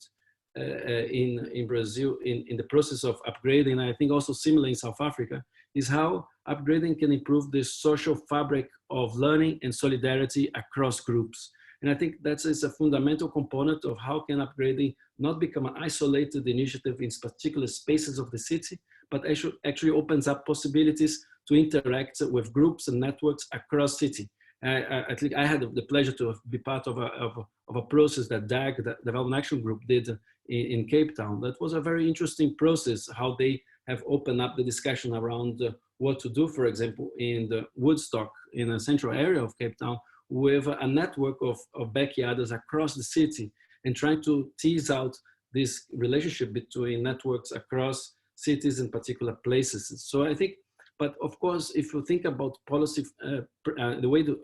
in Brazil in the process of upgrading, and I think also similar in South Africa, is how upgrading can improve the social fabric of learning and solidarity across groups. And I think that is a fundamental component of how can upgrading not become an isolated initiative in particular spaces of the city, but actually opens up possibilities to interact with groups and networks across city. I think I had the pleasure to be part of a process that DAG, the Development Action Group, did in Cape Town. That was a very interesting process, how they have opened up the discussion around what to do, for example, in the Woodstock, in a central area of Cape Town, with a network of backyarders across the city, and trying to tease out this relationship between networks across cities and particular places. So I think, but of course, if you think about policy, the way to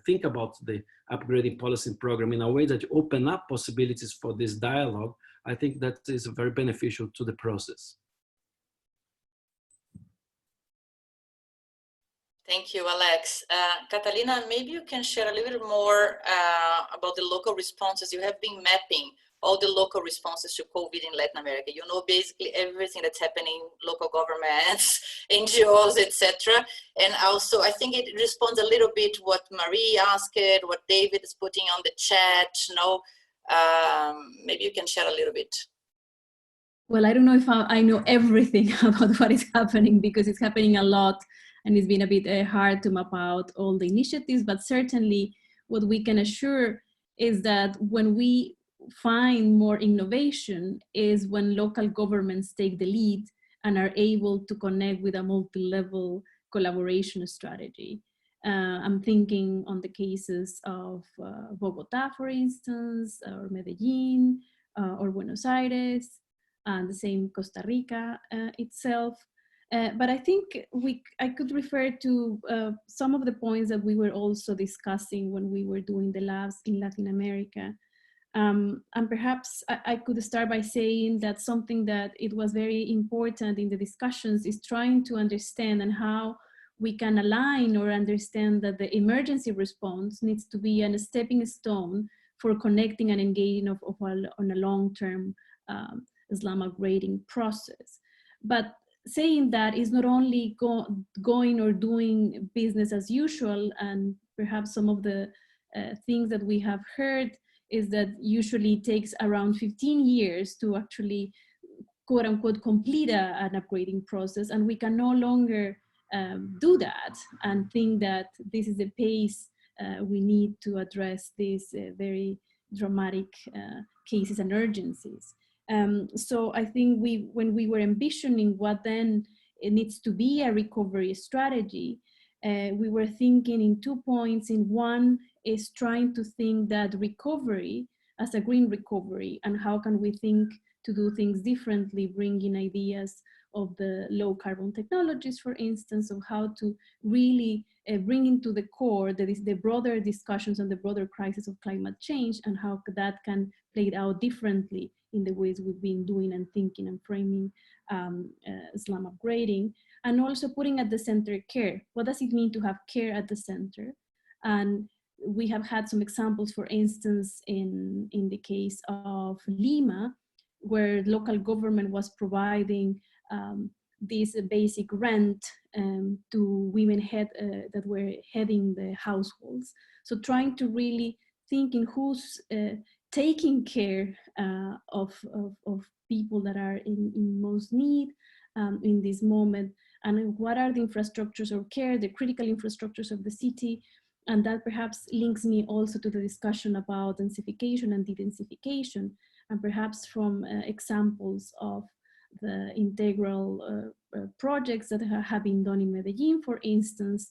think about the upgrading policy program in a way that you open up possibilities for this dialogue, I think that is very beneficial to the process. Thank you, Alex. Catalina, maybe you can share a little bit more about the local responses. You have been mapping all the local responses to COVID in Latin America. You know basically everything that's happening, local governments, NGOs, etc. And also, I think it responds a little bit to what Marie asked, what David is putting on the chat. Maybe you can share a little bit. Well, I don't know if I know everything about what is happening, because it's happening a lot. And it's been a bit hard to map out all the initiatives, but certainly what we can assure is that when we find more innovation is when local governments take the lead and are able to connect with a multi-level collaboration strategy. I'm thinking on the cases of Bogota, for instance, or Medellin, or Buenos Aires, and the same Costa Rica itself. But I think I could refer to some of the points that we were also discussing when we were doing the labs in Latin America. And perhaps I could start by saying that something that it was very important in the discussions is trying to understand and how we can align or understand that the emergency response needs to be a stepping stone for connecting and engaging on a long-term slum upgrading process. But saying that is not only going or doing business as usual, and perhaps some of the things that we have heard is that usually it takes around 15 years to actually, quote unquote, complete an upgrading process, and we can no longer do that and think that this is the pace we need to address these very dramatic cases and urgencies. So I think when we were envisioning what then it needs to be a recovery strategy, we were thinking in 2 points. In one is trying to think that recovery as a green recovery, and how can we think to do things differently, bringing ideas of the low carbon technologies, for instance, of how to really bring into the core the broader discussions on the broader crisis of climate change, and how that can play out differently in the ways we've been doing and thinking and framing slum upgrading, and also putting at the center care. What does it mean to have care at the center? And we have had some examples, for instance, in the case of Lima, where local government was providing this basic rent to women that were heading the households. So trying to really think in who's taking care of people that are in most need in this moment, and what are the infrastructures of care, the critical infrastructures of the city. And that perhaps links me also to the discussion about densification and de-densification, and perhaps from examples of the integral projects that have been done in Medellin, for instance.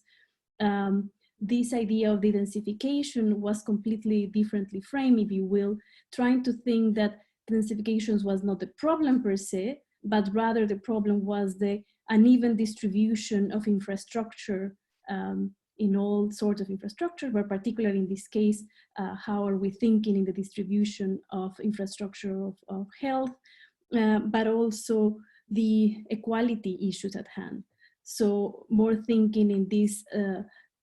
This idea of de-densification was completely differently framed, if you will, trying to think that densification was not the problem per se, but rather the problem was the uneven distribution of infrastructure in all sorts of infrastructure, but particularly in this case, how are we thinking in the distribution of infrastructure of health, but also the equality issues at hand. So more thinking in this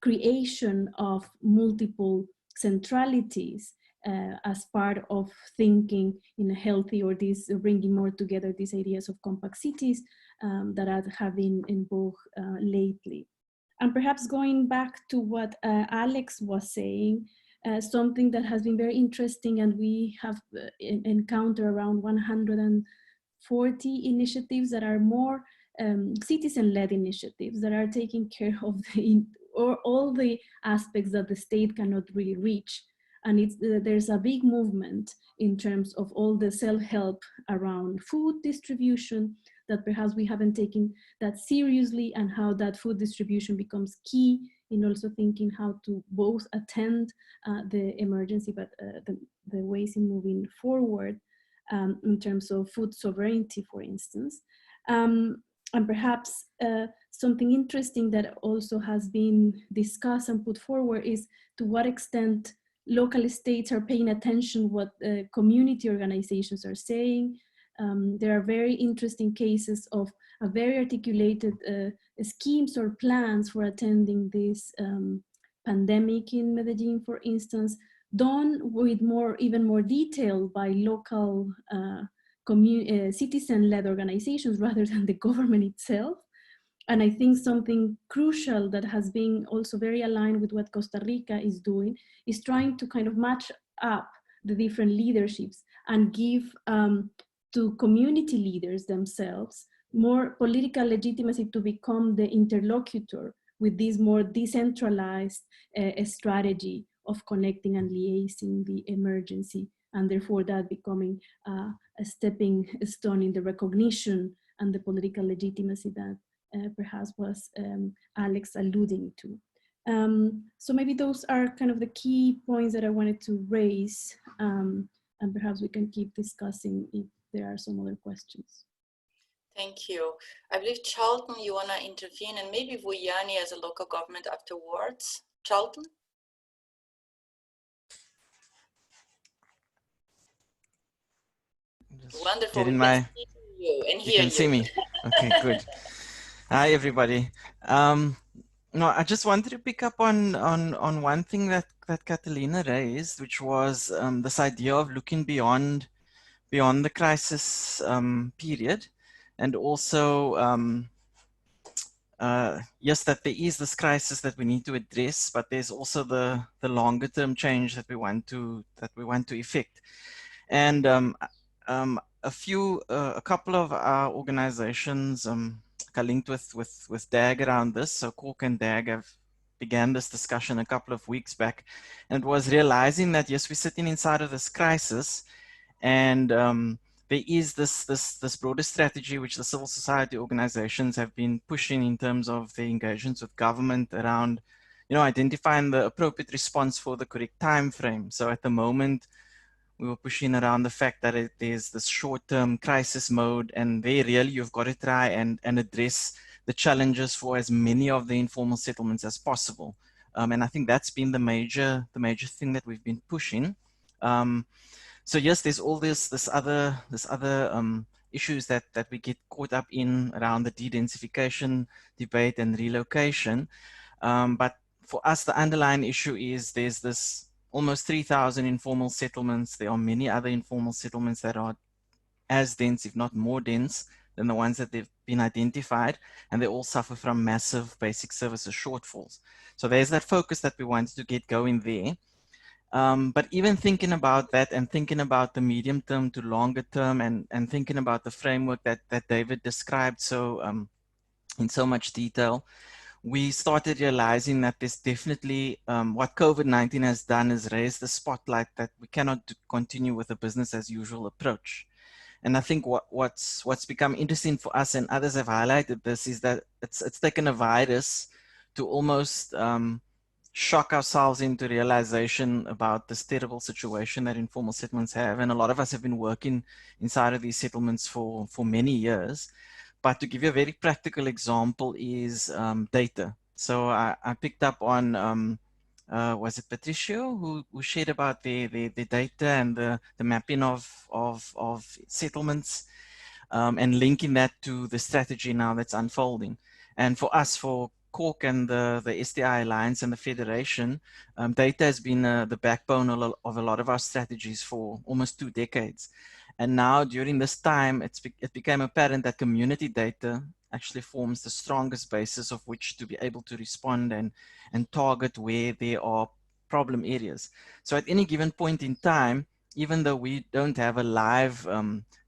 creation of multiple centralities as part of thinking in a healthy, or this bringing more together these ideas of compact cities that have been in vogue lately. And perhaps going back to what Alex was saying, something that has been very interesting, and we have encountered around 140 initiatives that are more citizen-led initiatives that are taking care of all the aspects that the state cannot really reach. And there's a big movement in terms of all the self-help around food distribution that perhaps we haven't taken that seriously, and how that food distribution becomes key in also thinking how to both attend the emergency, but the ways in moving forward in terms of food sovereignty, for instance. And perhaps something interesting that also has been discussed and put forward is to what extent local states are paying attention what community organizations are saying. There are very interesting cases of a very articulated schemes or plans for attending this pandemic in Medellin, for instance, done with even more detail by local citizen-led organizations rather than the government itself. And I think something crucial that has been also very aligned with what Costa Rica is doing is trying to kind of match up the different leaderships and give to community leaders themselves more political legitimacy to become the interlocutor with this more decentralized strategy of connecting and liaising the emergency, and therefore that becoming a stepping stone in the recognition and the political legitimacy that perhaps was Alex alluding to. So maybe those are kind of the key points that I wanted to raise, and perhaps we can keep discussing if there are some other questions. Thank you. I believe Charlton, you want to intervene, and maybe Vuyani as a local government afterwards. Charlton? Wonderful. Getting We my, can see you and you hear can see me. Okay, good. Hi, everybody. No, I just wanted to pick up on one thing that Catalina raised, which was this idea of looking beyond the crisis period, and also yes, that there is this crisis that we need to address, but there's also the longer term change that we want to effect. And a couple of our organizations are linked with DAG around this. So CORC and DAG have began this discussion a couple of weeks back, and it was realizing that yes, we're sitting inside of this crisis, and there is this broader strategy which the civil society organizations have been pushing in terms of their engagements with government around, identifying the appropriate response for the correct time frame. So at the moment, we were pushing around the fact that there's this short-term crisis mode, and there really you've got to try and address the challenges for as many of the informal settlements as possible. And I think that's been the major thing that we've been pushing. So yes, there's all this other issues that we get caught up in around the de-densification debate and relocation. But for us, the underlying issue is there's this almost 3,000 informal settlements. There are many other informal settlements that are as dense, if not more dense, than the ones that they've been identified, and they all suffer from massive basic services shortfalls. So there's that focus that we wanted to get going there. But even thinking about that and thinking about the medium term to longer term, and thinking about the framework that David described so in so much detail, we started realizing that there's definitely what COVID-19 has done is raise the spotlight that we cannot continue with a business as usual approach. And I think what's become interesting for us, and others have highlighted this, is that it's taken a virus to almost shock ourselves into realization about this terrible situation that informal settlements have. And a lot of us have been working inside of these settlements for many years. But to give you a very practical example is data. So I picked up on, was it Patricio who shared about the data and the mapping of settlements and linking that to the strategy now that's unfolding. And for us, for CORC and the SDI Alliance and the Federation, data has been the backbone of a lot of our strategies for almost 2 decades. And now during this time, it became apparent that community data actually forms the strongest basis of which to be able to respond and target where there are problem areas. So at any given point in time, even though we don't have a live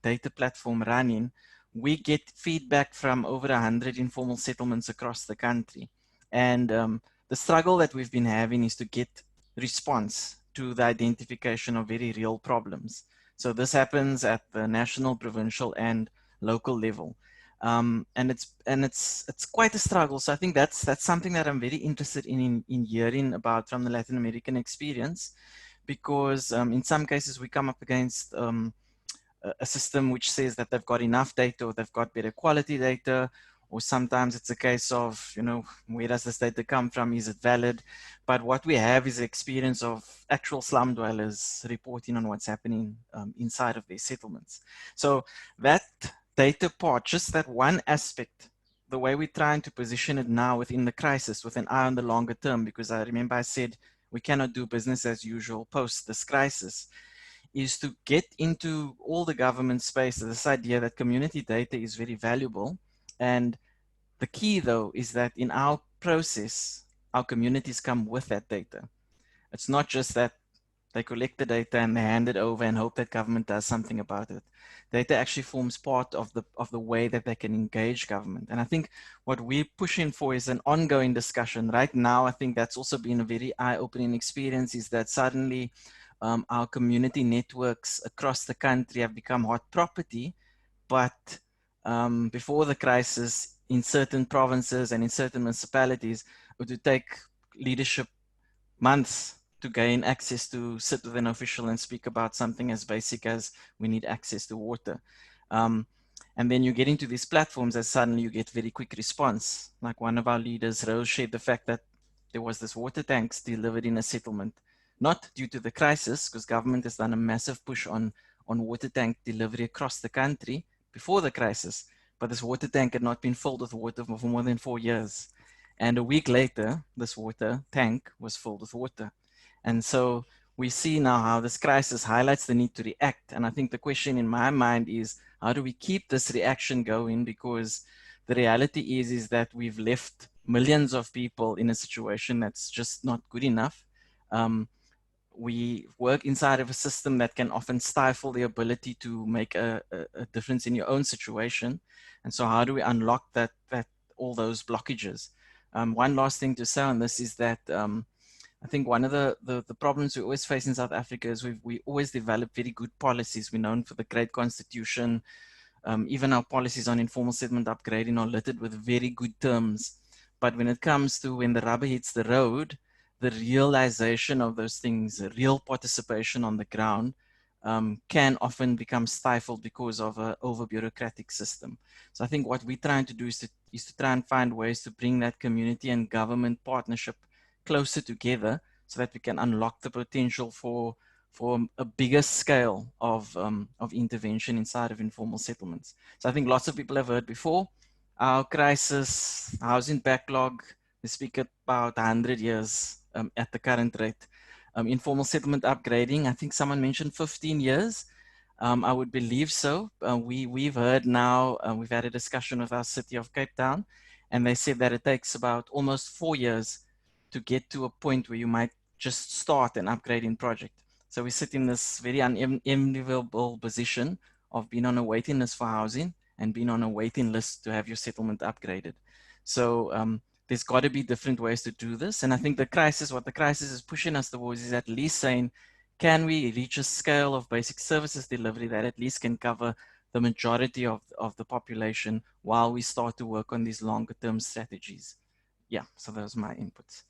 data platform running, we get feedback from over 100 informal settlements across the country. And the struggle that we've been having is to get response to the identification of very real problems. So this happens at the national, provincial, and local level. And it's quite a struggle. So I think that's something that I'm very interested in hearing about from the Latin American experience, because in some cases we come up against a system which says that they've got enough data, or they've got better quality data, or sometimes it's a case of, where does this data come from? Is it valid? But what we have is the experience of actual slum dwellers reporting on what's happening inside of their settlements. So that data part, just that one aspect, the way we're trying to position it now within the crisis with an eye on the longer term, because I remember I said we cannot do business as usual post this crisis, is to get into all the government space, this idea that community data is very valuable. And the key though is that in our process, our communities come with that data. It's not just that they collect the data and they hand it over and hope that government does something about it. Data actually forms part of the way that they can engage government. And I think what we're pushing for is an ongoing discussion. Right now, I think that's also been a very eye-opening experience, is that suddenly our community networks across the country have become hot property, but before the crisis, in certain provinces and in certain municipalities, it would take leadership months to gain access to sit with an official and speak about something as basic as we need access to water. And then you get into these platforms and suddenly you get very quick response. Like one of our leaders, Rose, shared the fact that there was this water tanks delivered in a settlement, not due to the crisis, because government has done a massive push on water tank delivery across the country before the crisis, but this water tank had not been filled with water for more than 4 years. And a week later, this water tank was filled with water. And so we see now how this crisis highlights the need to react. And I think the question in my mind is, how do we keep this reaction going? Because the reality is that we've left millions of people in a situation that's just not good enough. We work inside of a system that can often stifle the ability to make a difference in your own situation. And so how do we unlock all those blockages? One last thing to say on this is that I think one of the problems we always face in South Africa is we always develop very good policies. We're known for the great constitution. Even our policies on informal settlement upgrading are littered with very good terms. But when it comes to when the rubber hits the road, the realization of those things, the real participation on the ground, can often become stifled because of an over-bureaucratic system. So I think what we're trying to do is to try and find ways to bring that community and government partnership closer together so that we can unlock the potential for a bigger scale of intervention inside of informal settlements. So I think lots of people have heard before, our crisis, housing backlog, we speak about 100 years at the current rate. Informal settlement upgrading, I think someone mentioned 15 years. I would believe so. We've heard now, we've had a discussion with our city of Cape Town, and they said that it takes about almost 4 years to get to a point where you might just start an upgrading project. So we sit in this very unenviable position of being on a waiting list for housing and being on a waiting list to have your settlement upgraded. So there's got to be different ways to do this. And I think the crisis, what the crisis is pushing us towards is at least saying, can we reach a scale of basic services delivery that at least can cover the majority of the population while we start to work on these longer term strategies? Yeah, so those are my inputs.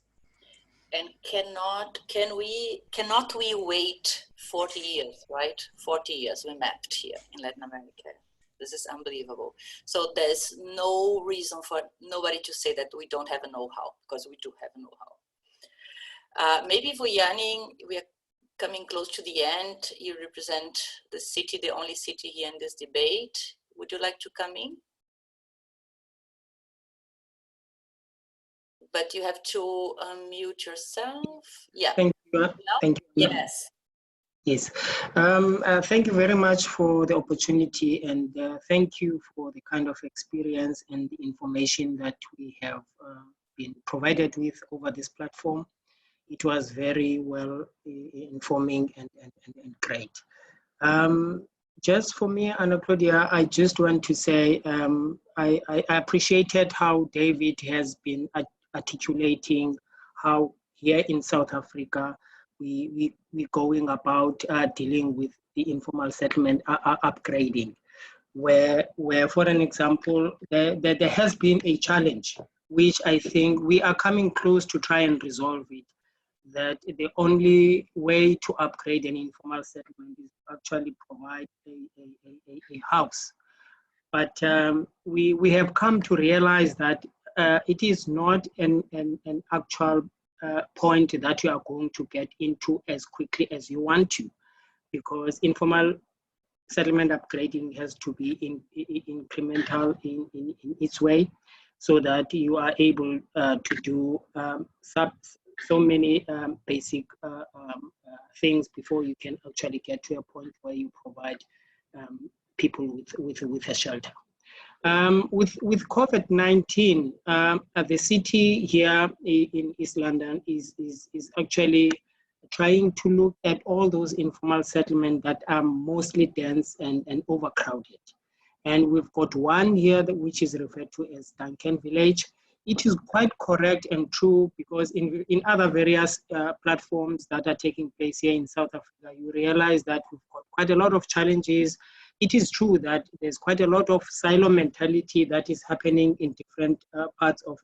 And cannot we wait 40 years, right? 40 years we mapped here in Latin America. This is unbelievable. So there's no reason for nobody to say that we don't have a know-how, because we do have a know-how. Maybe for Yanning, we are coming close to the end. You represent the city, the only city here in this debate. Would you like to come in? But you have to unmute yourself. Yeah. Thank you. Thank you. Yes. Yes. Thank you very much for the opportunity, and thank you for the kind of experience and the information that we have been provided with over this platform. It was very well informing and great. Just for me, Ana Claudia, I just want to say I appreciated how David has been articulating how here in South Africa we're going about dealing with the informal settlement upgrading, where for an example, there has been a challenge, which I think we are coming close to try and resolve it, that the only way to upgrade an informal settlement is to actually provide a house. But we have come to realize that it is not an actual point that you are going to get into as quickly as you want to, because informal settlement upgrading has to be incremental in its way, so that you are able to do so many basic things before you can actually get to a point where you provide people with a shelter. With COVID-19, the city here in East London is actually trying to look at all those informal settlements that are mostly dense and overcrowded. And we've got one here which is referred to as Duncan Village. It is quite correct and true, because in other various platforms that are taking place here in South Africa, you realize that we've got quite a lot of challenges it is true that there's quite a lot of silo mentality that is happening in different parts of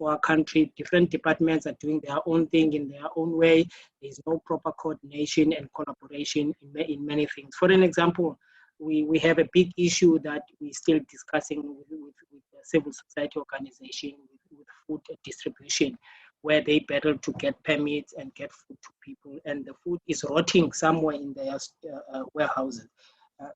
our country. Different departments are doing their own thing in their own way. There's no proper coordination and collaboration in many things. For an example, we have a big issue that we're still discussing with the civil society organization with food distribution, where they battle to get permits and get food to people, and the food is rotting somewhere in their warehouses.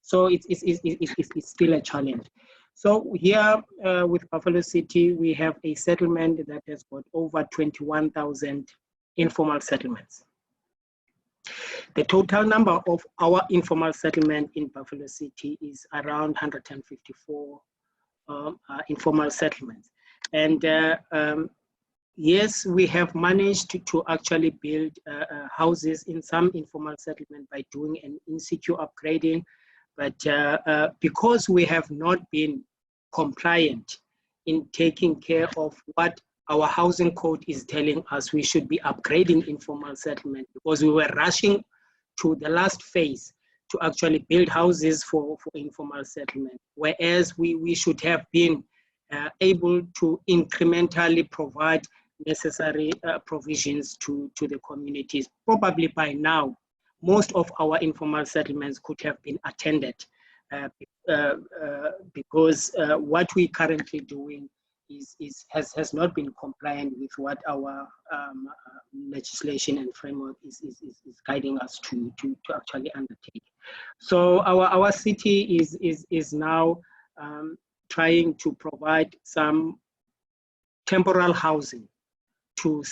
So it's still a challenge. So here with Buffalo City, we have a settlement that has got over 21,000 informal settlements. The total number of our informal settlement in Buffalo City is around 154 informal settlements. And yes, we have managed to actually build houses in some informal settlement by doing an in-situ upgrading. But because we have not been compliant in taking care of what our housing code is telling us, we should be upgrading informal settlement, because we were rushing to the last phase to actually build houses for informal settlement, whereas we should have been able to incrementally provide necessary provisions to the communities. Probably by now, most of our informal settlements could have been attended because what we're currently doing has not been compliant with what our legislation and framework is guiding us to actually undertake. So our city is now trying to provide some temporal housing to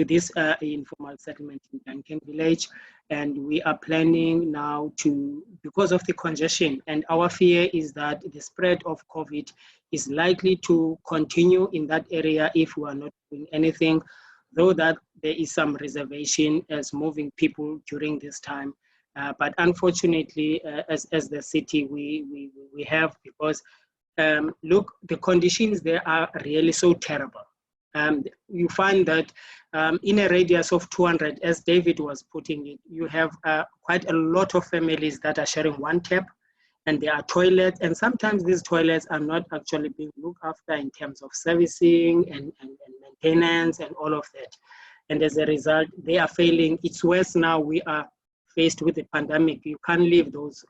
this informal settlement in Duncan Village, and we are planning now to, because of the congestion, and our fear is that the spread of COVID is likely to continue in that area if we are not doing anything, though that there is some reservation as moving people during this time. But unfortunately, as the city, we have, because look, the conditions there are really so terrible. You find that in a radius of 200, as David was putting it, you have quite a lot of families that are sharing one tap, and there are toilets, and sometimes these toilets are not actually being looked after in terms of servicing and maintenance and all of that. And as a result, they are failing. It's worse now. We are faced with the pandemic. You can't leave those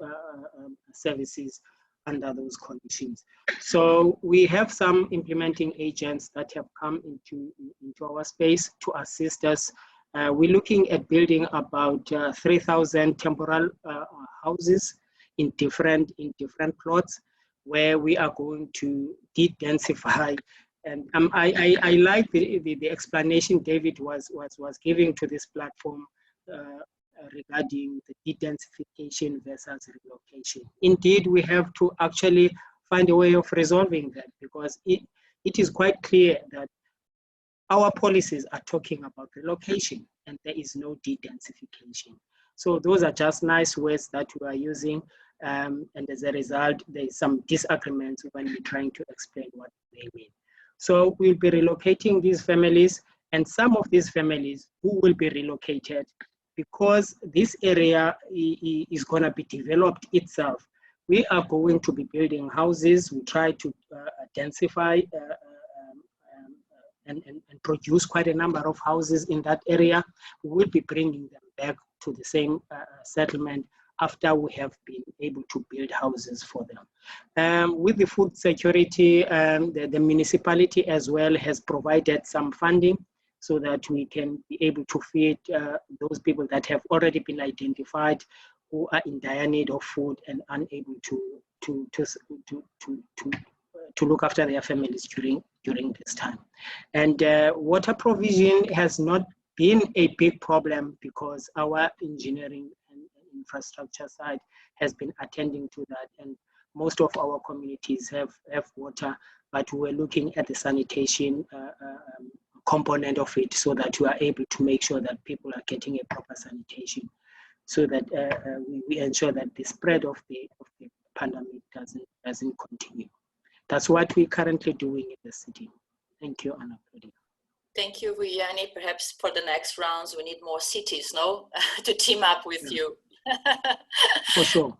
services under those conditions. So we have some implementing agents that have come into our space to assist us. We're looking at building about 3,000 temporal houses in different plots, where we are going to de-densify. And I like the explanation David was giving to this platform regarding the de-densification versus relocation. Indeed, we have to actually find a way of resolving that, because it is quite clear that our policies are talking about relocation and there is no de-densification. So those are just nice words that we are using, and as a result, there is some disagreements when we're trying to explain what they mean. So we'll be relocating these families, and some of these families who will be relocated, because this area is going to be developed itself, we are going to be building houses. We try to densify and produce quite a number of houses in that area. We will be bringing them back to the same settlement after we have been able to build houses for them. With the food security, the municipality as well has provided some funding so that we can be able to feed those people that have already been identified who are in dire need of food and unable to look after their families during this time. And water provision has not been a big problem because our engineering and infrastructure side has been attending to that, and most of our communities have water, but we're looking at the sanitation component of it so that we are able to make sure that people are getting a proper sanitation, so that we ensure that the spread of the pandemic doesn't continue. That's what we're currently doing in the city. Thank you, Anna. Thank you, Vuyani. Perhaps for the next rounds, we need more cities, no? To team up with you. For sure.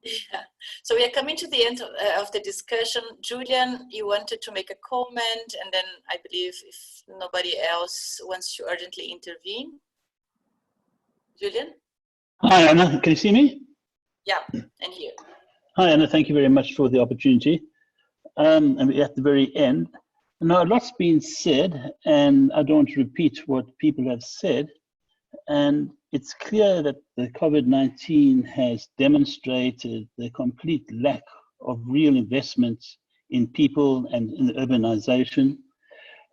Yeah. So we are coming to the end of the discussion. Julian, you wanted to make a comment, and then I believe if nobody else wants to urgently intervene. Julian? Hi, Anna. Can you see me? Yeah, and you. Hi, Anna. Thank you very much for the opportunity. And we're at the very end. Now, a lot's been said, and I don't want to repeat what people have said. And it's clear that the COVID-19 has demonstrated the complete lack of real investment in people and in urbanization.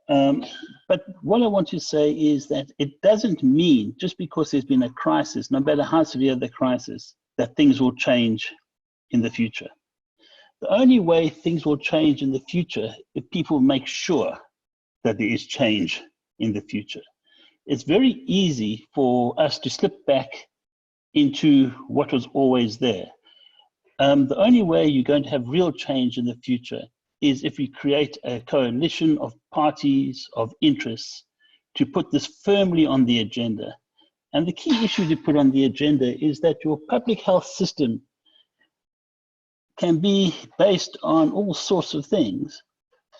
But what I want to say is that it doesn't mean just because there's been a crisis, no matter how severe the crisis, that things will change in the future. The only way things will change in the future if people make sure that there is change in the future. It's very easy for us to slip back into what was always there. The only way you're going to have real change in the future is if we create a coalition of parties, of interests, to put this firmly on the agenda. And the key issue to put on the agenda is that your public health system can be based on all sorts of things,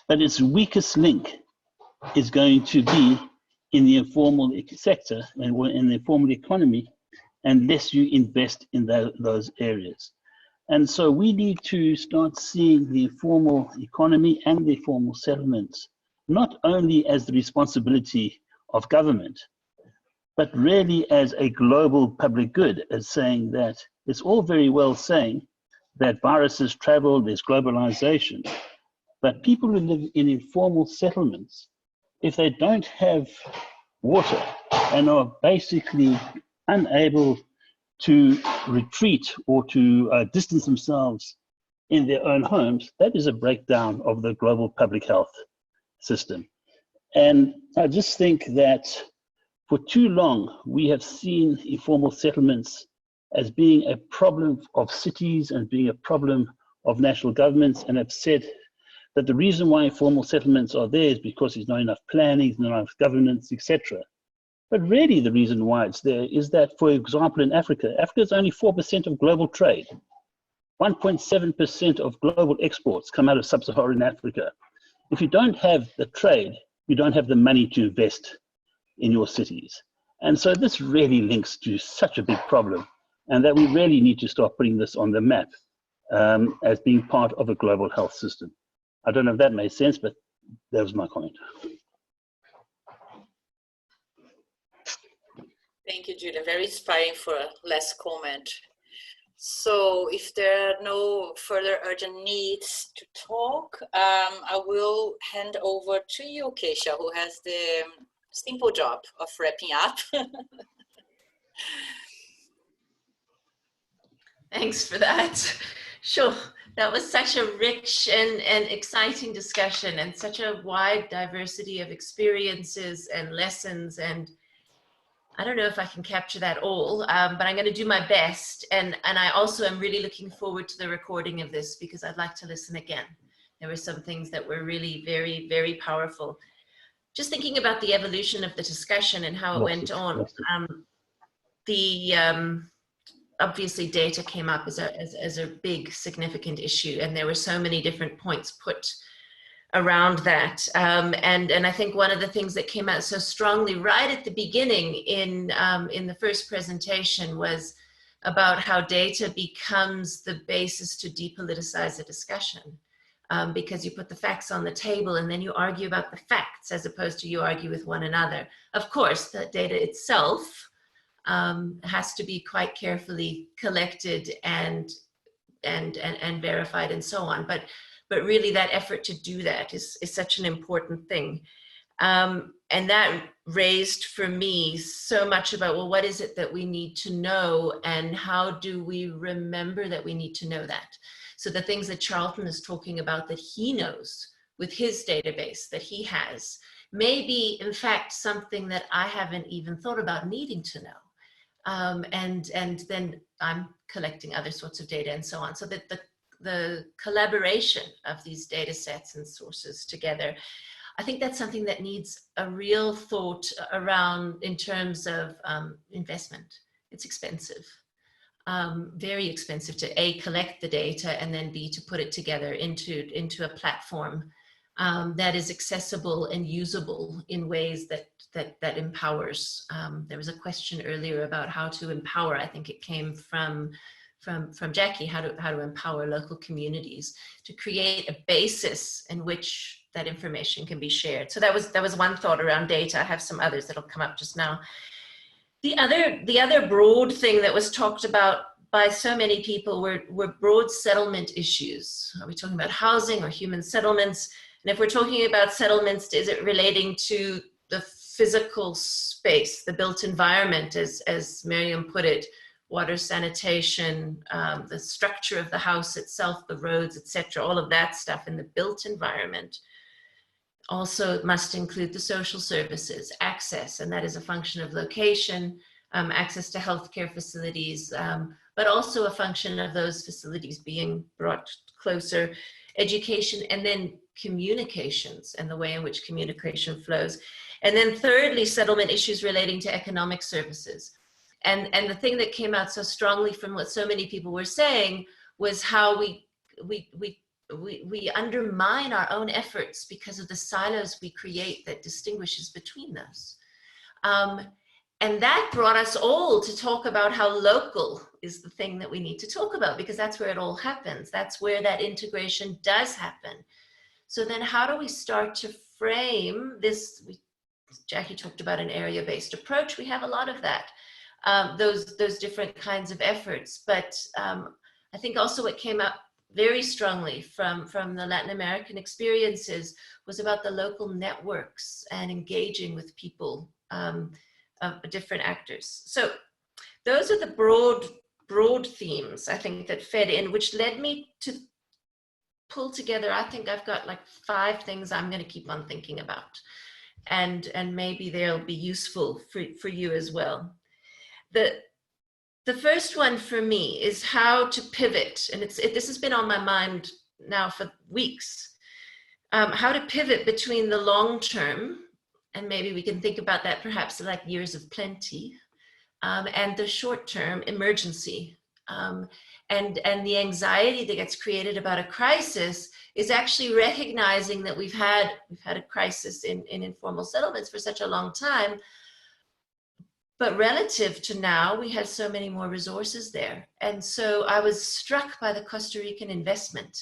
but its weakest link is going to be in the informal sector and in the informal economy, unless you invest in those areas. And so we need to start seeing the informal economy and the informal settlements, not only as the responsibility of government, but really as a global public good, as saying that it's all very well saying that viruses travel, there's globalization, but people who live in informal settlements, if they don't have water and are basically unable to retreat or to distance themselves in their own homes, that is a breakdown of the global public health system. And I just think that for too long, we have seen informal settlements as being a problem of cities and being a problem of national governments, and have said that the reason why informal settlements are there is because there's not enough planning, there's not enough governance, etc. But really the reason why it's there is that, for example, in Africa, Africa is only 4% of global trade. 1.7% of global exports come out of sub-Saharan Africa. If you don't have the trade, you don't have the money to invest in your cities. And so this really links to such a big problem, and that we really need to start putting this on the map as being part of a global health system. I don't know if that made sense, but that was my comment. Thank you, Julian. Very inspiring for a last comment. So if there are no further urgent needs to talk, I will hand over to you, Keisha, who has the simple job of wrapping up. Thanks for that. Sure. That was such a rich and exciting discussion, and such a wide diversity of experiences and lessons. And I don't know if I can capture that all, but I'm going to do my best. And I also am really looking forward to the recording of this, because I'd like to listen again. There were some things that were really very, very powerful. Just thinking about the evolution of the discussion and how it went on. Obviously data came up as a big significant issue, and there were so many different points put around that. And I think one of the things that came out so strongly right at the beginning in the first presentation was about how data becomes the basis to depoliticize a discussion. Because you put the facts on the table and then you argue about the facts, as opposed to you argue with one another. Of course, the data itself has to be quite carefully collected and verified and so on. But really that effort to do that is such an important thing. And that raised for me so much about, well, what is it that we need to know, and how do we remember that we need to know that? So the things that Charlton is talking about that he knows with his database that he has may be in fact something that I haven't even thought about needing to know. And then I'm collecting other sorts of data and so on. So that the collaboration of these data sets and sources together, I think that's something that needs a real thought around in terms of investment. It's expensive. very expensive to A, collect the data, and then B, to put it together into a platform that is accessible and usable in ways that empowers. There was a question earlier about how to empower. I think it came from Jackie, how to empower local communities to create a basis in which that information can be shared. So that was one thought around data. I have some others that'll come up just now. The other broad thing that was talked about by so many people were broad settlement issues. Are we talking about housing or human settlements? And if we're talking about settlements, is it relating to the physical space, the built environment, as Miriam put it, water, sanitation, the structure of the house itself, the roads, etc., all of that stuff in the built environment. Also, it must include the social services, access, and that is a function of location, access to healthcare facilities, but also a function of those facilities being brought closer, education, and then communications and the way in which communication flows. And then thirdly, settlement issues relating to economic services. And the thing that came out so strongly from what so many people were saying was how we undermine our own efforts because of the silos we create that distinguishes between those. And that brought us all to talk about how local is the thing that we need to talk about, because that's where it all happens. That's where that integration does happen. So then how do we start to frame this? Jackie talked about an area-based approach. We have a lot of that. Those different kinds of efforts. But I think also what came up very strongly from the Latin American experiences was about the local networks and engaging with people, of different actors. So those are the broad themes, I think, that fed in, which led me to pull together, I think I've got like 5 things I'm going to keep on thinking about. And maybe they'll be useful for you as well. The first one for me is how to pivot, and this has been on my mind now for weeks, how to pivot between the long term, and maybe we can think about that perhaps like years of plenty, and the short term emergency. And the anxiety that gets created about a crisis is actually recognizing that we've had a crisis in informal settlements for such a long time. But relative to now, we had so many more resources there. And so I was struck by the Costa Rican investment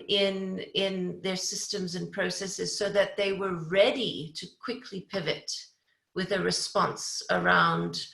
in their systems and processes so that they were ready to quickly pivot with a response around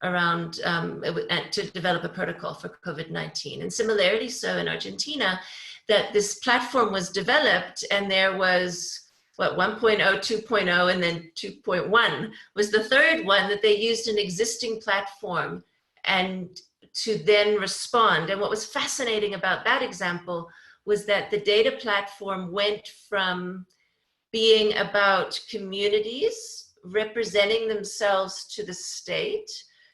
to develop a protocol for COVID-19. And similarly so in Argentina, that this platform was developed and there was, 1.0, 2.0, and then 2.1 was the third one, that they used an existing platform and to then respond. And what was fascinating about that example was that the data platform went from being about communities representing themselves to the state,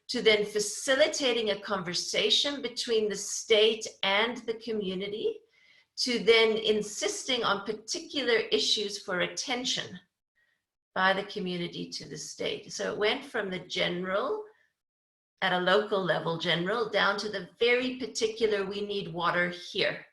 to then facilitating a conversation between the state and the community, to then insisting on particular issues for attention by the community to the state. So it went from the general, at a local level general, down to the very particular, we need water here.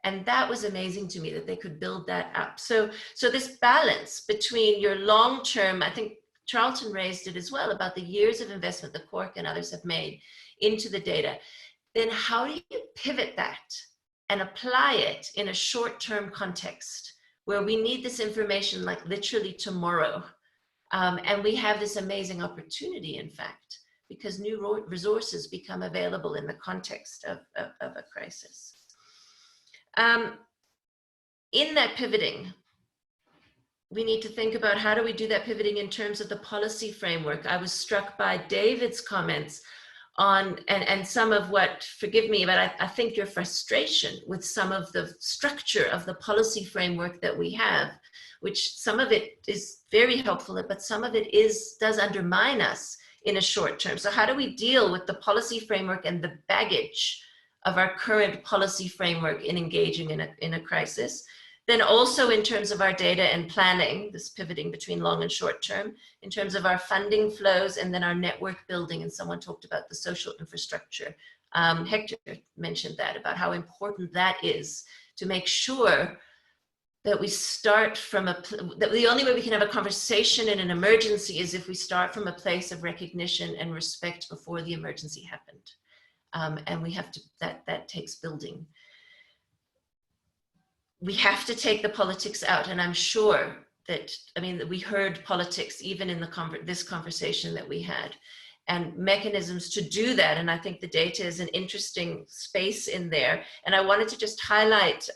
And that was amazing to me that they could build that up. So this balance between your long-term, I think Charlton raised it as well, about the years of investment the CORC and others have made into the data. Then how do you pivot that and apply it in a short-term context where we need this information like literally tomorrow? And we have this amazing opportunity, in fact, because new resources become available in the context of a crisis. In that pivoting, we need to think about how do we do that pivoting in terms of the policy framework. I was struck by David's comments on, and some of what, forgive me, but I think your frustration with some of the structure of the policy framework that we have, which some of it is very helpful, but some of it does undermine us in a short term. So how do we deal with the policy framework and the baggage of our current policy framework in engaging in a crisis? Then also in terms of our data and planning, this pivoting between long and short term, in terms of our funding flows, and then our network building, and someone talked about the social infrastructure. Hector mentioned that, about how important that is to make sure that we start from that the only way we can have a conversation in an emergency is if we start from a place of recognition and respect before the emergency happened. And we have to, that takes building. We have to take the politics out, and I'm sure that, I mean, we heard politics even in this conversation that we had, and mechanisms to do that. And I think the data is an interesting space in there. And I wanted to just highlight,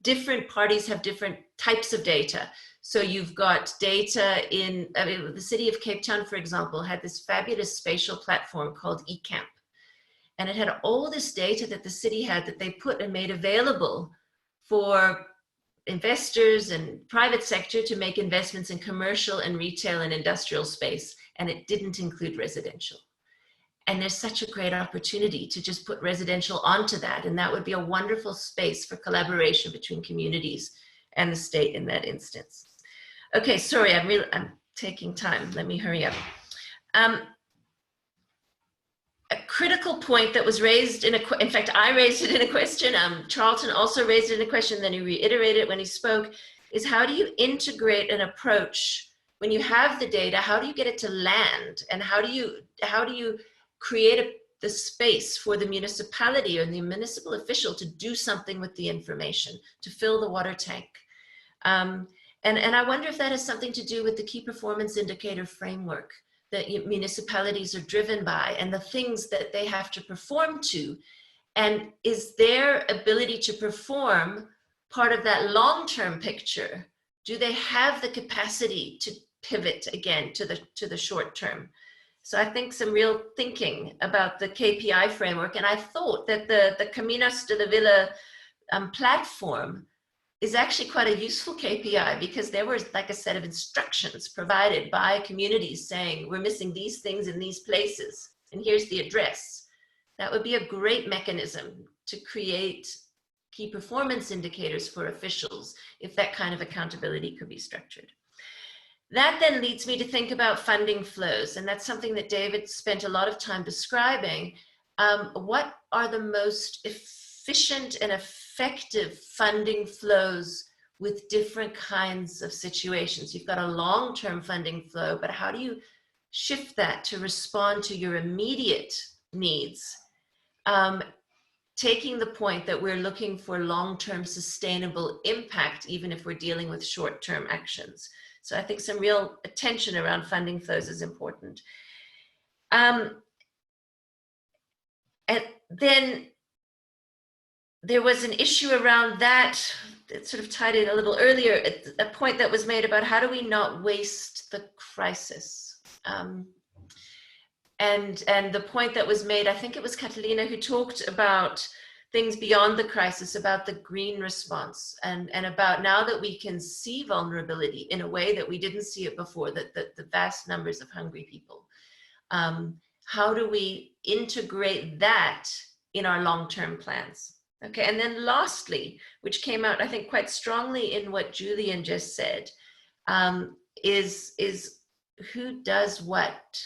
different parties have different types of data. So you've got data in, I mean, the city of Cape Town, for example, had this fabulous spatial platform called eCamp. And it had all this data that the city had that they put and made available for investors and private sector to make investments in commercial and retail and industrial space. And it didn't include residential. And there's such a great opportunity to just put residential onto that. And that would be a wonderful space for collaboration between communities and the state in that instance. Okay, sorry, I'm taking time. Let me hurry up. A critical point that was raised in fact, I raised it in a question. Charlton also raised it in a question, then he reiterated it when he spoke, is how do you integrate an approach when you have the data? How do you get it to land? And how do you create the space for the municipality or the municipal official to do something with the information, to fill the water tank? And I wonder if that has something to do with the key performance indicator framework that municipalities are driven by and the things that they have to perform to. And is their ability to perform part of that long-term picture? Do they have the capacity to pivot again to the short term? So I think some real thinking about the KPI framework. And I thought that the Caminos de la Villa platform is actually quite a useful KPI, because there was like a set of instructions provided by communities saying, we're missing these things in these places, and here's the address. That would be a great mechanism to create key performance indicators for officials if that kind of accountability could be structured. That then leads me to think about funding flows, and that's something that David spent a lot of time describing. What are the most efficient and effective funding flows with different kinds of situations? You've got a long-term funding flow, but how do you shift that to respond to your immediate needs? Taking the point that we're looking for long-term sustainable impact, even if we're dealing with short-term actions. So I think some real attention around funding flows is important. And then there was an issue around that sort of tied in a little earlier, a point that was made about how do we not waste the crisis? And the point that was made, I think it was Catalina who talked about things beyond the crisis, about the green response, and about now that we can see vulnerability in a way that we didn't see it before, that the vast numbers of hungry people. How do we integrate that in our long-term plans? Okay, and then lastly, which came out, I think, quite strongly in what Julian just said, is who does what,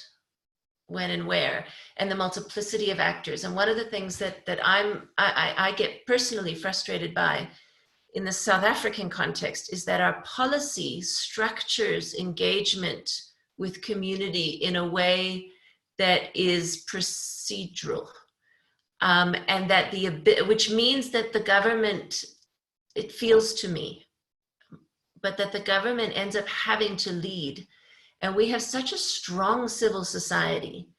when and where, and the multiplicity of actors. And one of the things that I get personally frustrated by in the South African context is that our policy structures engagement with community in a way that is procedural. And that which means that the government, it feels to me, but that the government ends up having to lead. And we have such a strong civil society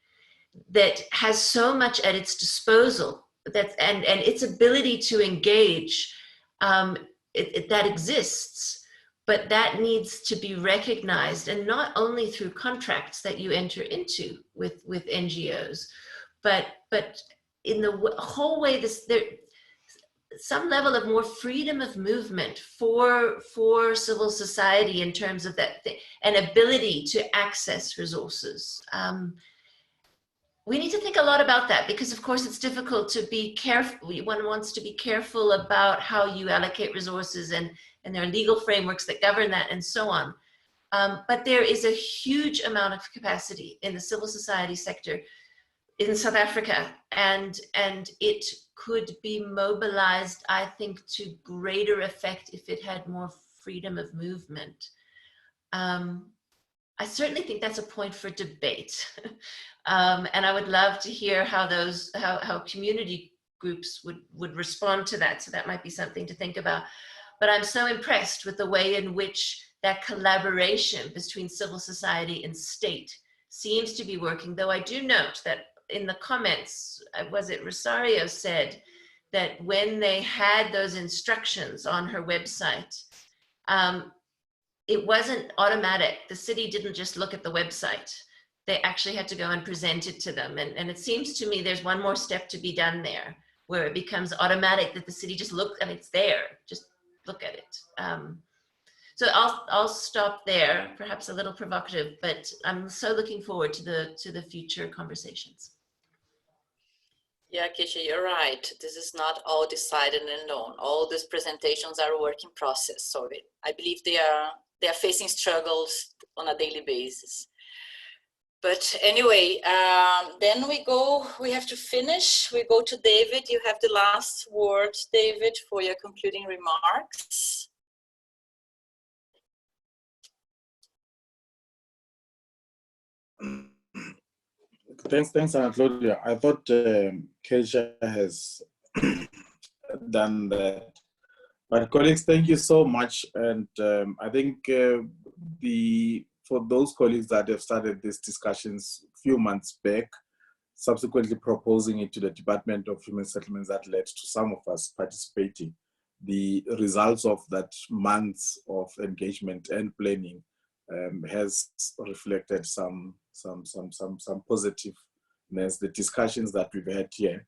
that has so much at its disposal, and its ability to engage, that exists, but that needs to be recognized, and not only through contracts that you enter into with NGOs, but in the whole way, some level of more freedom of movement for civil society in terms of that, an ability to access resources. we need to think a lot about that, because of course it's difficult to be careful. One wants to be careful about how you allocate resources, and there are legal frameworks that govern that and so on. But there is a huge amount of capacity in the civil society sector in South Africa, and it could be mobilized, I think, to greater effect if it had more freedom of movement. I certainly think that's a point for debate. And I would love to hear how how community groups would respond to that. So that might be something to think about. But I'm so impressed with the way in which that collaboration between civil society and state seems to be working, though I do note that in the comments, was it Rosario said that when they had those instructions on her website, it wasn't automatic. The city didn't just look at the website. They actually had to go and present it to them. And it seems to me there's one more step to be done there, where it becomes automatic that the city just look, and it's there, just look at it. So I'll stop there, perhaps a little provocative, but I'm so looking forward to the future conversations. Yeah, Keisha, you're right. This is not all decided and known. All these presentations are a work in process. So I believe they are facing struggles on a daily basis. But anyway, then we have to finish. We go to David. You have the last word, David, for your concluding remarks. Thanks, Anna Claudia. I thought Keisha has done that. But colleagues, thank you so much. And I think for those colleagues that have started these discussions a few months back, subsequently proposing it to the Department of Human Settlements, that led to some of us participating. The results of that months of engagement and planning has reflected some positiveness. The discussions that we've had here,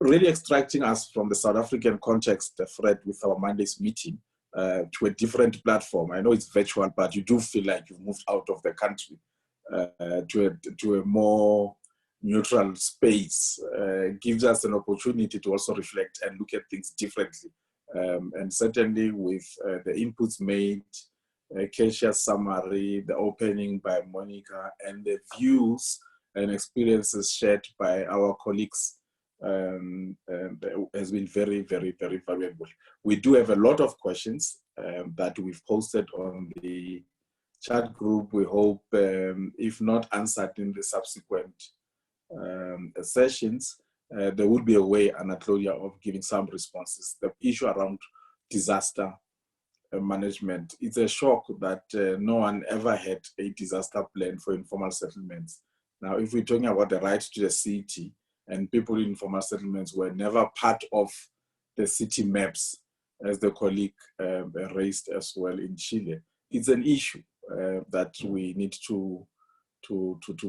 really extracting us from the South African context, Fred, with our Monday's meeting, to a different platform. I know it's virtual, but you do feel like you've moved out of the country to a more neutral space. Gives us an opportunity to also reflect and look at things differently. And certainly with the inputs made, Keisha's summary, the opening by Monica, and the views and experiences shared by our colleagues has been very, very, very valuable. We do have a lot of questions that we've posted on the chat group. We hope, if not answered in the subsequent sessions, there will be a way, Anna Claudia, of giving some responses. The issue around disaster management, it's a shock that no one ever had a disaster plan for informal settlements. Now, if we're talking about the right to the city, and people in informal settlements were never part of the city maps, as the colleague raised as well in Chile, it's an issue that we need to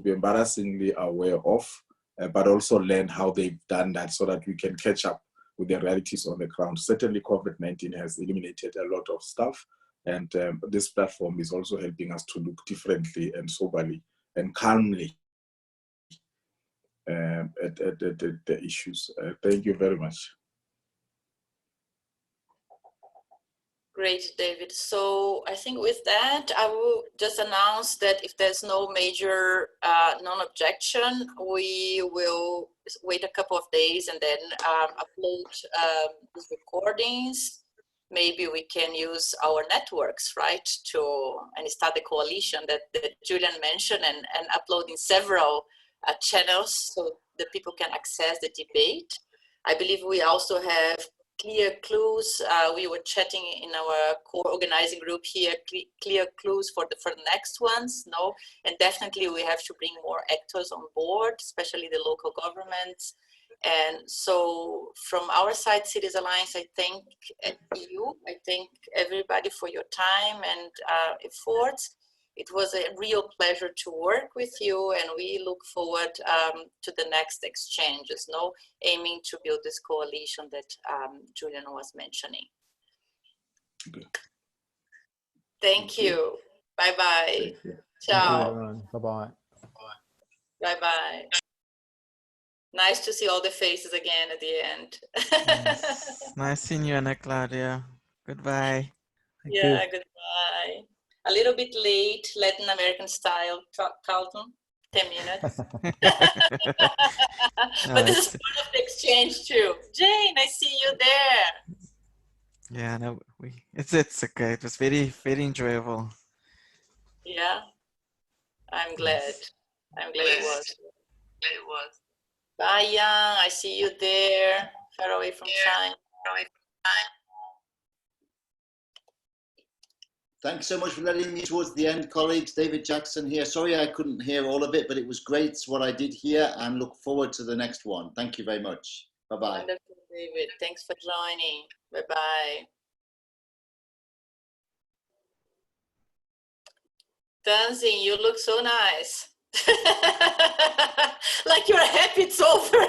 be embarrassingly aware of, but also learn how they've done that so that we can catch up with the realities on the ground. Certainly COVID-19 has eliminated a lot of stuff, and this platform is also helping us to look differently and soberly and calmly at the issues. Thank you very much. Great, David. So I think with that, I will just announce that if there's no major non-objection, we will wait a couple of days and then upload these recordings. Maybe we can use our networks, right, and start the coalition that Julian mentioned, and uploading several channels so that people can access the debate. I believe we also have clear clues. We were chatting in our core organizing group here, clear clues for the next ones, no? And definitely we have to bring more actors on board, especially the local governments. And so from our side, Cities Alliance, I thank you. I thank everybody for your time and efforts. It was a real pleasure to work with you, and we look forward to the next exchanges, no? Aiming to build this coalition that Julian was mentioning. Okay. Thank you. Bye-bye. Ciao. Bye-bye. Bye-bye. Nice to see all the faces again at the end. Yes. Nice seeing you, Ana Claudia. Goodbye. Thank Yeah, you. goodbye. A little bit late, Latin American style, Carlton, 10 minutes. But this is part of the exchange too. Jane, I see you there. Yeah, no, it's okay. It was very enjoyable. Yeah, I'm glad. I'm glad it was. Bye, Yang. I see you there, far away from China. Thanks so much for letting me towards the end, colleagues. David Jackson here. Sorry I couldn't hear all of it, but it was great what I did hear, and look forward to the next one. Thank you very much. Bye-bye. Wonderful, David. Thanks for joining. Bye-bye. Tanzin, you look so nice. Like you're happy it's over.